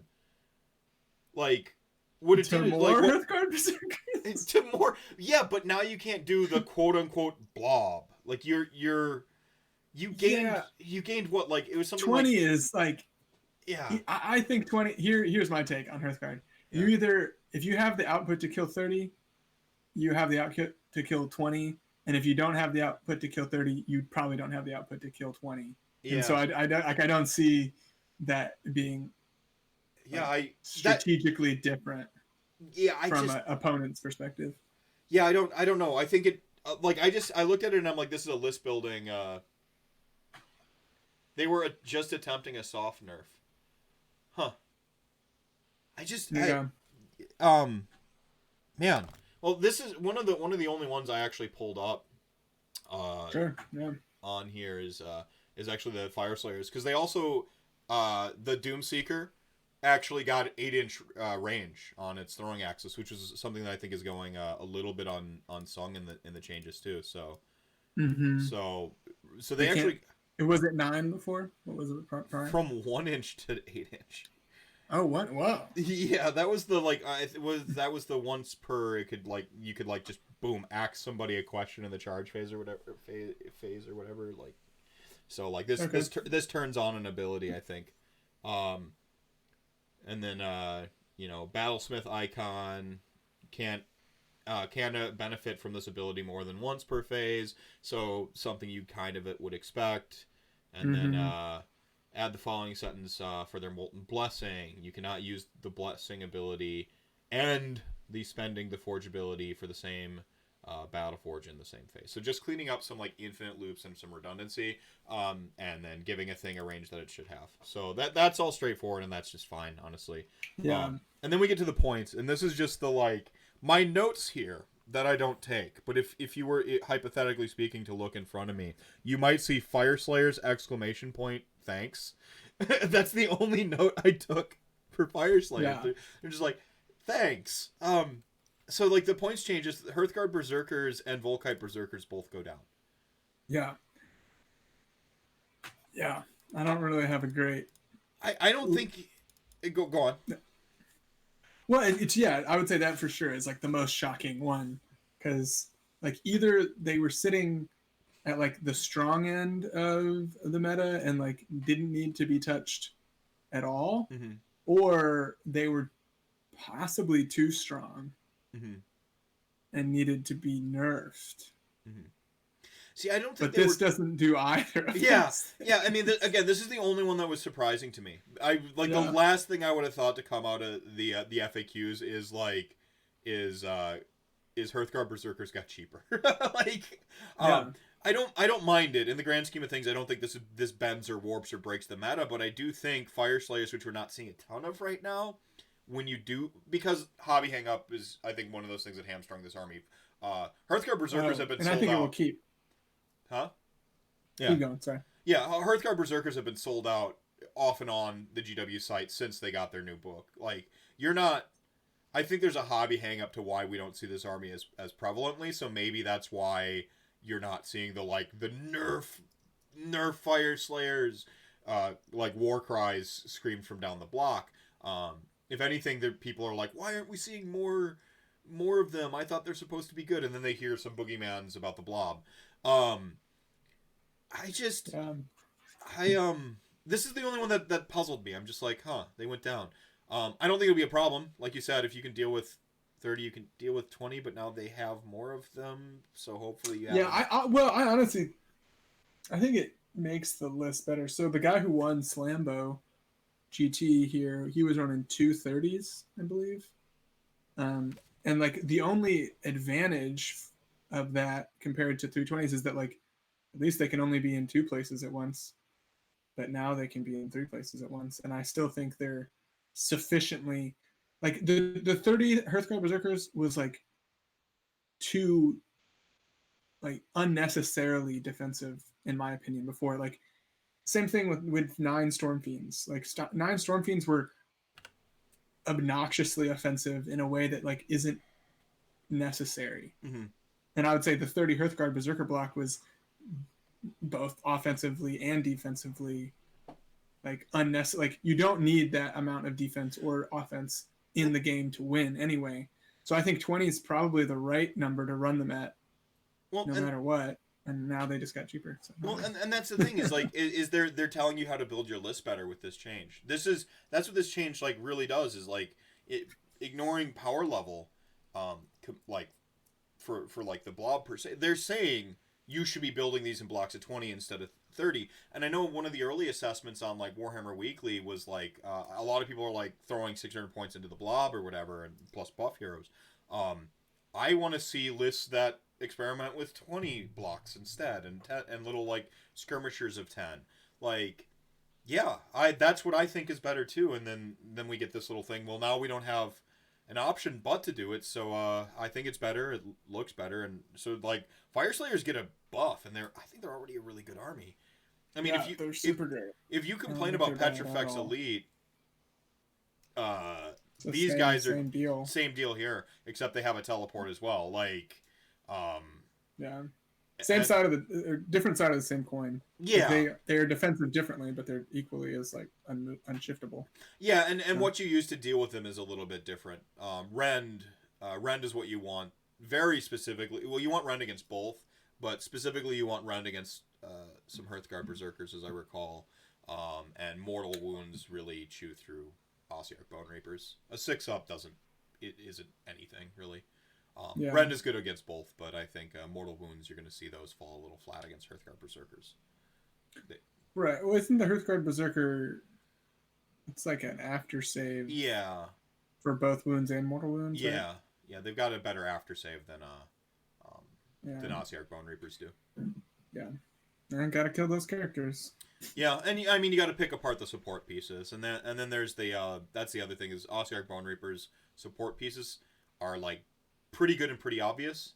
what it To did is more like Hearth Guard Berserkers? to more, yeah, but now you can't do the quote unquote blob. Like you gained what, like it was something 20 like, is like, yeah. I think 20. Here's my take on Hearth Guard. Yeah. You either, if you have the output to kill 30, you have the output to kill 20, and if you don't have the output to kill 30, you probably don't have the output to kill 20. Yeah. And so I don't see that being strategically different. Yeah, from an opponent's perspective. Yeah, I don't know. I think it like I looked at it and I'm like, this is a list building. They were just attempting a soft nerf, huh? Man. Well, this is one of the only ones I actually pulled up. Sure. Yeah. On here is actually the Fire Slayers, because they also the Doomseeker actually got 8-inch range on its throwing axis, which is something that I think is going a little bit unsung in the changes too. So, so they actually. It was at 9 before. What was it prior? From 1 inch to 8-inch. Oh, what? Wow. Yeah, that was the that was the once per. It could like you could like just boom ask somebody a question in the charge phase or whatever phase or whatever like. So like this this turns on an ability, I think. And then Battlesmith Icon can benefit from this ability more than once per phase, so something you kind of would expect. And then add the following sentence for their Molten Blessing. You cannot use the Blessing ability and the Spending the Forge ability for the same Battle Forge in the same phase. So just cleaning up some like infinite loops and some redundancy, and then giving a thing a range that it should have. So that's all straightforward, and that's just fine, honestly. Yeah. And then we get to the points, and this is just the like my notes here that I don't take. But if you were hypothetically speaking to look in front of me, you might see Fire Slayers ! Thanks. That's the only note I took for Fire Slayers. Yeah. They're just like, thanks. So like the points changes, Hearthguard Berserkers and Volkite Berserkers both go down. Yeah. Yeah. I don't really have a great. I don't think. Go on. Well, it's I would say that for sure is like the most shocking one, because like either they were sitting at like the strong end of the meta and like didn't need to be touched at all, or they were possibly too strong and needed to be nerfed. See, I don't think. But this doesn't do either. Yeah. I mean, again, this is the only one that was surprising to me. The last thing I would have thought to come out of the FAQs is Hearthguard Berserkers got cheaper. I don't mind it in the grand scheme of things. I don't think this bends or warps or breaks the meta, but I do think Fire Slayers, which we're not seeing a ton of right now, when you do, because Hobby Hang Up is, I think, one of those things that hamstrung this army. Hearthguard Berserkers have been sold out. And I think it will keep. Huh? Yeah. Keep going, sorry. Yeah, Hearthguard Berserkers have been sold out off and on the GW site since they got their new book. Like, you're not... I think there's a hobby hang-up to why we don't see this army as prevalently, so maybe that's why you're not seeing the nerf Fire Slayers, war cries screamed from down the block. If anything, people are like, why aren't we seeing more of them? I thought they're supposed to be good, and then they hear some boogeymans about the blob. This is the only one that puzzled me. I'm just like, they went down. I don't think it'll be a problem. Like you said, if you can deal with 30, you can deal with 20, but now they have more of them, so hopefully you have... Yeah, I honestly, I think it makes the list better. So the guy who won Slambo GT here, he was running 230s, I believe. And like the only advantage of that compared to 320s is that like at least they can only be in 2 places at once, but now they can be in 3 places at once, and I still think they're sufficiently like the 30 Hearthguard Berserkers was like too like unnecessarily defensive in my opinion before. Like same thing with 9 Stormfiends. Like 9 Stormfiends were obnoxiously offensive in a way that like isn't necessary. And I would say the 30 Hearthguard Berserker block was both offensively and defensively like unnecessary. Like you don't need that amount of defense or offense in the game to win anyway. So I think 20 is probably the right number to run them at, no matter what. And now they just got cheaper. So well, and that's the thing is like is they're telling you how to build your list better with this change. That's what this change like really does is like ignoring power level, like for like the blob per se. They're saying you should be building these in blocks of 20 instead of 30. And I know one of the early assessments on like Warhammer Weekly was like a lot of people are like throwing 600 points into the blob or whatever, and plus buff heroes. I want to see lists that experiment with 20 blocks instead, and little like skirmishers of 10. Like, yeah, that's what I think is better too. And then we get this little thing. Well, now we don't have an option but to do it, so I think it's better. It looks better, and so like Fyreslayers get a buff, and I think they're already a really good army. I mean, they're super great. If you complain about Petrifex Elite, these guys are same deal here, except they have a teleport as well. Like, same side of the different side of the same coin. Yeah, like they are defensive differently, but they're equally as like unshiftable. Yeah, and what you use to deal with them is a little bit different. Rend is what you want very specifically. Well, you want Rend against both, but specifically you want Rend against some Hearth Guard Berserkers, as I recall, and Mortal Wounds really chew through Ossiarch Bone Reapers. A 6-up isn't anything really. Rend is good against both, but I think Mortal Wounds, you're going to see those fall a little flat against Hearth Guard Berserkers. Right. Well, isn't the Hearth Guard Berserker, it's like an after save? Yeah. For both wounds and mortal wounds. Yeah. Right? Yeah, they've got a better after save than Ossiarch Bone Reapers do. Yeah. And gotta kill those characters. Yeah, and I mean you got to pick apart the support pieces, and then there's the that's the other thing is Ossiarch Bone Reapers support pieces are like pretty good and pretty obvious,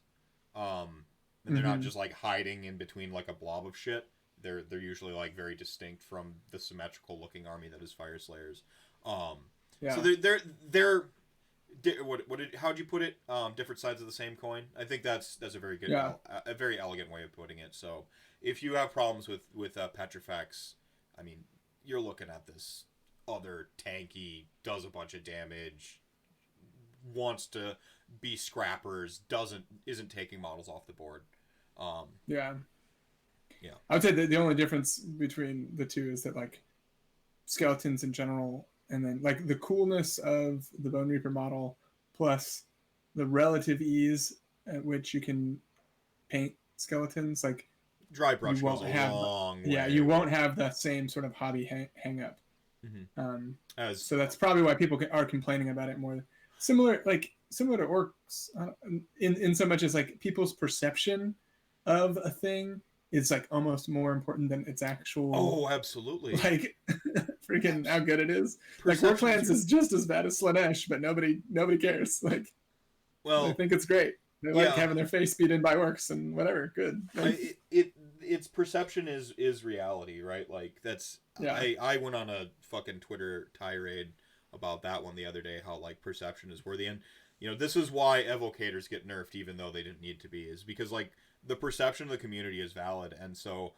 and they're not just like hiding in between like a blob of shit. They're usually like very distinct from the symmetrical looking army that is Fyreslayers. So they're how'd you put it? Different sides of the same coin. I think that's a very good, a very elegant way of putting it. So if you have problems with Petrifex, I mean, you're looking at this other tanky, does a bunch of damage, wants to be scrappers, isn't taking models off the board. Yeah. I would say that the only difference between the two is that like skeletons in general, and then like the coolness of the Bone Reaper model plus the relative ease at which you can paint skeletons, like dry brush goes a long way. Yeah, you won't have that same sort of hobby hang up. So that's probably why people are complaining about it more. Similar to orcs, in so much as like people's perception of a thing is like almost more important than its actual. Oh, absolutely! Like, freaking how good it is. Like Warclans is just as bad as Slaanesh, but nobody cares. Like, well, I think it's great. They like having their face beat in by orcs and whatever. Good. Like, its perception is reality, right? Like that's. Yeah. I went on a fucking Twitter tirade about that one the other day. How like perception is worthy, and this is why evocators get nerfed even though they didn't need to be, is because like the perception of the community is valid, and so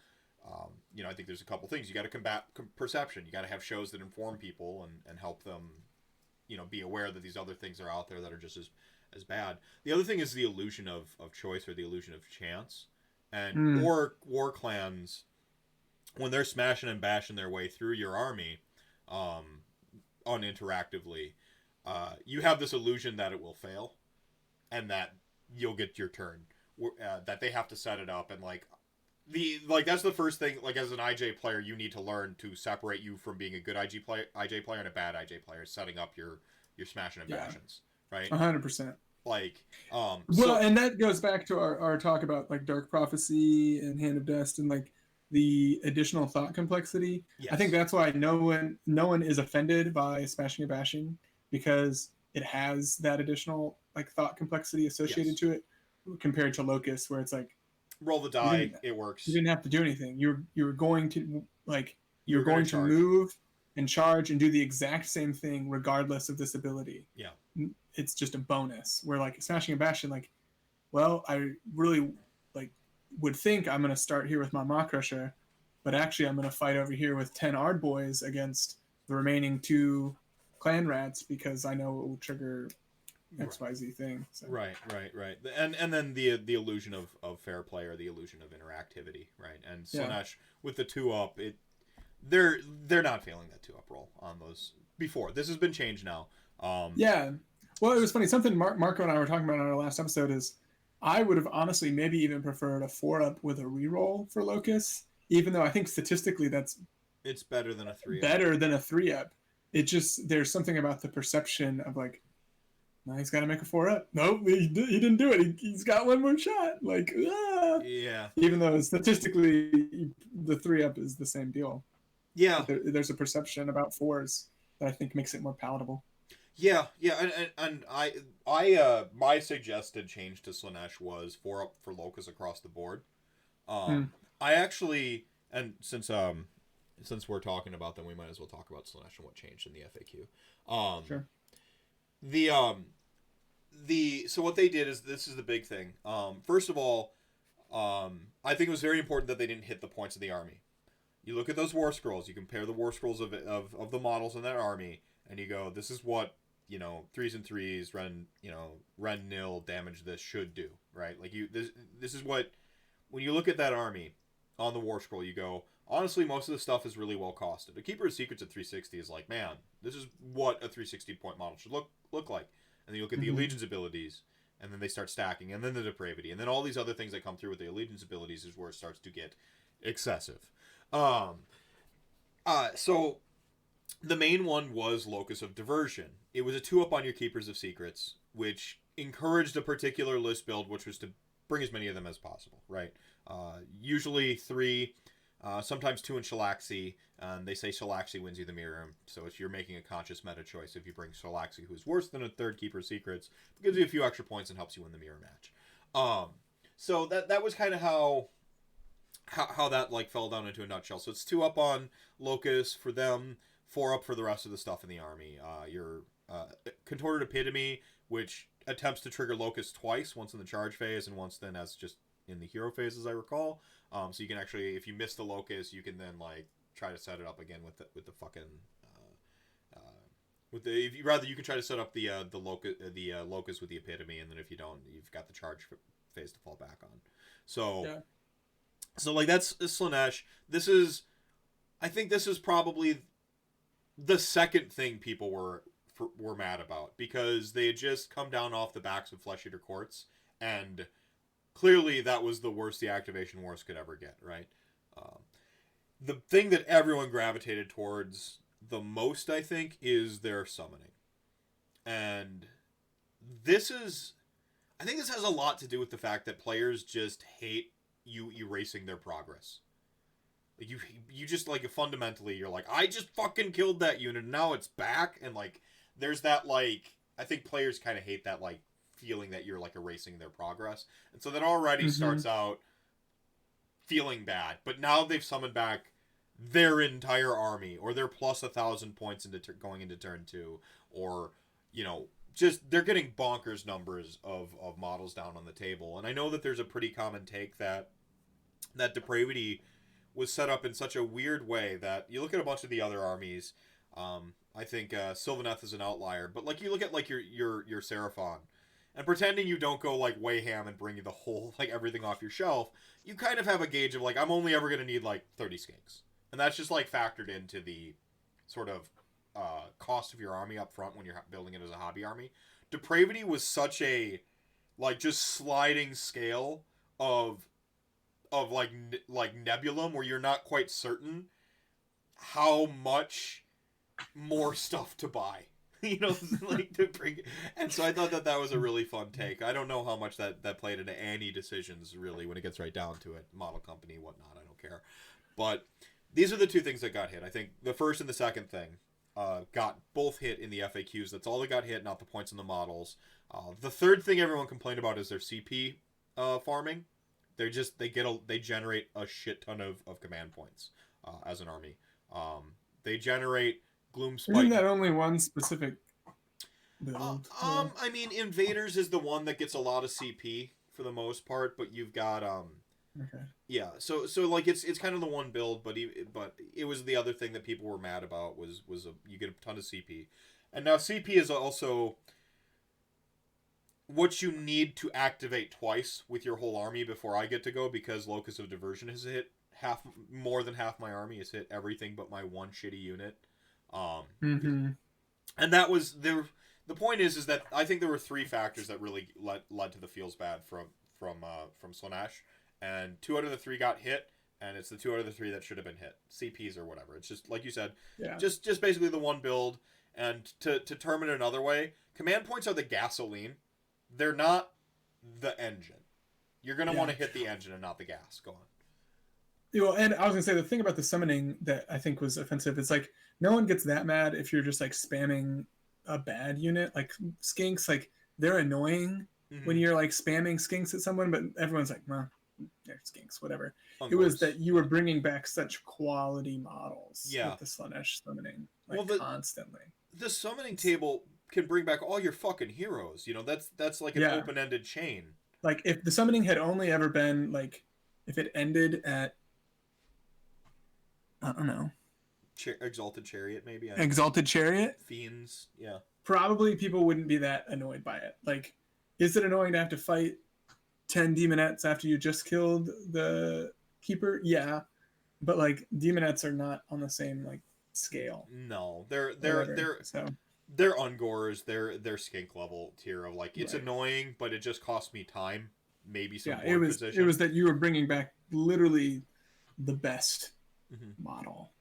I think there's a couple things. You got to combat perception. You got to have shows that inform people and help them be aware that these other things are out there that are just as bad. The other thing is the illusion of choice, or the illusion of chance. And war clans, when they're smashing and bashing their way through your army uninteractively, you have this illusion that it will fail and that you'll get your turn, that they have to set it up, and that's the first thing, like as an IJ player you need to learn to separate you from being a good IJ player and a bad IJ player, setting up your smashing and bashings, right? 100%. Like and that goes back to our talk about like Dark Prophecy and Hand of Dust and like the additional thought complexity. Yes. I think that's why no one is offended by smashing and bashing, because it has that additional like thought complexity associated to it, compared to Locust, where it's like roll the die, it works. You didn't have to do anything. You're going to move and charge and do the exact same thing regardless of this ability. Yeah. It's just a bonus. Where like smashing and bashing, like, well, I really like would think I'm gonna start here with my Maw Crusher, but actually I'm gonna fight over here with 10 Ard boys against the remaining 2 clan rats because I know it will trigger XYZ thing. So. Right. And then the illusion of fair play or the illusion of interactivity, right? And Slaanesh with the 2-up, they're not failing that 2-up roll on those before. This has been changed now. Yeah. Well, it was funny. Something Marco and I were talking about on our last episode is I would have honestly maybe even preferred a 4-up with a reroll for Locust, even though I think statistically it's better than a 3-up. Better than a 3-up. It just, there's something about the perception of like, now he's got to make a 4-up. Nope, he didn't do it. He's got one more shot. Like, yeah. Even though statistically the 3-up is the same deal. Yeah. There's a perception about 4s that I think makes it more palatable. Yeah, and I my suggested change to Slaanesh was 4-up for Locust across the board. I actually, and since we're talking about them, we might as well talk about Slaanesh and what changed in the FAQ. Sure. So what they did is, this is the big thing. First of all, I think it was very important that they didn't hit the points of the army. You look at those war scrolls, you compare the war scrolls of the models in that army, and you go, this is what, 3s and 3s, Ren nil damage this should do, right? Like this is what, when you look at that army on the war scroll, you go, honestly, most of the stuff is really well costed. A Keeper of Secrets at 360 is like, man, this is what a 360 point model should look like. And then you look at the Allegiance abilities, and then they start stacking, and then the Depravity, and then all these other things that come through with the Allegiance abilities is where it starts to get excessive. So the main one was Locus of Diversion. It was a 2-up on your Keepers of Secrets, which encouraged a particular list build, which was to bring as many of them as possible, right? Usually 3, sometimes 2 in Shalaxi, and they say Shalaxi wins you the mirror. So if you're making a conscious meta choice, if you bring Shalaxi, who's worse than a 3rd Keeper of Secrets, it gives you a few extra points and helps you win the mirror match. So that was kind of how that like fell down into a nutshell. So it's 2-up on Locust for them, 4-up for the rest of the stuff in the army. Your Contorted Epitome, which attempts to trigger Locust twice, once in the charge phase and once then as just in the hero phase, as I recall. So you can actually, if you miss the Locust, you can then like try to set it up again with the fucking you can try to set up the Locust with the Epitome, and then if you don't, you've got the charge phase to fall back on. So so like that's Slaanesh. I think this is probably the second thing people were mad about, because they had just come down off the backs of Flesh Eater Courts, and clearly that was the worst the Activation Wars could ever get, right? The thing that everyone gravitated towards the most, I think, is their summoning. And I think this has a lot to do with the fact that players just hate you erasing their progress. Like you just like, fundamentally, you're like, I just fucking killed that unit, and now it's back, and like there's that like, I think players kind of hate that like feeling that you're like erasing their progress, and so that already starts out feeling bad. But now they've summoned back their entire army, or they're plus 1,000 points into going into turn 2, or just they're getting bonkers numbers of models down on the table. And I know that there's a pretty common take that Depravity was set up in such a weird way that you look at a bunch of the other armies. I think Sylvaneth is an outlier, but like you look at like your Seraphon, and pretending you don't go like way ham and bring you the whole like everything off your shelf, you kind of have a gauge of like, I'm only ever gonna need like 30 skinks, and that's just like factored into the sort of cost of your army up front when you're building it as a hobby army. Depravity was such a like just sliding scale of like Nebulum, where you're not quite certain how much more stuff to buy, like to bring. And so I thought that was a really fun take. I don't know how much that played into any decisions really when it gets right down to it, model company, whatnot. I don't care. But these are the two things that got hit. I think the first and the second thing got both hit in the FAQs. That's all that got hit, not the points in the models. The third thing everyone complained about is their CP farming. They generate a shit ton of command points as an army. They generate Gloom Spike. Isn't that only one specific build? I mean, Invaders is the one that gets a lot of CP for the most part, but you've got Okay. Yeah, so like it's kind of the one build, but it was the other thing that people were mad about was you get a ton of CP, And now CP is also what you need to activate twice with your whole army before I get to go, because Locust of Diversion has hit more than half my army has hit everything but my one shitty unit. And that was there. The point is that I think there were 3 factors that really led to the feels bad from Slaanesh, and 2 out of the 3 got hit, and it's the 2 out of the 3 that should have been hit, CPs or whatever. It's just like you said, just basically the one build. And to term it another way, command points are the gasoline. They're not the engine. You're gonna want to hit the engine and not the gas. Go on. Well, and I was gonna say the thing about the summoning that I think was offensive is like no one gets that mad if you're just like spamming a bad unit. Like skinks, like they're annoying when you're like spamming skinks at someone, but everyone's like, well, they're skinks, whatever. It was that you were bringing back such quality models with the Slaanesh summoning, like constantly. The summoning table can bring back all your fucking heroes. You know, that's like an open-ended chain. Like if the summoning had only ever been like, if it ended at, I don't know, Exalted Chariot, maybe. Exalted Chariot? Fiends, yeah. Probably people wouldn't be that annoyed by it. Like, is it annoying to have to fight 10 demonettes after you just killed the keeper? Yeah. But like demonettes are not on the same like scale. No. They're ungores, they're skink level tier of like it's annoying, but it just costs me time, maybe some board position. It was that you were bringing back literally the best model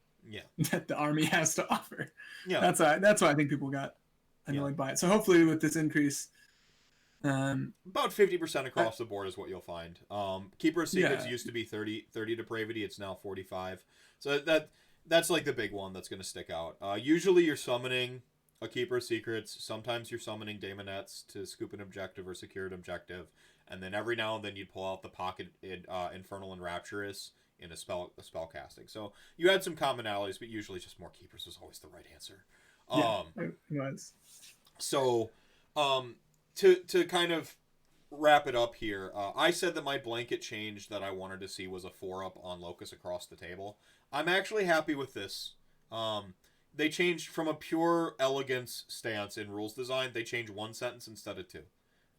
that the army has to offer. That's why I think people got annoyed by it. So hopefully with this increase, about 50% across the board is what you'll find. Keeper of Secrets used to be 30 depravity, it's now 45. So that's like the big one that's going to stick out. Usually you're summoning a Keeper of Secrets, sometimes you're summoning Daemonettes to scoop an objective or secure an objective, and then every now and then you'd pull out the pocket Infernal and Rapturous in a spell casting. So you had some commonalities, but usually just more Keepers was always the right answer. It was. So, to kind of wrap it up here, I said that my blanket change that I wanted to see was a 4-up on Locust across the table. I'm actually happy with this. They changed from a pure elegance stance in rules design, they changed 1 sentence instead of 2.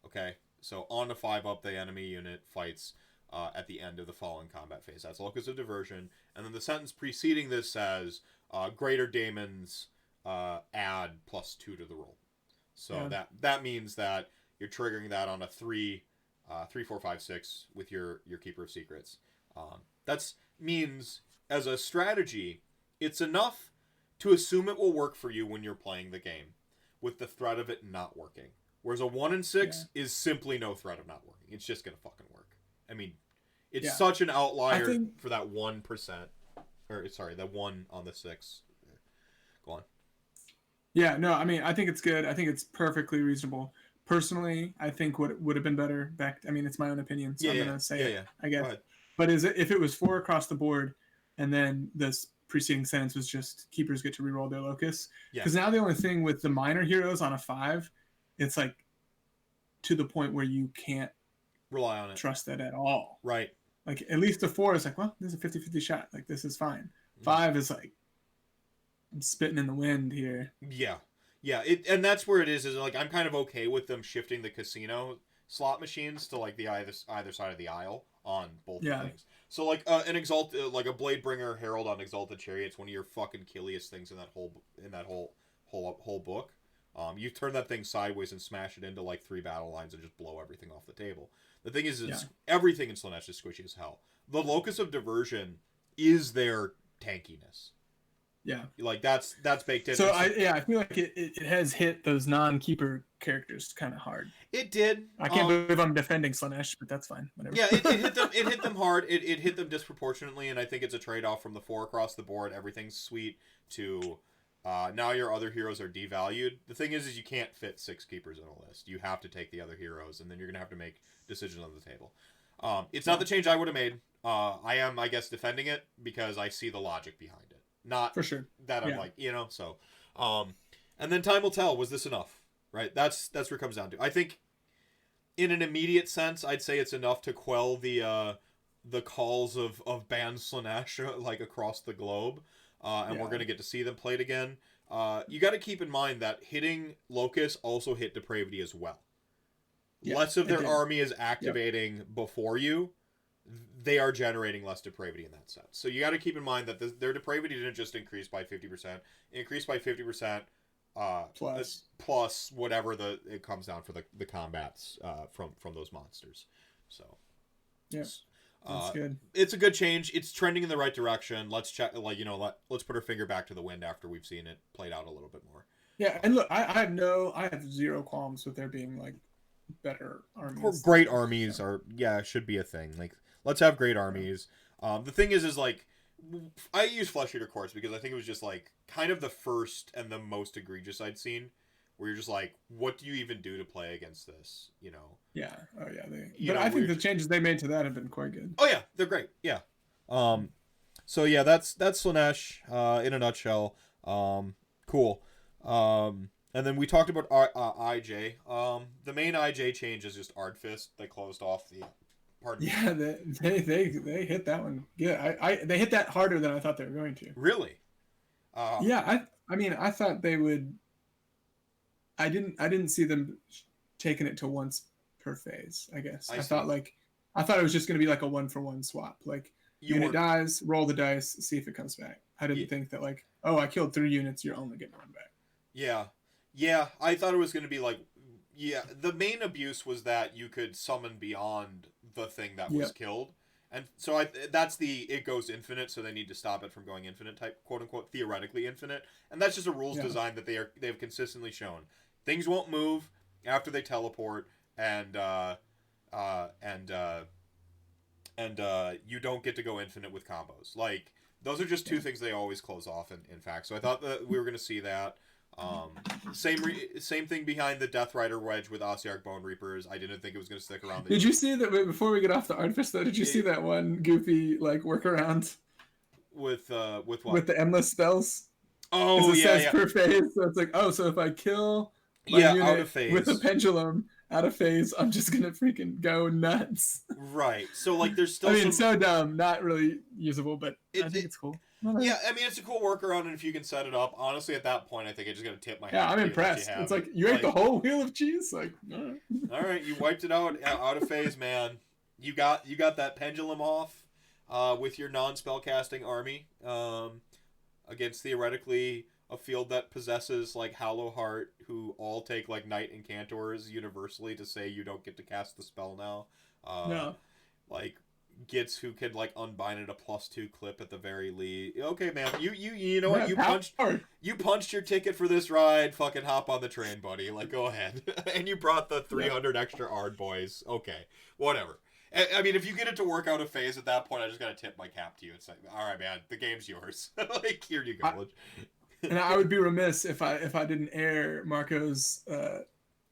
Okay? So on to 5-up, the enemy unit fights at the end of the following combat phase. That's Locust of Diversion. And then the sentence preceding this says, greater daemons add +2 to the roll. So that means that you're triggering that on a 3, 4, 5, 6 with your Keeper of Secrets. That means, as a strategy, it's enough to assume it will work for you when you're playing the game, with the threat of it not working. Whereas a 1 and 6 is simply no threat of not working. It's just going to fucking work. I mean, it's such an outlier for that 1%. Or, sorry, that 1 on the 6. Go on. Yeah, no, I mean, I think it's good. I think it's perfectly reasonable. Personally, I think what would have been better back... I mean, it's my own opinion, so I'm going to say it, I guess. But if it was 4 across the board, and then this preceding sentence was just Keepers get to reroll their Locust. Because now the only thing with the minor heroes on a 5, it's like to the point where you can't rely on it, trust it at all. Right. Like, at least a 4 is like, well, this is a 50-50 shot. Like, this is fine. 5 is like, I'm spitting in the wind here. Yeah. And that's where it is like, I'm kind of okay with them shifting the casino slot machines to like the either side of the aisle on both things. So like an like a Bladebringer Herald on Exalted Chariot, it's one of your fucking killiest things in that whole book. You turn that thing sideways and smash it into like 3 battle lines and just blow everything off the table. The thing is, everything in Slaanesh is squishy as hell. The Locust of Diversion is their tankiness. Yeah, like that's baked in. So I feel like it has hit those non-keeper characters kind of hard. It did. I can't believe I'm defending Slaanesh, but that's fine. Whatever. Yeah, it hit them. It hit them hard. It hit them disproportionately, and I think it's a trade-off from the 4 across the board. Everything's sweet to now your other heroes are devalued. The thing is you can't fit 6 keepers in a list. You have to take the other heroes, and then you're gonna have to make decisions on the table. It's not the change I would have made. I am, I guess, defending it because I see the logic behind it. Not for sure that I'm like, so and then time will tell, was this enough, right? That's where it comes down to. I think in an immediate sense, I'd say it's enough to quell the calls of banned Slaanesh like across the globe, and we're gonna get to see them played again. you got to keep in mind that hitting Locust also hit Depravity as well. Yeah, less of their army is activating before you. They are generating less Depravity in that sense. So you got to keep in mind that their Depravity didn't just increase by 50%. It increased by 50% plus whatever it comes down for the combats from those monsters. So yeah. That's good. It's a good change. It's trending in the right direction. Let's check. Let's put our finger back to the wind after we've seen it played out a little bit more. Yeah, and look, I have zero qualms with there being like better armies. Great armies should be a thing. Like, let's have great armies. The thing is like, I use Flesh Eater Course because I think it was just like kind of the first and the most egregious I'd seen. Where you're just like, what do you even do to play against this? Yeah. Oh yeah. I think the changes they made to that have been quite good. Oh yeah, they're great. Yeah. So yeah, that's Slaanesh in a nutshell. Cool. And then we talked about IJ. The main IJ change is just Ardfist. They closed off the. Pardon. Yeah, they hit that one. Yeah, they hit that harder than I thought they were going to. Really? Yeah, I mean, I thought they would. I didn't see them taking it to once per phase, I guess. I thought it was just going to be like a 1-for-1 swap. Like, unit dies, roll the dice, see if it comes back. I didn't think that like, oh, I killed 3 units, you're only getting one back. Yeah. Yeah, I thought it was going to be like, the main abuse was that you could summon beyond the thing that was killed. And so that's it goes infinite, so they need to stop it from going infinite type, quote unquote, theoretically infinite. And that's just a rules design that they've consistently shown. Things won't move after they teleport, and you don't get to go infinite with combos. Like, those are just 2 things they always close off. In fact, so I thought that we were going to see that. Same thing behind the Death Rider wedge with Ossiarch Bone Reapers. I didn't think it was going to stick around. Did you see that? Before we get off the Ardfist, though, did you see that one goofy like workaround with what? With the endless spells? Oh, it says per phase, so it's like, oh, so if I kill my unit out of phase with a pendulum out of phase, I'm just gonna freaking go nuts. Right. So like, there's still so dumb, not really usable, but I think it's cool. Yeah, I mean, it's a cool workaround, and if you can set it up, honestly, at that point, I think I just gotta tip my hat. Yeah, I'm impressed. It's like, you ate the whole wheel of cheese? Like, all right, you wiped it out of phase, man. You got that pendulum off with your non-spellcasting army against theoretically a field that possesses like Hollow Heart, who all take like Knight Incantors universally to say you don't get to cast the spell now. No. Like, Gits who can like unbind at a +2 clip at the very least. Okay, man, you know what, you punched your ticket for this ride. Fucking hop on the train, buddy. Like, go ahead. And you brought the 300 extra Ard boys. Okay, whatever. I mean, if you get it to work out a phase at that point, I just gotta tip my cap to you. It's like, all right, man, the game's yours. Like, here you go. And I would be remiss if I didn't air Marco's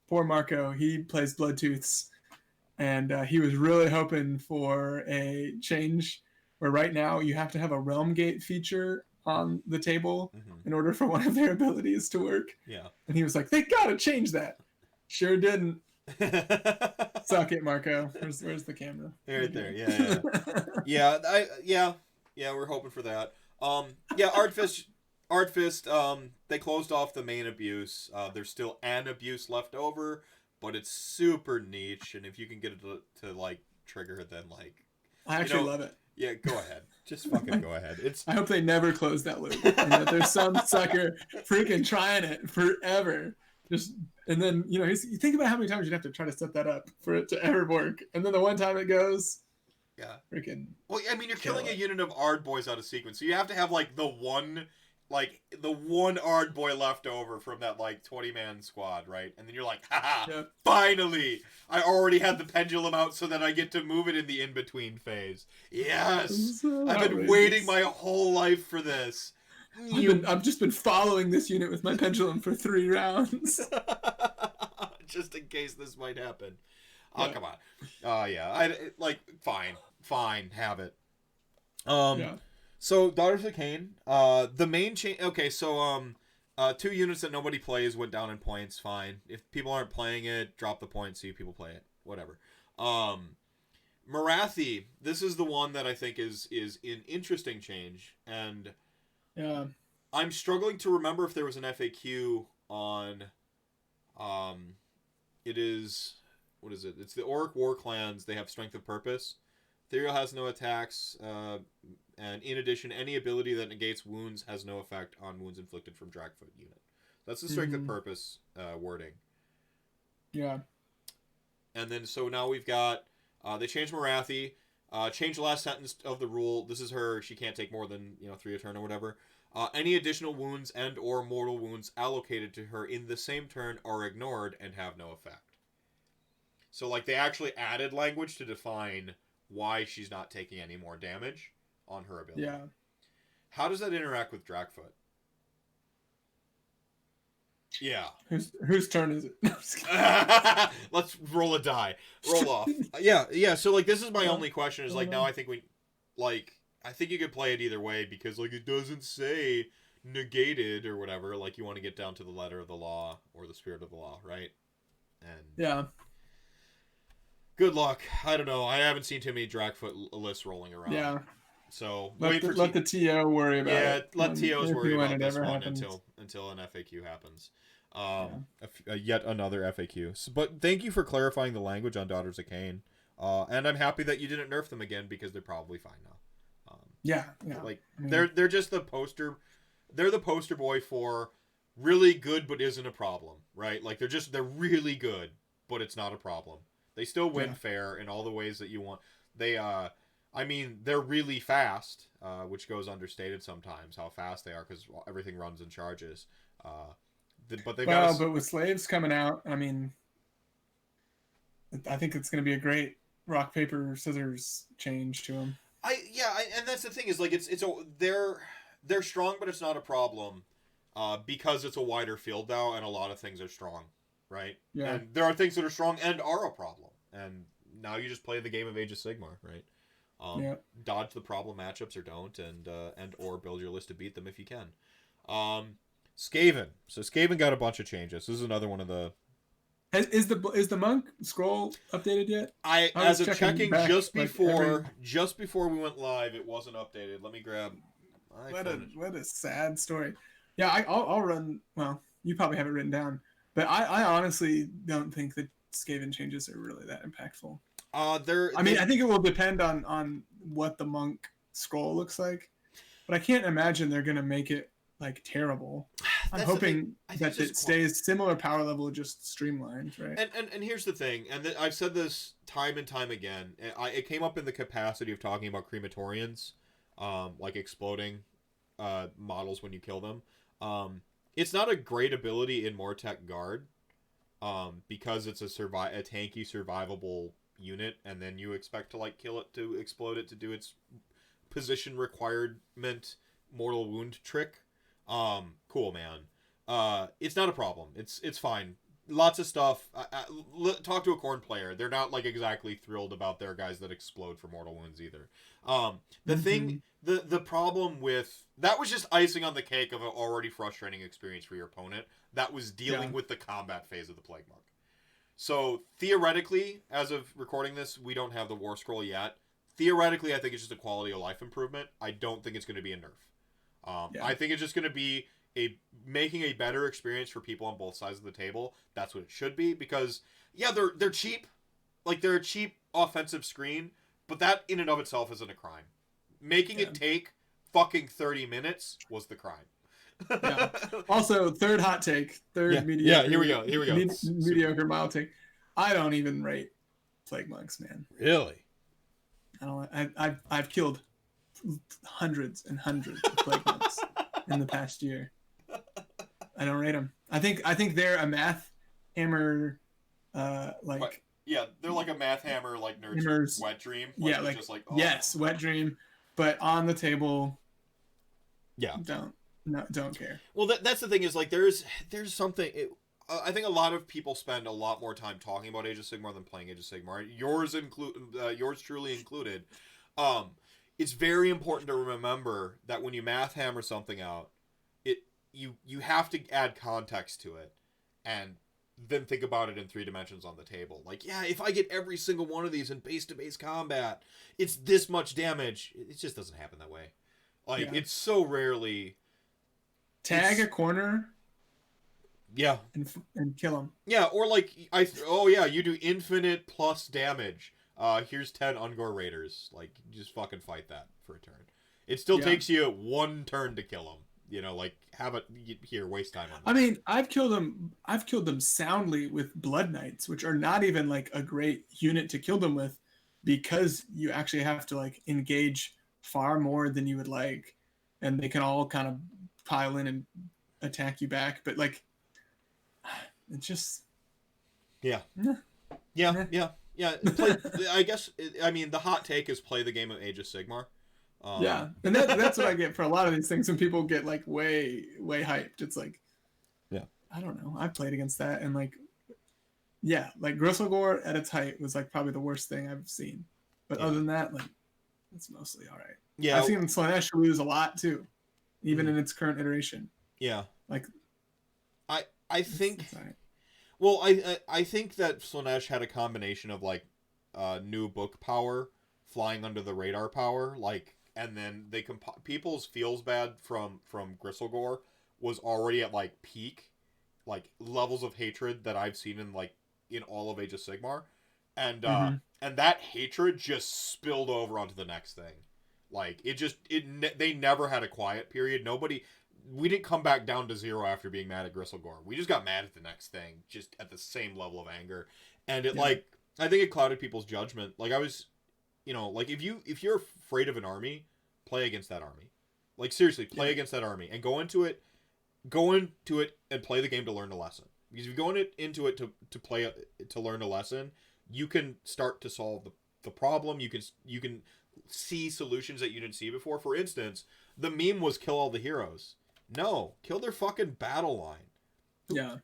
poor Marco. He plays Bloodtooths. And he was really hoping for a change where right now you have to have a Realm Gate feature on the table in order for one of their abilities to work. Yeah. And he was like, they gotta change that. Sure didn't. Suck it, Marco. Where's the camera? Right there. Yeah. Yeah, we're hoping for that. Ardfist, they closed off the main abuse. There's still an abuse left over, but it's super niche, and if you can get it to like trigger, then like, I actually love it. Yeah, go ahead. Just fucking go ahead. I hope they never close that loop. And that there's some sucker freaking trying it forever. And then you think about how many times you'd have to try to set that up for it to ever work, and then the one time it goes. Yeah. Freaking. Well, I mean, you're killing a unit of Ard boys out of sequence, so you have to have like the one Ard boy left over from that like 20-man squad, right? And then you're like, haha, finally! I already had the pendulum out so that I get to move it in the in-between phase. Yes! I've been waiting my whole life for this. I've just been following this unit with my pendulum for 3 rounds. Just in case this might happen. Oh, come on. Fine, have it. So, Daughters of Cain, the main change... Okay, so, 2 units that nobody plays went down in points, fine. If people aren't playing it, drop the points, see people play it. Whatever. Marathi, this is the one that I think is an interesting change, and... Yeah. I'm struggling to remember if there was an FAQ on, it is, what is it? It's the Orc War Clans. They have Strength of Purpose. Ethereal has no attacks, and in addition, any ability that negates wounds has no effect on wounds inflicted from Dragfoot unit. That's the Strength of Purpose wording. Yeah. And then, so now we've got, they changed Marathi, changed the last sentence of the rule. This is her, she can't take more than, 3 a turn or whatever. Any additional wounds and or mortal wounds allocated to her in the same turn are ignored and have no effect. So, like, they actually added language to define why she's not taking any more damage on her ability. Yeah. How does that interact with Dragfoot? Yeah. Whose turn is it? Let's roll a die. Roll off. Yeah. So, like, this is my only question is, like, now I think I think you could play it either way because, like, it doesn't say negated or whatever. Like, you want to get down to the letter of the law or the spirit of the law, right? And yeah. Good luck. I don't know. I haven't seen too many Dragfoot lists rolling around. Yeah. So let the TO worry about it. Yeah, let TOs worry about this one happens. until an FAQ happens. Yet another FAQ. But thank you for clarifying the language on Daughters of Cain. And I'm happy that you didn't nerf them again because they're probably fine now. Yeah. Like they're just the poster. They're the poster boy for really good but isn't a problem, right? Like they're really good but it's not a problem. They still win fair in all the ways that you want. They, they're really fast, which goes understated sometimes, how fast they are, because everything runs in charges. But but with slaves coming out, I think it's going to be a great rock, paper, scissors change to them. And that's the thing is, like, they're strong, but it's not a problem, because it's a wider field now, and a lot of things are strong. Right? Yeah. And there are things that are strong and are a problem. And now you just play the game of Age of Sigmar, right? Dodge the problem matchups or don't, and or build your list to beat them if you can. Skaven. So Skaven got a bunch of changes. This is another one of the... Is the monk scroll updated yet? As of checking just before we went live, it wasn't updated. Let me grab... What a sad story. Yeah, I'll run... Well, you probably have it written down. But I honestly don't think the Skaven changes are really that impactful. I think it will depend on what the monk scroll looks like. But I can't imagine they're going to make it, like, terrible. I'm hoping that it stays similar power level, just streamlined, right? And here's the thing, and I've said this time and time again. It came up in the capacity of talking about crematorians, like exploding models when you kill them. It's not a great ability in Mortek Guard, because it's a tanky, survivable unit, and then you expect to, like, kill it to explode it to do its position requirement mortal wound trick. Cool, man. It's not a problem. It's fine. Lots of stuff. Talk to a Khorne player. They're not, like, exactly thrilled about their guys that explode for mortal wounds either. The problem with that was just icing on the cake of an already frustrating experience for your opponent. That was dealing with the combat phase of the Plague Monk. So theoretically, as of recording this, we don't have the War Scroll yet. Theoretically, I think it's just a quality of life improvement. I don't think it's going to be a nerf. I think it's just going to be making a better experience for people on both sides of the table. That's what it should be, because they're cheap. Like, they're a cheap offensive screen, but that in and of itself isn't a crime. Making it take fucking 30 minutes was the crime. Also, third hot take. Mediocre. Yeah, here we go. Mediocre mild take. I don't even rate Plague Monks, man. Really? I've killed hundreds and hundreds of Plague Monks in the past year. I don't rate them. I think they're a math hammer, like... Yeah, they're like a math hammer, like Nerd's wet dream. Like, just like, yes, wet dream. But on the table, don't care. Well, that's the thing is, like, there's something. I think a lot of people spend a lot more time talking about Age of Sigmar than playing Age of Sigmar. Yours truly included. It's very important to remember that when you math hammer something out, you have to add context to it, and then think about it in 3 dimensions on the table. Like, if I get every single one of these in base-to-base combat, it's this much damage. It just doesn't happen that way. Like, it's so rarely... tag a corner. Yeah. And kill them. Yeah, or like you do infinite plus damage. Here's 10 Ungor Raiders. Like, just fucking fight that for a turn. It still takes you 1 turn to kill them. You know, like, have it here, waste time on them. I mean, I've killed them soundly with Blood Knights, which are not even like a great unit to kill them with, because you actually have to like engage far more than you would like, and they can all kind of pile in and attack you back. But like, it's just yeah. I guess the hot take is play the game of Age of Sigmar. And that's what I get for a lot of these things when people get like way hyped. It's like, I don't know. I played against that, and like, like Gristlegore at its height was like probably the worst thing I've seen. But other than that, like, it's mostly all right. Yeah, I've seen Slaanesh lose a lot too, even in its current iteration. Yeah, like, I think. It's all right. Well, I think that Slaanesh had a combination of like new book power, flying under the radar power, like, and then people's feels bad from Gristlegore was already at like peak, like levels of hatred that I've seen in all of Age of Sigmar, and and that hatred just spilled over onto the next thing. Like, they never had a quiet period. We didn't come back down to 0 after being mad at Gristlegore. We just got mad at the next thing, just at the same level of anger. And it I think it clouded people's judgment. Like, I was, like, if you're afraid of an army, play against that army. Like, seriously, play against that army and go into it and play the game to learn a lesson. Because if you go into it to learn a lesson, you can start to solve the problem. You can see solutions that you didn't see before. For instance, the meme was kill all the heroes. No, kill their fucking battle line. Yeah.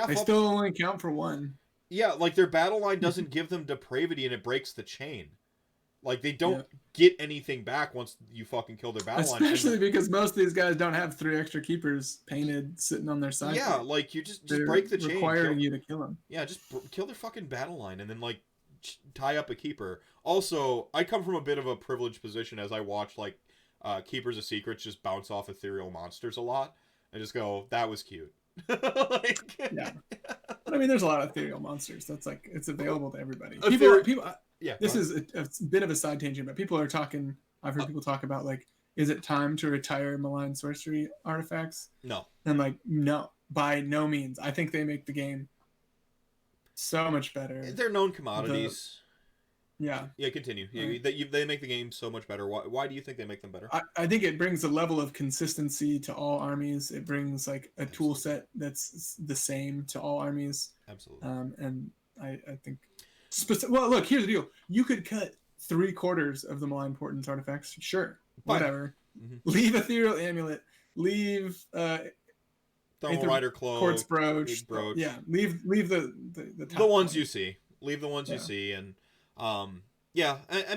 They still only count for 1. Yeah, like, their battle line doesn't give them depravity, and it breaks the chain. Like, they don't get anything back once you fucking kill their battle line. Especially because most of these guys don't have 3 extra keepers painted sitting on their side. Yeah, like, you just break the chain. Requiring you to kill them. Yeah, just kill their fucking battle line, and then, like, tie up a keeper. Also, I come from a bit of a privileged position as I watch, like, Keepers of Secrets just bounce off ethereal monsters a lot. I just go, that was cute. Like, yeah. But I mean, there's a lot of ethereal monsters. That's like, it's available to everybody. People. Yeah. This is a bit of a side tangent, but people are talking. I've heard people talk about, like, is it time to retire malign sorcery artifacts? No. And like, no, by no means. I think they make the game so much better. They're known commodities. Yeah, continue. They make the game so much better. Why do you think they make them better? I think it brings a level of consistency to all armies. It brings like a tool set that's the same to all armies. Absolutely. And I think... Well, look, here's the deal. You could cut 3/4 of the malign portents artifacts. Sure. Whatever. Mm-hmm. Leave Ethereal Amulet. Leave... Thermal Rider Cloak. Quartz Brooch. Yeah, leave the top the ones you see. Leave the ones you see, and... I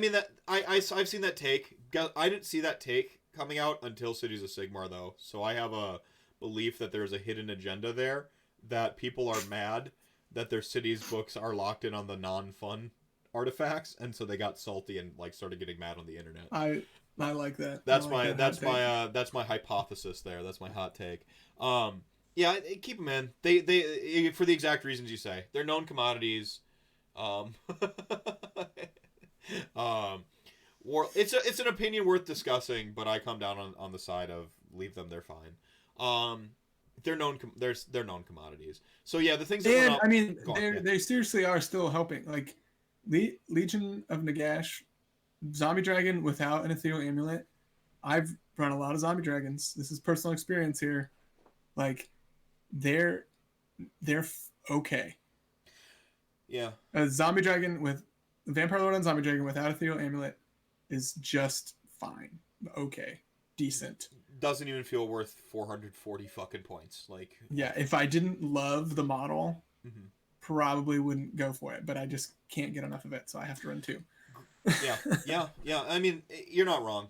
mean, that I've seen that take. I didn't see that take coming out until Cities of Sigmar, though. So I have a belief that there's a hidden agenda there, that people are mad that their Cities books are locked in on the non-fun artifacts, and so they got salty and like started getting mad on the internet. I like that. That's my hypothesis there. That's my hot take. Keep them in. They for the exact reasons you say. They're known commodities. It's an opinion worth discussing, but I come down on the side of leave them. They're fine. They're known commodities. So yeah, the things that went up, I mean, they seriously are still helping. Like Legion of Nagash, Zombie Dragon without an Ethereal Amulet. I've run a lot of Zombie Dragons. This is personal experience here. Like, they're okay. Yeah. A Zombie Dragon with Vampire Lord and Zombie Dragon without Ethereal Amulet is just fine. Okay. Decent. Doesn't even feel worth 440 fucking points. Like, yeah, if I didn't love the model, probably wouldn't go for it, but I just can't get enough of it, so I have to run 2. Yeah. I mean, you're not wrong.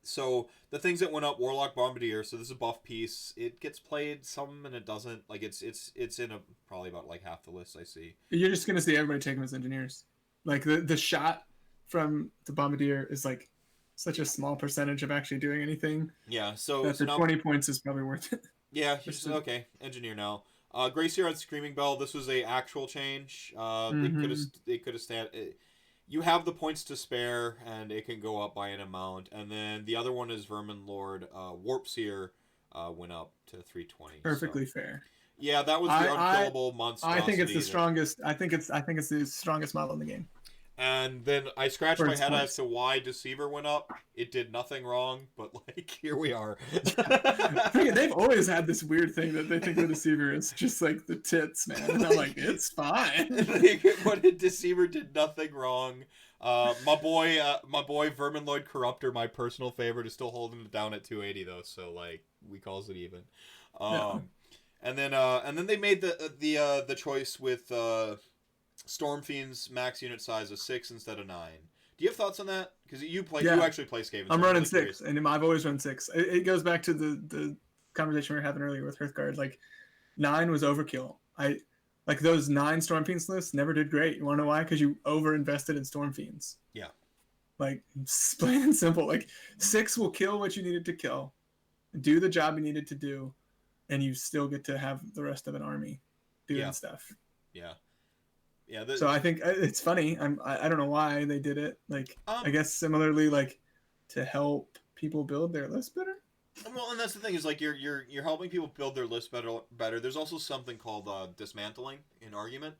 So the things that went up, Warlock Bombardier. So this is a buff piece. It gets played some and it doesn't. Like, it's in probably about like half the list I see. You're just gonna see everybody take them as engineers. Like the shot from the Bombardier is like such a small percentage of actually doing anything. Yeah, so That so for now 20 points is probably worth it. yeah, you just okay, engineer now. Grace here on Screaming Bell. This was a actual change. It could have stand. You have the points to spare, and it can go up by an amount. And then the other one is Vermin Lord. Warpseer went up to 320. Perfectly fair. Yeah, that was the unkillable monstrosity. I think it's the strongest. I think it's the strongest model in the game. And then I scratched my head as to why Deceiver went up. It did nothing wrong, but like here we are. They've always had this weird thing that they think the Deceiver is just like the tits, man. And I'm like, it's fine. But Deceiver did nothing wrong. My boy Vermin Lloyd Corruptor, my personal favorite, is still holding it down at 280 though, so like we calls it even. And then they made the choice with Stormfiend's max unit size of 6 instead of 9. Do you have thoughts on that? Because you actually play Skaven. I'm running 6, and I've always run 6. It goes back to the conversation we were having earlier with Hearth Guard. Like 9 was overkill. Like those 9 Stormfiends lists never did great. You want to know why? Because you over invested in Stormfiends. Yeah. Like plain and simple. Like 6 will kill what you needed to kill, do the job you needed to do, and you still get to have the rest of an army doing stuff. Yeah. Yeah, so I think it's funny. I don't know why they did it. Like I guess similarly, like to help people build their list better. Well, and that's the thing is like you're helping people build their list better. There's also something called dismantling in argument,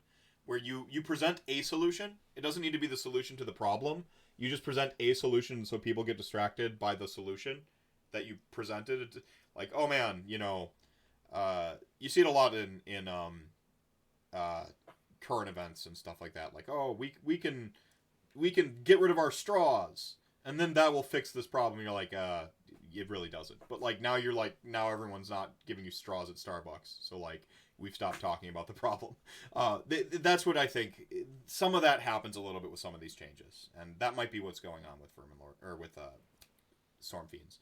where you present a solution. It doesn't need to be the solution to the problem. You just present a solution so people get distracted by the solution that you presented. Like, oh man, you see it a lot in current events and stuff like that. Like, oh, we can get rid of our straws, and then that will fix this problem. And you're like, it really doesn't. But like now now everyone's not giving you straws at Starbucks, so like we've stopped talking about the problem. That's what I think. Some of that happens a little bit with some of these changes, and that might be what's going on with Vermin Lord or with Stormfiends.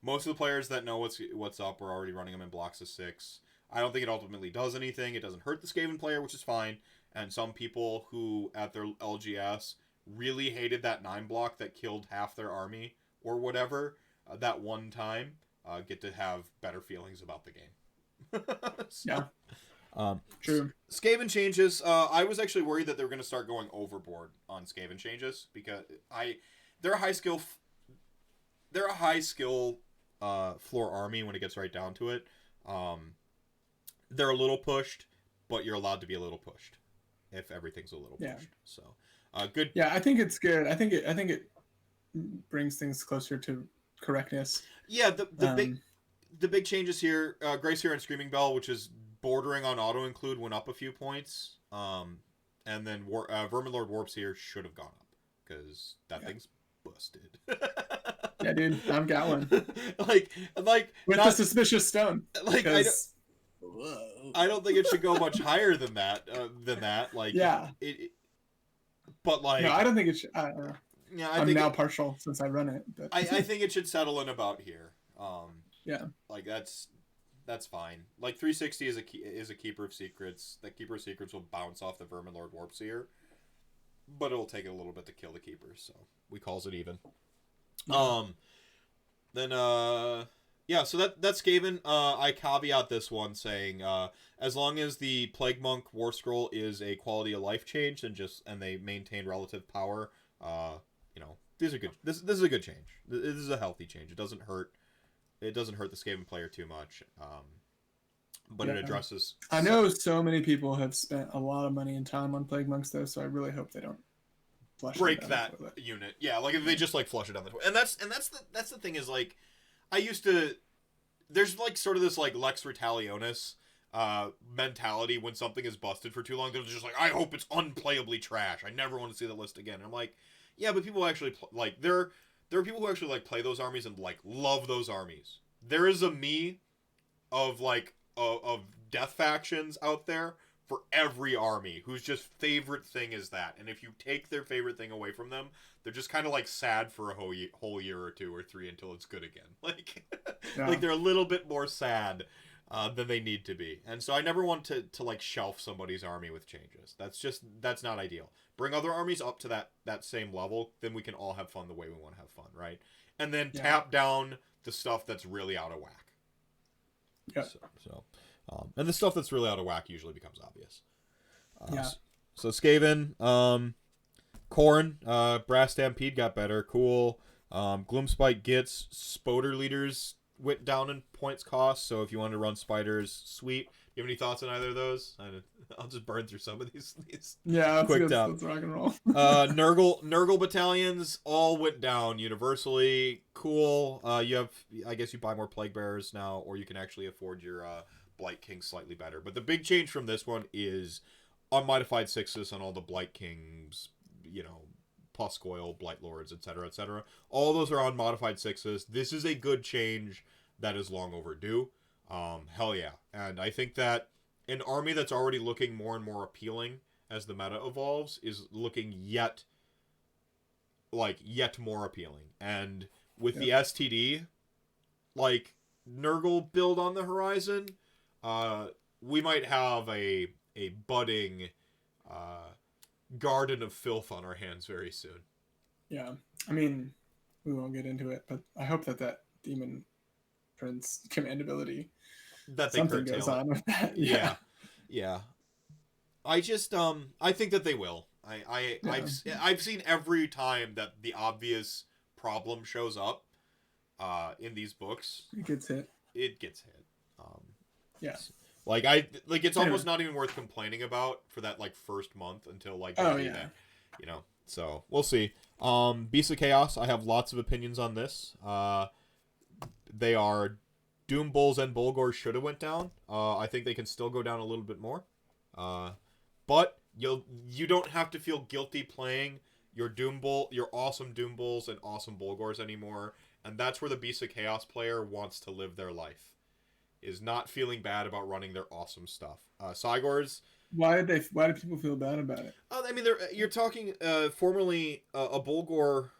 Most of the players that know what's up are already running them in blocks of 6. I don't think it ultimately does anything. It doesn't hurt the Skaven player, which is fine. And some people who, at their LGS, really hated that 9 block that killed half their army or whatever that one time, get to have better feelings about the game. True. Skaven changes. I was actually worried that they were going to start going overboard on Skaven changes because they're a high skill. They're a high skill floor army when it gets right down to it. They're a little pushed, but you're allowed to be a little pushed if everything's a little pushed. So, good. Yeah, I think it's good. I think it brings things closer to correctness. Yeah, the big changes here. Grace here and Screaming Bell, which is bordering on auto include, went up a few points. And then Vermin Lord Warps here should have gone up because that thing's busted. Yeah, dude, I've got one. like with the suspicious stone. Like I don't think it should go much higher than that. Like yeah. But like no, I don't think it should. I don't know. Yeah, I'm now partial since I run it. But I think it should settle in about here. Yeah. Like that's fine. Like 360 is a keeper of secrets. The keeper of secrets will bounce off the Vermin Lord Warpseer, but it'll take it a little bit to kill the keepers. So we calls it even. So that's Skaven. I caveat this one saying, as long as the Plague Monk War Scroll is a quality of life change and they maintain relative power, these are good. This is a good change. This is a healthy change. It doesn't hurt the Skaven player too much. But it addresses. I know so many people have spent a lot of money and time on Plague Monks though, so I really hope they don't break that unit. Yeah, like if they just like flush it down the toilet. And that's the thing is like I used to there's like sort of this like Lex Retalionis mentality when something is busted for too long. They're just like, I hope it's unplayably trash. I never want to see the list again. And I'm like, yeah, but people actually there are people who actually like play those armies and like love those armies. There is a me of like of death factions out there for every army whose just favorite thing is that. And if you take their favorite thing away from them, they're just kind of like sad for a whole year or 2 or 3 until it's good again. Like, like they're a little bit more sad than they need to be. And so I never want to like shelf somebody's army with changes. That's not ideal. Bring other armies up to that same level, then we can all have fun the way we want to have fun, right? And then tap down the stuff that's really out of whack. Yeah. And the stuff that's really out of whack usually becomes obvious. Yeah. So Skaven, Khorne, Brass Stampede got better. Cool. Gloomspite gets Spoder leaders went down in points cost, so if you want to run spiders, sweet. You have any thoughts on either of those? I'll just burn through some of these yeah, quick let's rock and roll. Nurgle battalions all went down universally. Cool. I guess you buy more Plague Bearers now, or you can actually afford your Blight Kings slightly better. But the big change from this one is unmodified 6s on all the Blight Kings, Puscoil, Blight Lords, etc., etc. All those are on modified 6s. This is a good change that is long overdue. Hell yeah. And I think that an army that's already looking more and more appealing as the meta evolves is looking yet more appealing. And with the STD, like, Nurgle build on the horizon, we might have a budding garden of filth on our hands very soon. Yeah. I mean, we won't get into it, but I hope that Demon Prince command ability that they something goes on with that. Yeah. I just I think that they will. I've seen every time that the obvious problem shows up in these books. It gets hit. Yeah. It's almost not even worth complaining about for that first month until so we'll see. Beasts of Chaos, I have lots of opinions on this. They are Doom Bulls and Bulgors should have went down. I think they can still go down a little bit more. But you don't have to feel guilty playing your awesome Doom Bulls and awesome Bulgors anymore, and that's where the Beasts of Chaos player wants to live their life. Is not feeling bad about running their awesome stuff. Cygors. Why did people feel bad about it? I mean, you're talking. Formerly, a Bulgor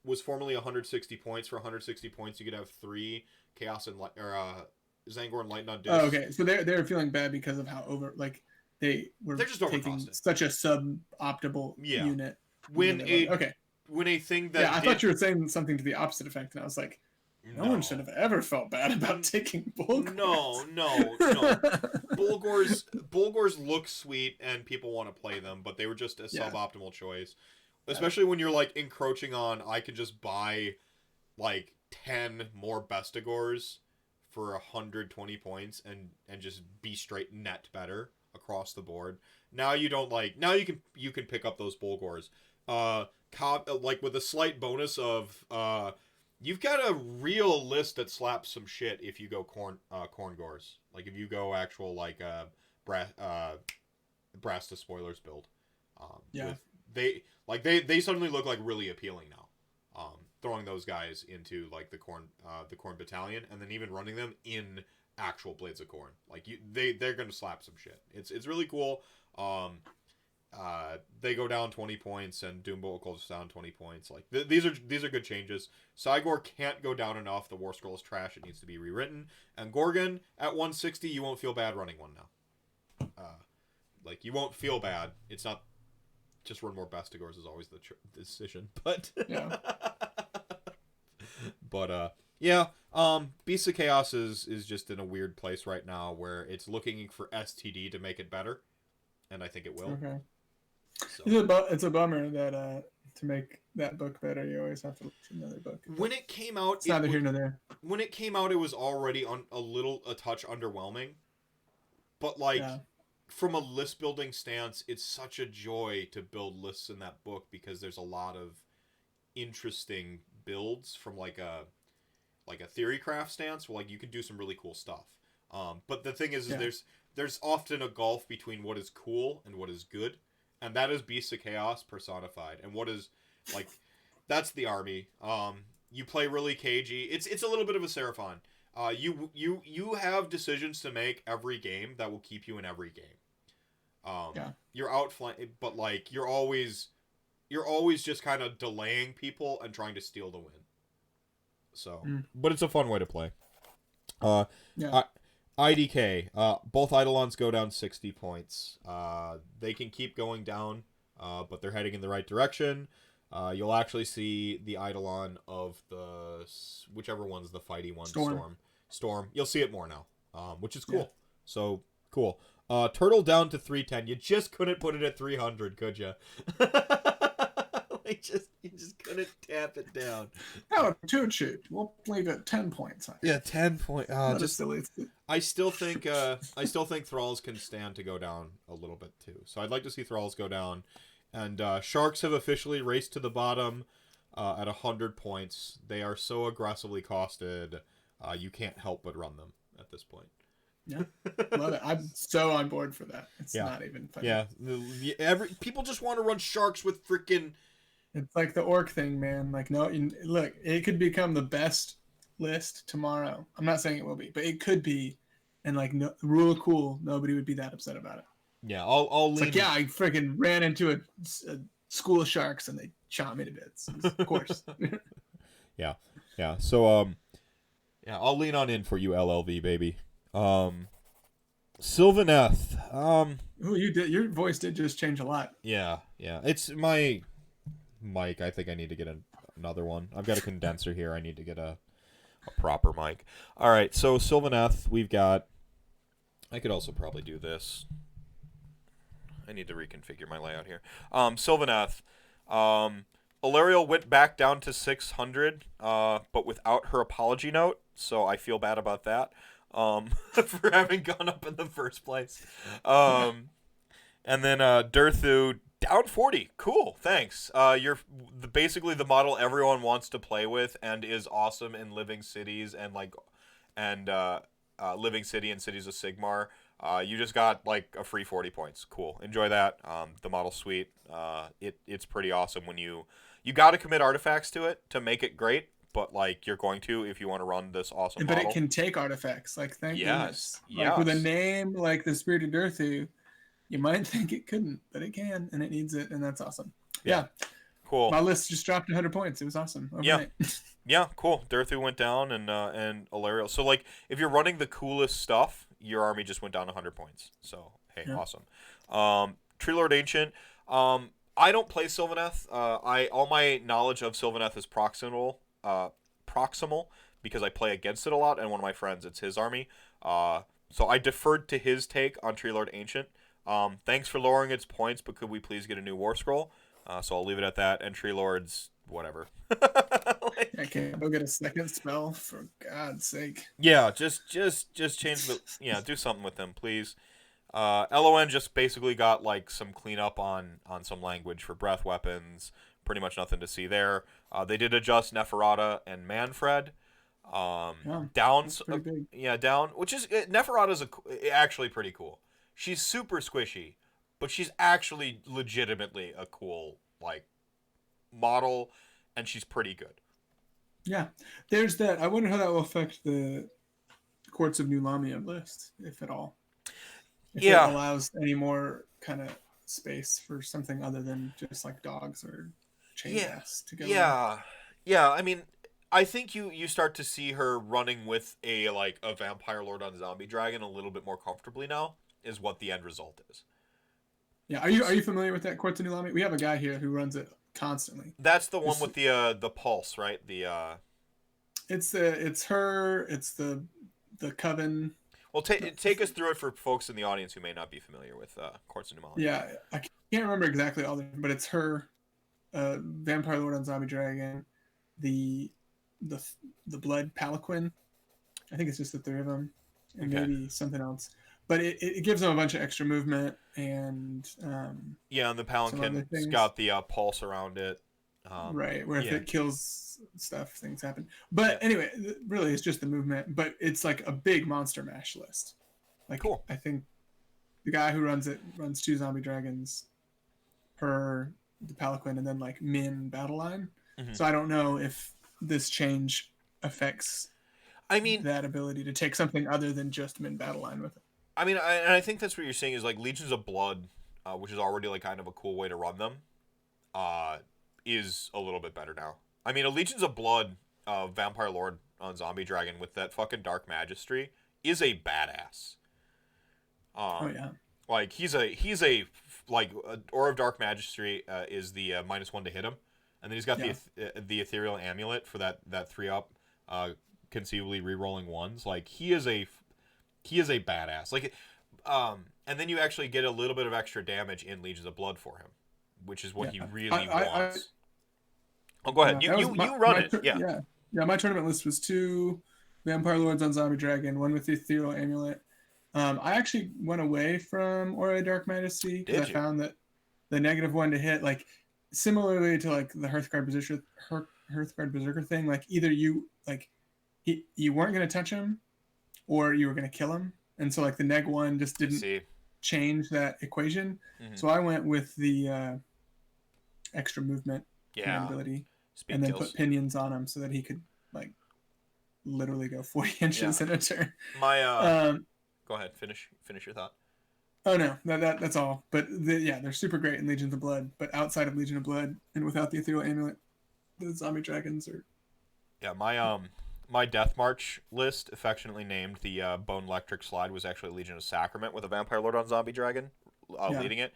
was formerly 160 points. For 160 points, you could have 3 Chaos and Zangor and Light on Disc. Oh, okay. So they were feeling bad because of how they're just taking such a suboptimal unit. When a thing that I thought you were saying something to the opposite effect, and I was like, no one should have ever felt bad about taking Bulgors. No. Bulgors look sweet and people want to play them, but they were just a suboptimal choice. Especially when you're encroaching on, I could just buy 10 more Bestigors for 120 points and just be straight net better across the board. Now you don't now you can pick up those Bulgors. With a slight bonus of you've got a real list that slaps some shit if you go Khorne Gors. If you go actual Brass to Spoilers build. They suddenly look really appealing now. Throwing those guys into the Khorne battalion and then even running them in actual Blades of Khorne. They're gonna slap some shit. It's really cool. They go down 20 points and Doombolt goes down 20 points. These are good changes. Cygor can't go down enough. The War Scroll is trash. It needs to be rewritten. And Gorgon at 160, you won't feel bad running one now. You won't feel bad. It's not just run more Bestigors is always the decision. But Beasts of Chaos is just in a weird place right now where it's looking for STD to make it better, and I think it will. Okay. So. It's a bummer that to make that book better, you always have to look at another book. When it came out, it's neither here nor there. When it came out, it was already a touch underwhelming, but from a list building stance, it's such a joy to build lists in that book because there's a lot of interesting builds from a theorycraft stance where you can do some really cool stuff. But the thing is there's often a gulf between what is cool and what is good, and that is Beasts of Chaos personified. And what is that's the army. You play really cagey. It's a little bit of a Seraphon. You have decisions to make every game that will keep you in every game. You're outflanked, but you're always just kind of delaying people and trying to steal the win. So, but it's a fun way to play. IDK. Both Eidolons go down 60 points. They can keep going down, but they're heading in the right direction. You'll actually see the Eidolon of the whichever one's the fighty one. Storm. You'll see it more now, which is cool. Yeah. So cool. Turtle down to 310. You just couldn't put it at 300, could you? You just couldn't tap it down. Oh, too cheap. We'll leave it 10 points. Yeah, 10 points. I still think Thralls can stand to go down a little bit too. So I'd like to see Thralls go down. And Sharks have officially raced to the bottom at 100 points. They are so aggressively costed, you can't help but run them at this point. Yeah, love it. I'm so on board for that. It's not even funny. Yeah, people just want to run Sharks with freaking. It's like the orc thing, man. Like, no, look, it could become the best list tomorrow. I'm not saying it will be, but it could be. And like, no, rule of cool, nobody would be that upset about it. Yeah, I'll lean. Like, yeah, I freaking ran into a school of sharks and they shot me to bits. Of course. Yeah. So I'll lean on in for you, LLV baby. Sylvaneth. Oh, you did. Your voice did just change a lot. Yeah. It's my mic. I think I need to get another one. I've got a condenser here. I need to get a proper mic. All right. So Sylvaneth, we've got. I could also probably do this. I need to reconfigure my layout here. Sylvaneth. Alarielle went back down to 600, but without her apology note, so I feel bad about that. For having gone up in the first place. And then Durthu down 40. Cool, thanks. You're basically the model everyone wants to play with and is awesome in Living Cities and Living City and Cities of Sigmar. You just got like a free 40 points. Cool. Enjoy that. The model's sweet. It's pretty awesome when you got to commit artifacts to it to make it great. But like you're going to if you want to run this awesome model. But it can take artifacts. Like thank goodness. Like with a name like the Spirited Durthu, you might think it couldn't, but it can, and it needs it, and that's awesome. Yeah. Cool. My list just dropped 100 points. It was awesome. Overnight. Yeah, cool. Durthu went down and Alarielle. So like if you're running the coolest stuff, your army just went down 100 points. So hey, awesome. Tree Lord Ancient. I don't play Sylvaneth. All my knowledge of Sylvaneth is proximal because I play against it a lot, and one of my friends, it's his army. So I deferred to his take on Tree Lord Ancient. Thanks for lowering its points, but could we please get a new War Scroll? So I'll leave it at that. And Tree Lords, whatever. I can't go get a second spell, for God's sake. Yeah, just change the do something with them, please. LON just basically got like some cleanup on some language for breath weapons. Pretty much nothing to see there. They did adjust Neferata and Manfred. Downs, down, which is Neferata's actually pretty cool. She's super squishy, but she's actually legitimately a cool like model, and she's pretty good. Yeah, there's that. I wonder how that will affect the Courts of New Lamia list, if at all. If it allows any more kind of space for something other than just like dogs or chain gas to go. Yeah. I mean, I think you start to see her running with a Vampire Lord on Zombie Dragon a little bit more comfortably now. Is what the end result is. Yeah, are you familiar with that Courts of New Lamia? We have a guy here who runs it constantly. That's the one with the pulse, right? It's the Coven. Well, take us through it for folks in the audience who may not be familiar with Courts of New Lamia. Yeah, I can't remember exactly all of them, but it's her, Vampire Lord on Zombie Dragon, the Blood Palanquin. I think it's just the three of them, and maybe something else. But it gives them a bunch of extra movement and and the Palanquin's got the pulse around it. Right, where if it kills stuff, things happen. But anyway, really, it's just the movement. But it's like a big monster mash list. Like, cool. I think the guy who runs it runs 2 zombie dragons, the Palanquin, and then like Min battle line. Mm-hmm. So I don't know if this change affects that ability to take something other than just Min battle line with it. I mean, I think that's what you're saying is like Legions of Blood, which is already like kind of a cool way to run them, is a little bit better now. I mean, a Legions of Blood Vampire Lord on Zombie Dragon with that fucking Dark Magistry is a badass. Oh yeah. Like he's a like Aura of Dark Magistry is the -1 to hit him, and then he's got the Ethereal Amulet for that 3-up, conceivably rerolling ones. Like he is a badass. Like, and then you actually get a little bit of extra damage in Legions of Blood for him, which is what he really wants. Go ahead. You run it. Yeah. My tournament list was 2 Vampire Lords on Zombie Dragon, 1 with the Ethereal Amulet. I actually went away from Aura of Dark Majesty because I found that the -1 to hit, like similarly to like the Hearth Guard Berserker thing, like either you you weren't going to touch him or you were going to kill him, and so like the -1 just didn't change that equation. Mm-hmm. So I went with the extra movement ability, and then put pinions on him so that he could like literally go 40 inches in a turn. Go ahead, finish your thought. Oh no, that's all. But they're super great in Legions of Blood. But outside of Legion of Blood and without the Ethereal Amulet, the Zombie Dragons are. Yeah, my Death March list, affectionately named the Bone Electric Slide, was actually Legion of Sacrament with a Vampire Lord on Zombie Dragon leading it.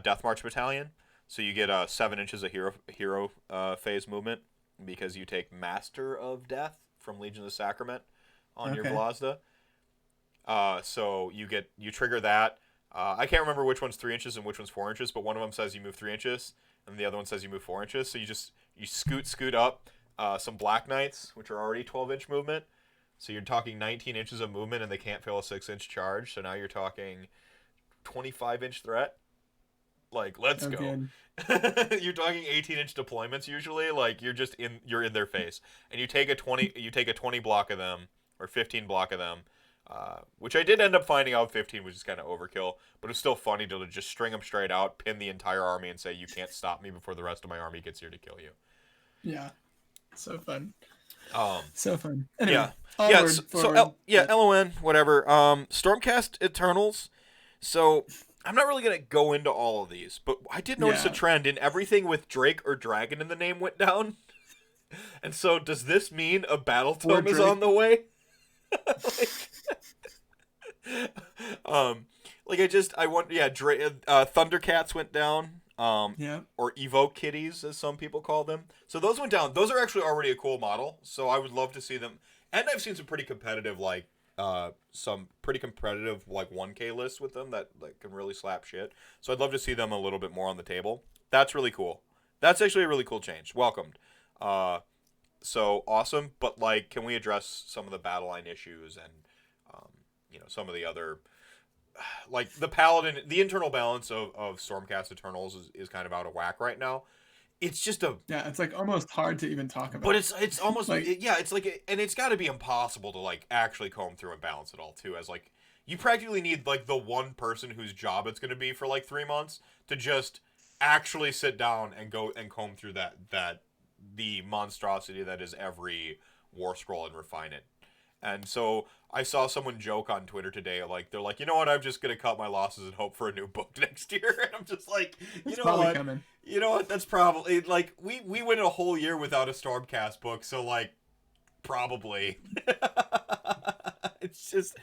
Death March Battalion. So you get 7 inches of hero phase movement because you take Master of Death from Legion of Sacrament on your Velazda. So you trigger that. I can't remember which one's 3 inches and which one's 4 inches, but one of them says you move 3 inches, and the other one says you move 4 inches. So you scoot up some Black Knights, which are already 12-inch movement. So you're talking 19 inches of movement, and they can't fail a 6-inch charge. So now you're talking 25-inch threat. Like, let's go. You're talking 18-inch deployments usually. Like you're in their face, and you take a 20 block of them or 15 block of them. Which I did end up finding out 15 was just kind of overkill, but it's still funny to just string them straight out, pin the entire army, and say, you can't stop me before the rest of my army gets here to kill you. Yeah. So fun. So fun. Anyway, LON, whatever. Stormcast Eternals. So, I'm not really going to go into all of these, but I did notice a trend in everything with Drake or Dragon in the name went down. And so, does this mean a battle tome is on the way? Thundercats went down, or Evoke Kitties, as some people call them. So those went down. Those are actually already a cool model, so I would love to see them. And I've seen some pretty competitive, 1K lists with them that can really slap shit. So I'd love to see them a little bit more on the table. That's really cool. That's actually a really cool change. Welcomed. So awesome, but can we address some of the battle line issues and some of the other the Paladin, the internal balance of Stormcast Eternals is kind of out of whack right now. It's just it's almost hard to even talk about. But it's almost and it's got to be impossible to actually comb through and balance it all too, as you practically need the one person whose job it's going to be for 3 months to just actually sit down and go and comb through the monstrosity that is every war scroll and refine it. And so I saw someone joke on Twitter today, they're like, you know what, I'm just going to cut my losses and hope for a new book next year. And I'm just like, you know what, that's probably, we went a whole year without a Stormcast book, so, probably. It's just,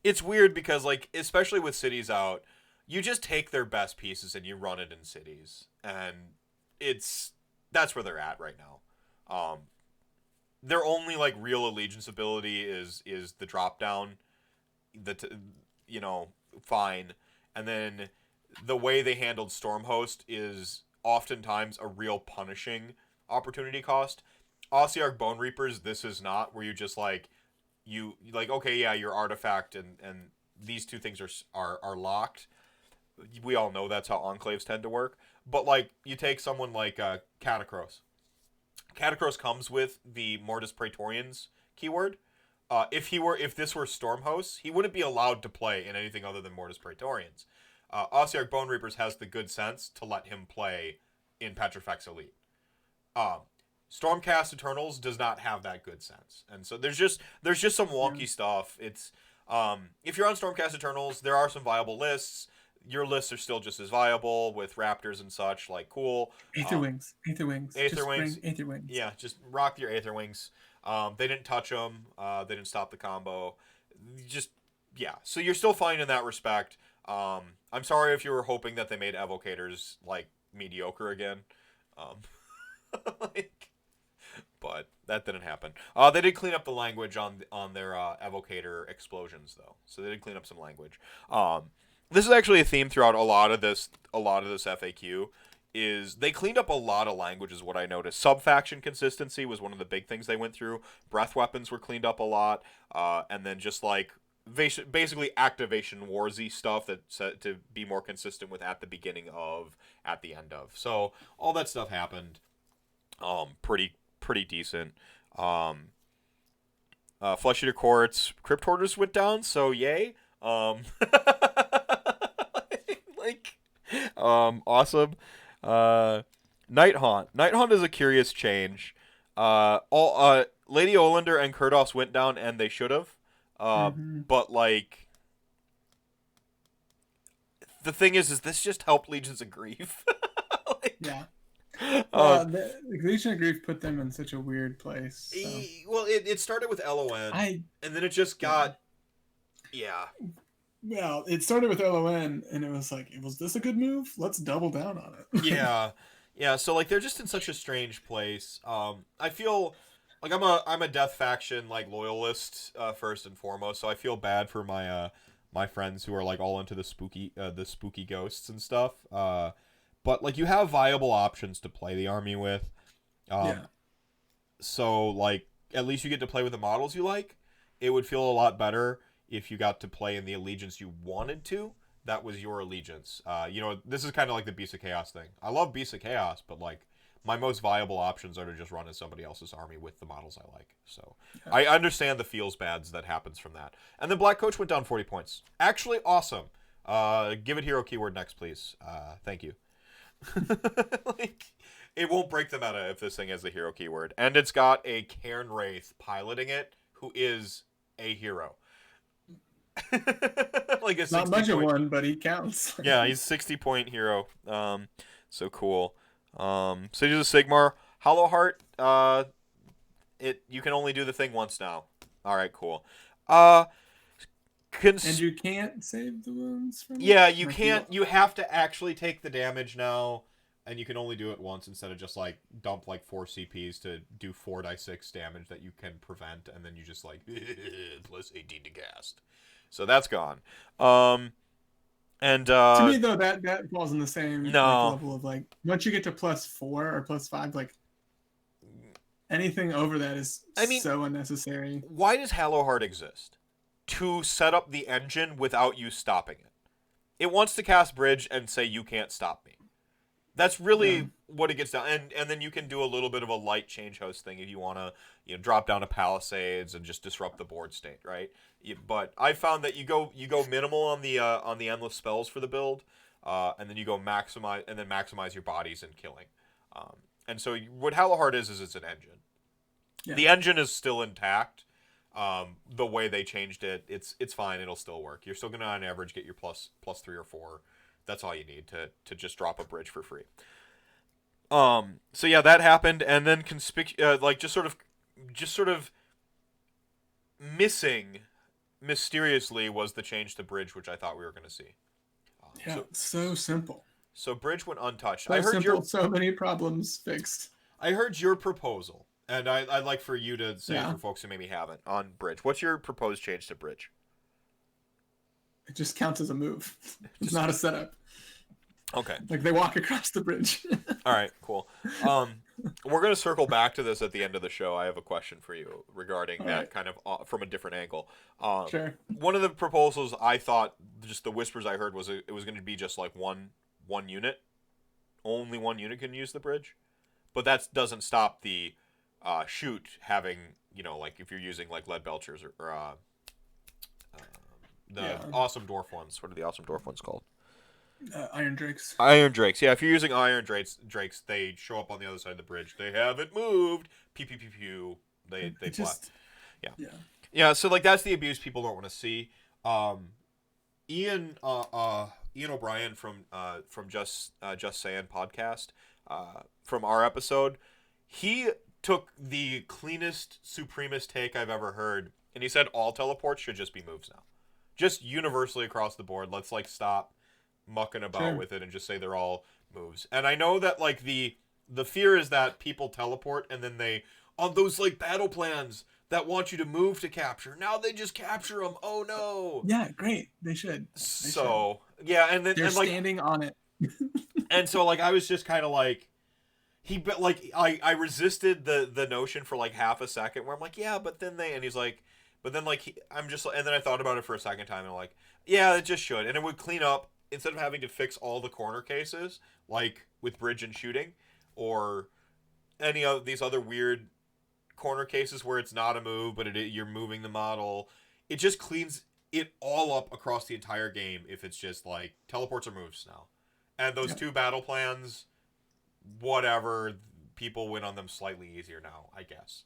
it's weird because, especially with Cities out, you just take their best pieces and you run it in Cities. And that's where they're at right now. Their only real allegiance ability is the drop down, fine, and then the way they handled Stormhost is oftentimes a real punishing opportunity cost. Ossiarch Bone Reapers, this is not, where you just your artifact and these two things are locked. We all know that's how enclaves tend to work. But you take someone like Catacross. Catacross comes with the Mortis Praetorians keyword. If this were Stormhost, he wouldn't be allowed to play in anything other than Mortis Praetorians. Ossiarch Bone Reapers has the good sense to let him play in Petrifex Elite. Stormcast Eternals does not have that good sense, and so there's just some wonky stuff. It's if you're on Stormcast Eternals, there are some viable lists. Your lists are still just as viable with Raptors and such. Cool. Aether Wings. Yeah, just rock your Aether Wings. They didn't touch them. They didn't stop the combo. Just, yeah. So you're still fine in that respect. I'm sorry if you were hoping that they made evocators, like, mediocre again. But that didn't happen. They did clean up the language on their evocator explosions, though. So they did clean up some language. This is actually a theme throughout a lot of this FAQ. Is they cleaned up a lot of language is what I noticed. Sub-faction consistency was one of the big things they went through. Breath weapons were cleaned up a lot. And then just like basically activation warsy stuff that's to be more consistent with at the beginning of, at the end of. So all that stuff happened. Pretty decent. Flesh Eater Courts, Crypt Hoarders went down, so yay. Awesome. Night Haunt. Night Haunt is a curious change. Lady Olander and Kurdos went down, and they should have. But like, the thing is this just helped Legions of Grief. Yeah. The Legion of Grief put them in such a weird place. So. Well, it started with LON, and then it just got, yeah. Well, it started with LON, and it was like, was this a good move? Let's double down on it. Yeah. So like, they're just in such a strange place. I feel like I'm a Death faction like loyalist first and foremost, so I feel bad for my my friends who are like all into the spooky ghosts and stuff. But like, you have viable options to play the army with. So like, at least you get to play with the models you like. It would feel a lot better if you got to play in the allegiance you wanted to. That was your allegiance. This is kind of like the Beast of Chaos thing. I love Beast of Chaos, but like, my most viable options are to just run as somebody else's army with the models I like. So I understand the feels bads that happens from that. And then Black Coach went down 40 points. Actually awesome. Give it hero keyword next, please. Thank you. Like, it won't break the meta if this thing has the hero keyword. And it's got a Cairn Wraith piloting it, who is a hero. Like a not much of one, but he counts. Yeah, he's 60-point hero. So cool. Cities of Sigmar, Hollow Heart. You can only do the thing once now. All right, cool. And you can't save the wounds from Yeah, you can't. You have to actually take the damage now, and you can only do it once instead of just like dump like 4 CPs to do 4d6 damage that you can prevent, and then you just like plus 18 to cast. So that's gone. And to me though, that falls in the same level of like, once you get to +4 or +5, like anything over that is so unnecessary. Why does Hallowheart exist? To set up the engine without you stopping it. It wants to cast Bridge and say you can't stop me. That's really what it gets down. And then you can do a little bit of a light change host thing if you want to, drop down to Palisades and just disrupt the board state, right? But I found that you go minimal on the endless spells for the build, and then you go maximize your bodies and killing. And so what Hallowheart is it's an engine. Yeah. The engine is still intact. The way they changed it, it's fine. It'll still work. You're still gonna on average get your plus 3 or 4. That's all you need to just drop a bridge for free. So yeah, that happened, and then just sort of missing mysteriously was the change to bridge, which I thought we were gonna see. So simple. So bridge went untouched. So simple, so many problems fixed. I heard your proposal. And I'd like for you to say for folks who maybe haven't on Bridge. What's your proposed change to Bridge? It just counts as a move. It's not a setup. Okay. Like they walk across the bridge. All right, cool. We're going to circle back to this at the end of the show. I have a question for you regarding that kind of from a different angle. Sure. One of the proposals I thought, just the whispers I heard, was it was going to be just like one unit. Only one unit can use the Bridge. But that doesn't stop the shoot having, like if you're using like lead belchers or awesome dwarf ones. What are the awesome dwarf ones called? Iron Drakes. Iron Drakes. Yeah, if you're using Iron Drakes, they show up on the other side of the bridge. They haven't moved. Pew pew pew pew. They just yeah. So like that's the abuse people don't want to see. Ian O'Brien from Just Saying podcast from our episode, he took the cleanest, supremest take I've ever heard, and he said all teleports should just be moves now. Just universally across the board. Let's, like, stop mucking about with it and just say they're all moves. And I know that, like, the fear is that people teleport and then they, on those, like, battle plans that want you to move to capture, now they just capture them. Oh, no. Yeah, great. They should. Yeah, and then... They're and, like, standing on it. and so, like, I was just kind of like... I resisted the notion for, like, half a second where I'm like, yeah, but then they... And he's like... But then, like, I'm just... And then I thought about it for a second time, and I'm like, yeah, it just should. And it would clean up, instead of having to fix all the corner cases, like with bridge and shooting, or any of these other weird corner cases where it's not a move, but you're moving the model. It just cleans it all up across the entire game if it's just, like, teleports or moves now. And those two battle plans, whatever, people win on them slightly easier now, I guess.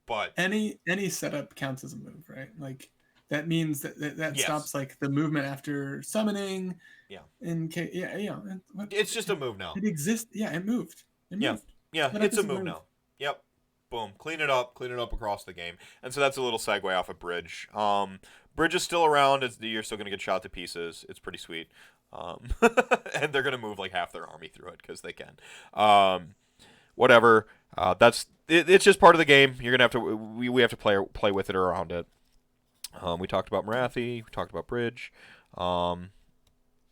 But any setup counts as a move, right? Like, that means that stops, like, the movement after summoning. Yeah. It's just a move now. It exists. Yeah, it moved. Yeah, it's a move now. Yep. Boom. Clean it up across the game. And so that's a little segue off of Bridge. Bridge is still around. You're still going to get shot to pieces. It's pretty sweet. And they're going to move, like, half their army through it because they can. Whatever. It's just part of the game. You're gonna have to. We have to play with it or around it. We talked about Marathi. We talked about Bridge.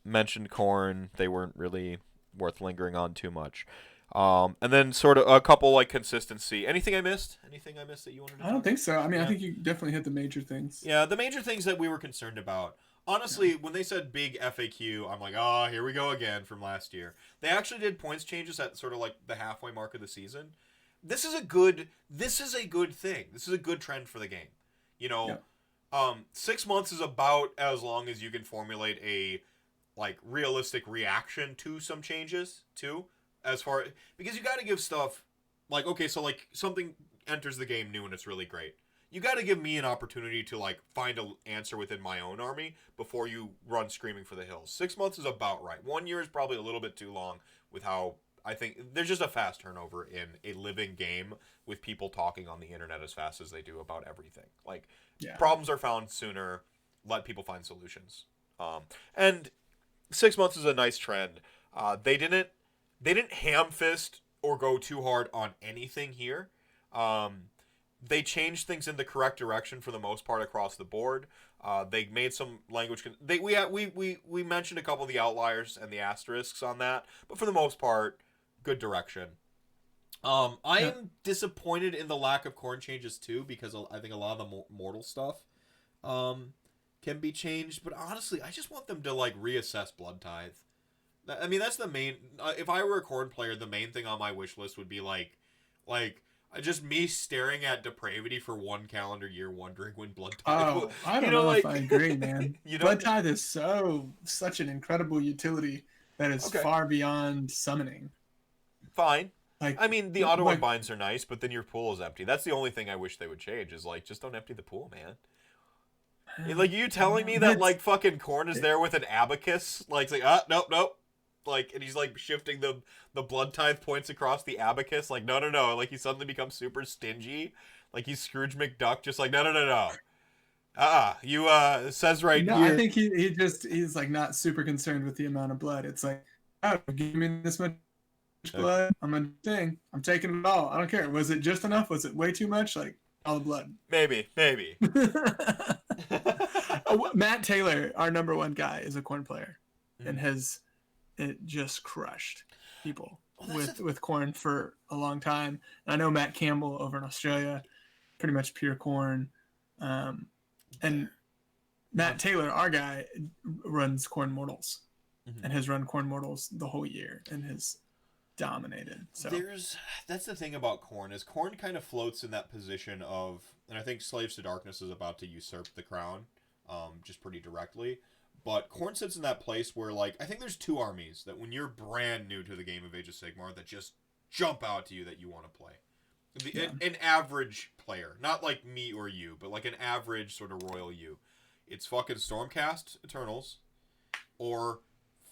Mentioned Khorne. They weren't really worth lingering on too much. And then sort of a couple, like, consistency. Anything I missed? Anything I missed that you wanted to? I don't think so. I mean, I think you definitely hit the major things. Yeah, the major things that we were concerned about. Honestly, when they said big FAQ, I'm like, oh, here we go again from last year. They actually did points changes at sort of, like, the halfway mark of the season. This is a good thing. This is a good trend for the game. You know, 6 months is about as long as you can formulate a, like, realistic reaction to some changes too. Because you got to give stuff, like, okay, so, like, something enters the game new and it's really great. You got to give me an opportunity to, like, find an answer within my own army before you run screaming for the hills. 6 months is about right. 1 year is probably a little bit too long with how I think there's just a fast turnover in a living game with people talking on the internet as fast as they do about everything. Like, problems are found sooner. Let people find solutions. And 6 months is a nice trend. They didn't ham fist or go too hard on anything here. They changed things in the correct direction for the most part across the board. They made some language. We mentioned a couple of the outliers and the asterisks on that, but for the most part, good direction. I am disappointed in the lack of Khorne changes too, because I think a lot of the mortal stuff can be changed. But honestly, I just want them to, like, reassess Blood Tithe. I mean, that's the main. If I were a Khorne player, the main thing on my wish list would be like just me staring at depravity for 1 calendar year, wondering when Blood Tithe. Oh, I don't know if I agree, man. Blood Tithe is such an incredible utility that is far beyond summoning. Fine. Like, I mean, the auto unbinds are nice, but then your pool is empty. That's the only thing I wish they would change. Is, like, just don't empty the pool, man. Like, you telling me that, like, fucking Khorne is there with an abacus? Like, it's like, nope. Like, and he's, like, shifting the Blood Tithe points across the abacus. Like, no. Like, he suddenly becomes super stingy. Like, he's Scrooge McDuck, just like, no. You, says right here. I think he's, like, not super concerned with the amount of blood. It's like, oh, give me this much blood. I'm taking it all. I don't care. Was it just enough? Was it way too much? Like, all the blood. Maybe. Matt Taylor, our number 1 guy, is a Khorne player, and has just crushed people with Khorne for a long time. And I know Matt Campbell over in Australia, pretty much pure Khorne. And Matt Taylor, our guy, runs Khorne Mortals, and has run Khorne Mortals the whole year and has dominated. So that's the thing about Khorne, is Khorne kind of floats in that position of, and I think Slaves to Darkness is about to usurp the crown, just pretty directly. But Khorne sits in that place where, like, I think there's 2 armies that when you're brand new to the game of Age of Sigmar that just jump out to you that you want to play. An average player, not like me or you, but like an average sort of royal you. It's fucking Stormcast Eternals or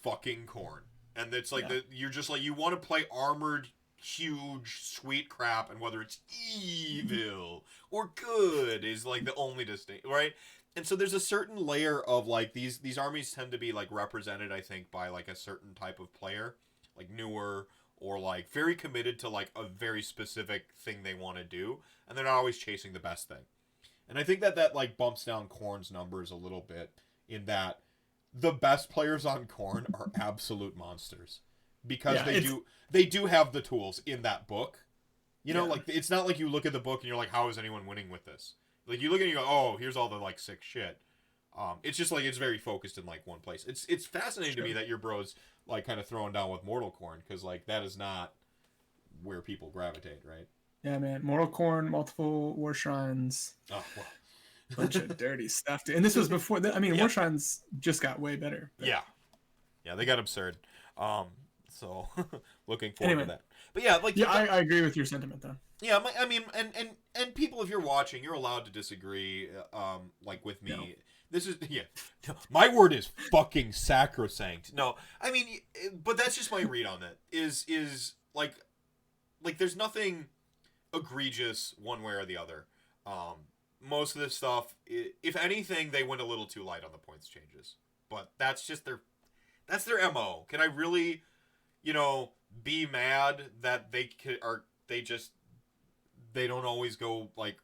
fucking Khorne. And it's like you're just like, you want to play armored huge sweet crap, and whether it's evil or good is like the only distinct, right? And so there's a certain layer of like these armies tend to be like represented, I think, by like a certain type of player, like newer or like very committed to like a very specific thing they want to do, and they're not always chasing the best thing. And I think that like bumps down Khorne's numbers a little bit in that the best players on Khorne are absolute monsters because they do have the tools in that book. You know, like it's not like you look at the book and you're like, how is anyone winning with this? Like you look at it and you go, oh, here's all the like sick shit. It's just like it's very focused in like one place. It's fascinating to me that your bro's like kind of throwing down with Mortal Khorne because like that is not where people gravitate, right? Yeah, man. Mortal Khorne, multiple war shrines. Oh, well. Bunch of dirty stuff, dude. And this was before. War shrines just got way better. But... Yeah, they got absurd. So looking forward to that. But yeah, like I agree with your sentiment though. Yeah, I mean, and people, if you're watching, you're allowed to disagree. Like with me, no. This is my word is fucking sacrosanct. No, I mean, but that's just my read on it. Is like there's nothing egregious one way or the other. Most of this stuff, if anything, they went a little too light on the points changes. But that's just that's their MO. Can I really, be mad that they don't always go like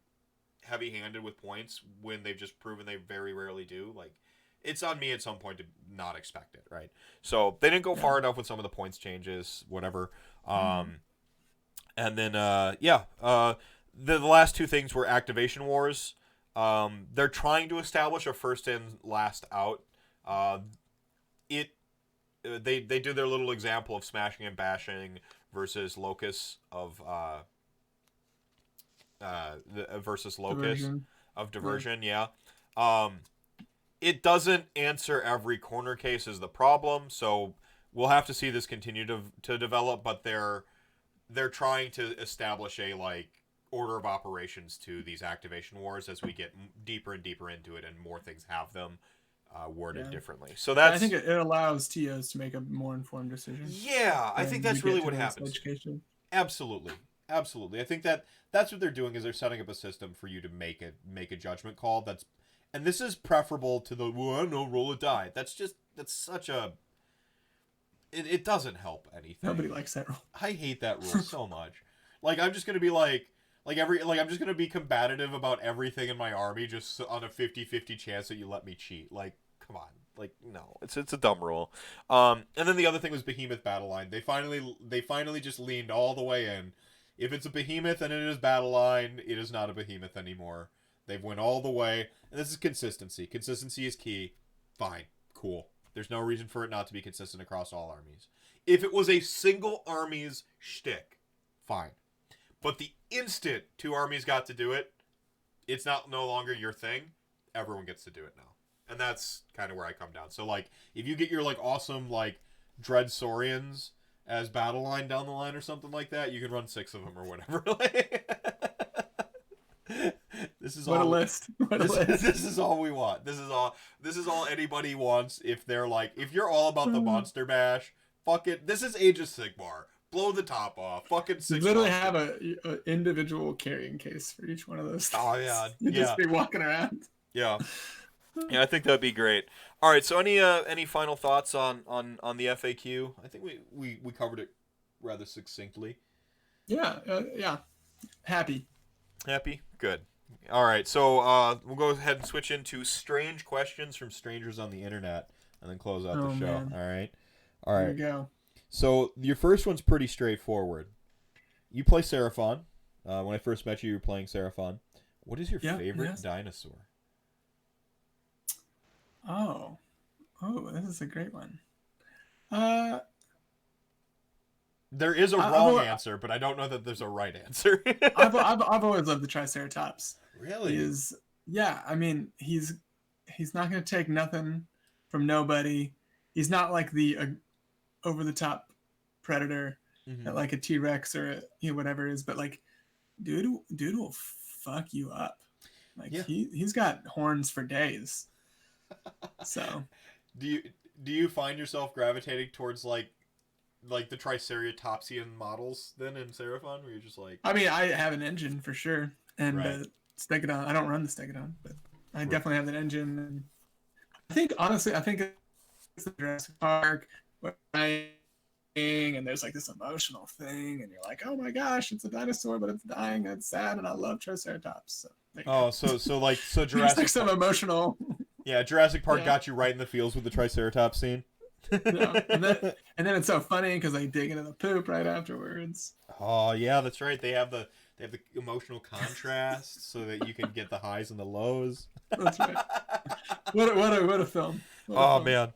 heavy-handed with points when they've just proven they very rarely do? Like, it's on me at some point to not expect it, right? So they didn't go far enough with some of the points changes, whatever. And then the last two things were activation wars. They're trying to establish a first in, last out. They do their little example of smashing and bashing versus Locust of versus Locust of diversion. Yeah. It doesn't answer every corner case is the problem, so we'll have to see this continue to develop. But they're trying to establish a like order of operations to these activation wars as we get deeper and deeper into it, and more things have them worded differently. So I think it allows TOs to make a more informed decision. Yeah, I think that's really what happens. Education. Absolutely. I think that's what they're doing is they're setting up a system for you to make a judgment call. And this is preferable to the roll a die. That's such a. It doesn't help anything. Nobody likes that rule. I hate that rule so much. Like I'm just gonna be I'm just gonna be combative about everything in my army just on a 50-50 chance that you let me cheat. Like, come on. Like, no, it's a dumb rule. And then the other thing was Behemoth battle line. They finally just leaned all the way in. If it's a Behemoth and it is battle line, it is not a Behemoth anymore. They've went all the way, and this is consistency. Consistency is key. Fine, cool. There's no reason for it not to be consistent across all armies. If it was a single army's shtick, fine. But the instant two armies got to do it, it's no longer your thing. Everyone gets to do it now. And that's kind of where I come down. So, like, if you get your, like, awesome, like, Dread Saurians as battle line down the line or something like that, you can run 6 of them or whatever. This is a list. This is all we want. This is all anybody wants. If you're all about the monster bash, fuck it. This is Age of Sigmar. Blow the top off. Fucking 6. You literally have a individual carrying case for each one of those things. Oh yeah. You'd just be walking around. Yeah. Yeah, I think that'd be great. All right, so any final thoughts on the FAQ? I think we covered it rather succinctly. Yeah. Happy. Good. All right, so we'll go ahead and switch into strange questions from strangers on the internet, and then close out the show. Man. All right. Here we go. So your first one's pretty straightforward. You play Seraphon. When I first met you were playing Seraphon. What is your favorite dinosaur? Oh, this is a great one. There is a wrong answer, but I don't know that there's a right answer. I've always loved the Triceratops. Really? I mean, he's not going to take nothing from nobody. He's not like the over the top predator that like a T-Rex or whatever it is, but like dude will fuck you up. Like he's got horns for days. So do you find yourself gravitating towards like like the Triceratopsian models then in Seraphon, where you're just like? I mean, I have an engine for sure, and Right. Stegodon. I don't run the Stegodon, but I definitely have an engine. And I think honestly, it's the Jurassic Park where and there's like this emotional thing, and you're like, oh my gosh, it's a dinosaur, but it's dying, and it's sad, and I love Triceratops. So So there's Jurassic like some emotional. Yeah, Jurassic Park Yeah. got you right in the feels with the Triceratops scene. Yeah. And then it's so funny because they dig into the poop right afterwards. Oh yeah, that's right. They have the emotional contrast so that you can get the highs and the lows. That's right. What a film. What a film. Man,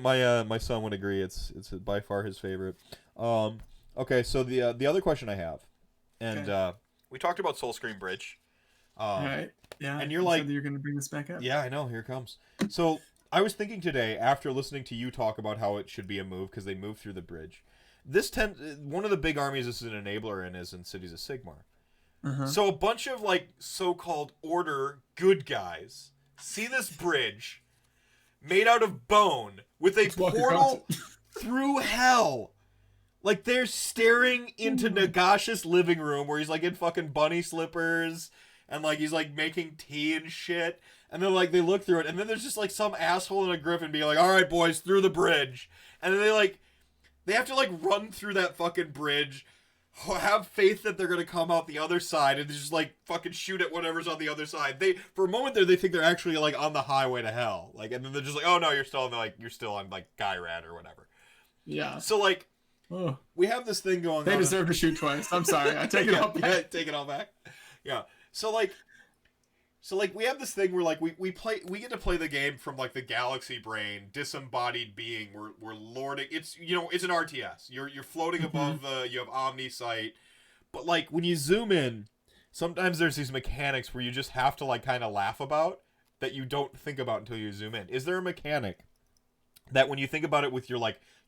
my son would agree. It's by far his favorite. Okay, so the other question I have, and We talked about Soulscream Bridge. All right. Yeah. and you're you like, said that you're gonna bring this back up. yeah, I know. Here it comes. So I was thinking today, after listening to you talk about how it should be a move because they move through the bridge. One of the big armies this is an enabler in is in Cities of Sigmar. Uh-huh. So a bunch of like so-called order good guys see this bridge made out of bone with a Let's walk across portal through hell. Like they're staring into Nagash's living room where he's like in fucking bunny slippers and like he's like making tea and shit. And then like they look through it and then there's just like some asshole in a griffin being like, all right boys, through the bridge. And then they have to like run through that fucking bridge, have faith that they're gonna come out the other side and just like fucking shoot at whatever's on the other side. They for a moment there they think they're actually like on the highway to hell. Like and then they're just like, oh no, you're still on like Gyrad or whatever. Yeah. So like Oh, we have this thing going they on. deserve to shoot twice. I'm sorry. I take it all back. Yeah, take it all back. Yeah. So like we have this thing where like we get to play the game from like the galaxy brain, disembodied being. We're lording. It's it's an RTS. You're floating above you have omni sight. But like when you zoom in, sometimes there's these mechanics where you just have to like kind of laugh about that you don't think about until you zoom in. Is there a mechanic that when you think about it with your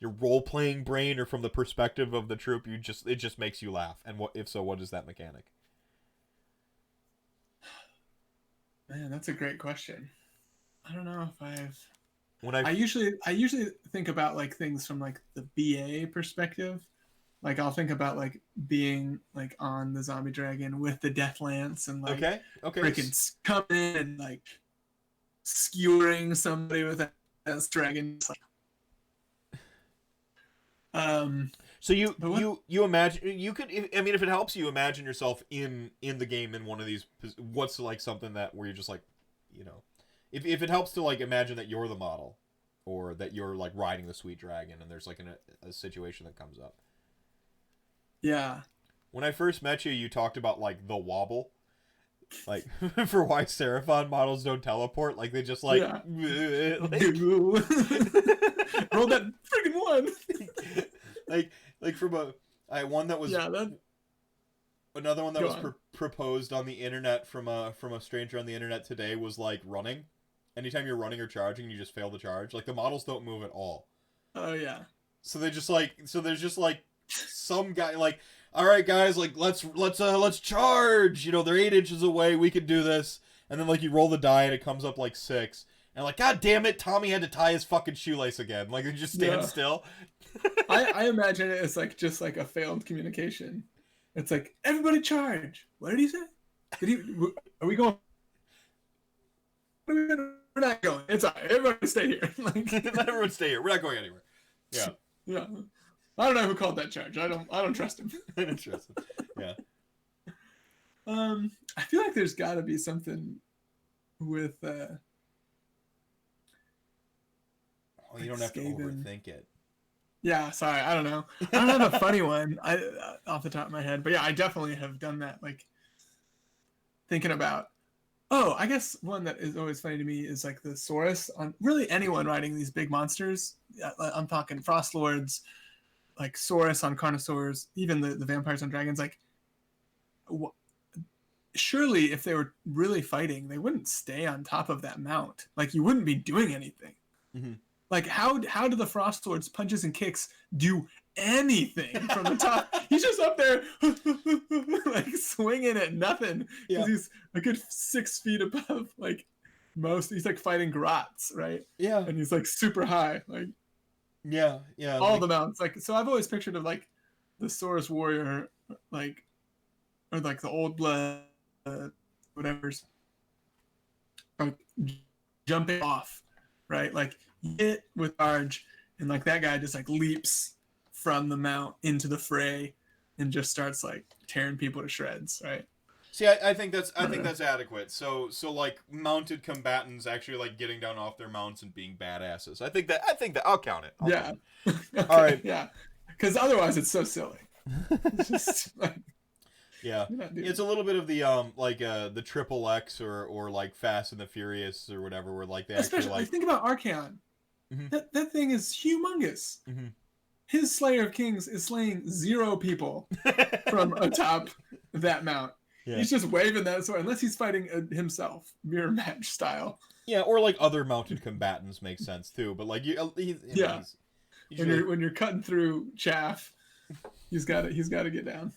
role-playing brain or from the perspective of the troop, it just makes you laugh? And if so, what is that mechanic? Man, that's a great question. I don't know if I usually think about like things from like the BA perspective. Like I'll think about like being like on the zombie dragon with the death lance and like freaking coming in and like skewering somebody with a dragon. So you imagine you could if it helps you imagine yourself in the game in one of these. What's like something that where you're just like, if it helps to like imagine that you're the model, or that you're like riding the sweet dragon and there's like a situation that comes up. Yeah. When I first met you, you talked about like the wobble, like for why Seraphon models don't teleport. Like they just like, like roll that friggin' one. like from one that was another one that was proposed on the internet from a stranger on the internet today was like running. Anytime you're running or charging, you just fail to charge. Like the models don't move at all. Oh yeah. So there's just like some guy like, all right guys, like let's charge. They're 8 inches away. We can do this. And then like you roll the die and it comes up like 6. And like, god damn it, Tommy had to tie his fucking shoelace again. Like they just stand still. I imagine it as like just like a failed communication. It's like, everybody charge. What did he say? Are we going? We're not going. It's all right. Everybody stay here. Like, let everyone stay here. We're not going anywhere. Yeah. Yeah. I don't know who called that charge. I don't trust him. I don't trust him. Yeah. I feel like there's got to be something with. You don't have Skaven. to overthink it. Yeah, sorry, I don't know. I don't have a funny one off the top of my head, but yeah, I definitely have done that. Like thinking about. Oh, I guess one that is always funny to me is like the Saurus on really anyone riding these big monsters. I'm talking Frost Lords, like Saurus on Carnosaurs, even the vampires on dragons. Like, surely if they were really fighting, they wouldn't stay on top of that mount. Like you wouldn't be doing anything. Mm-hmm. Like how do the Frost Lord's punches and kicks do anything from the top? He's just up there like swinging at nothing because he's a good 6 feet above like most. He's like fighting Grots, right? Yeah. And he's like super high. Like Yeah, yeah. All the mounts. Like, so I've always pictured of like the Saurus warrior, like, or like the old blood, whatever's like jumping off, right? Like hit with charge, and like that guy just like leaps from the mount into the fray and just starts like tearing people to shreds, right? See, I think that's adequate. So like mounted combatants actually like getting down off their mounts and being badasses. I think that I'll count it. Yeah. Okay, all right. Yeah. Because otherwise it's so silly. It's just like, yeah, it's a little bit of the like the Triple X or like Fast and the Furious or whatever, where like they especially actually like think about Archaon. Mm-hmm. That thing is humongous. Mm-hmm. His Slayer of Kings is slaying 0 people from atop that mount. Yeah. He's just waving that sword, unless he's fighting himself, mirror match style. Yeah, or like other mounted combatants makes sense too. But like he's when you're cutting through chaff, he's got to get down.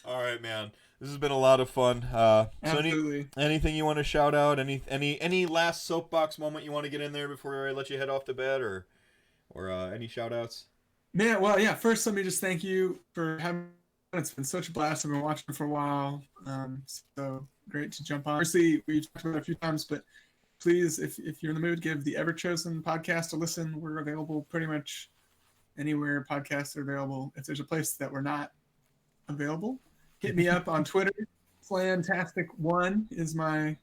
All right, man. This has been a lot of fun. Absolutely. So anything you want to shout out? Any last soapbox moment you want to get in there before I let you head off to bed, or any shout outs? Man, well, yeah. First, let me just thank you for having. It's been such a blast. I've been watching for a while. So great to jump on. Obviously, we've talked about it a few times, but please, if you're in the mood, give the Everchosen Podcast a listen. We're available pretty much anywhere podcasts are available. If there's a place that we're not available, hit me up on Twitter. Slantastic1 is my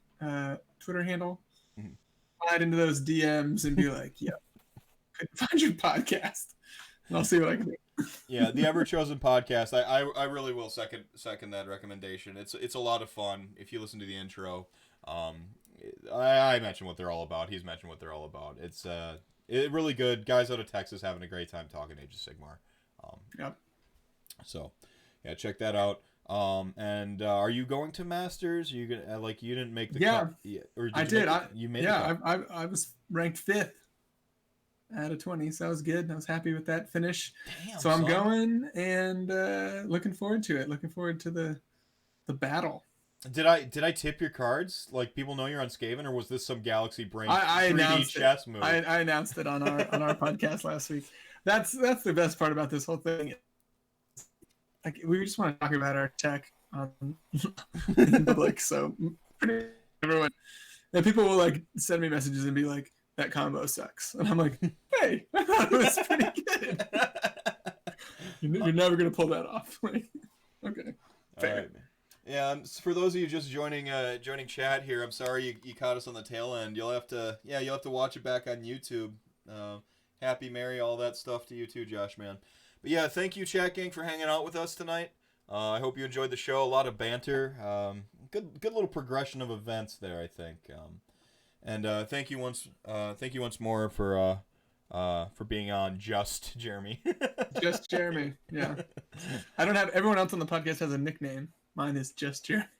Twitter handle. Mm-hmm. Slide into those DMs and be like, "Yeah, couldn't find your podcast," and I'll see what I can do. Yeah, the Everchosen Podcast. I really will second that recommendation. It's a lot of fun. If you listen to the intro, I mentioned what they're all about. He's mentioned what they're all about. It's really good. Guys out of Texas having a great time talking Age of Sigmar. Yep. So, yeah, check that out. And are you going to Masters? Are you gonna like you didn't make the cut yet, or I did. You made I was ranked 5th out of 20, so that was good. I was happy with that finish. Damn, so I'm going and looking forward to it. Looking forward to the battle. Did I tip your cards? Like people know you're on Skaven, or was this some Galaxy Brain I 3D announced chess it. move? I announced it on our podcast last week. That's the best part about this whole thing. Like we just want to talk about our tech in public, so everyone and people will like send me messages and be like, "That combo sucks," and I'm like, "Hey, I thought it was pretty good." You're never gonna pull that off. Like, okay, fair. All right, man. Yeah, for those of you just joining chat here, I'm sorry you caught us on the tail end. You'll have to watch it back on YouTube. Happy, merry, all that stuff to you too, Josh, man. But yeah, thank you, chat gang, for hanging out with us tonight. I hope you enjoyed the show. A lot of banter. Good little progression of events there, I think. And thank you once more for being on Just Jeremy. Just Jeremy, yeah. I don't have everyone else on the podcast has a nickname. Mine is Just Jeremy.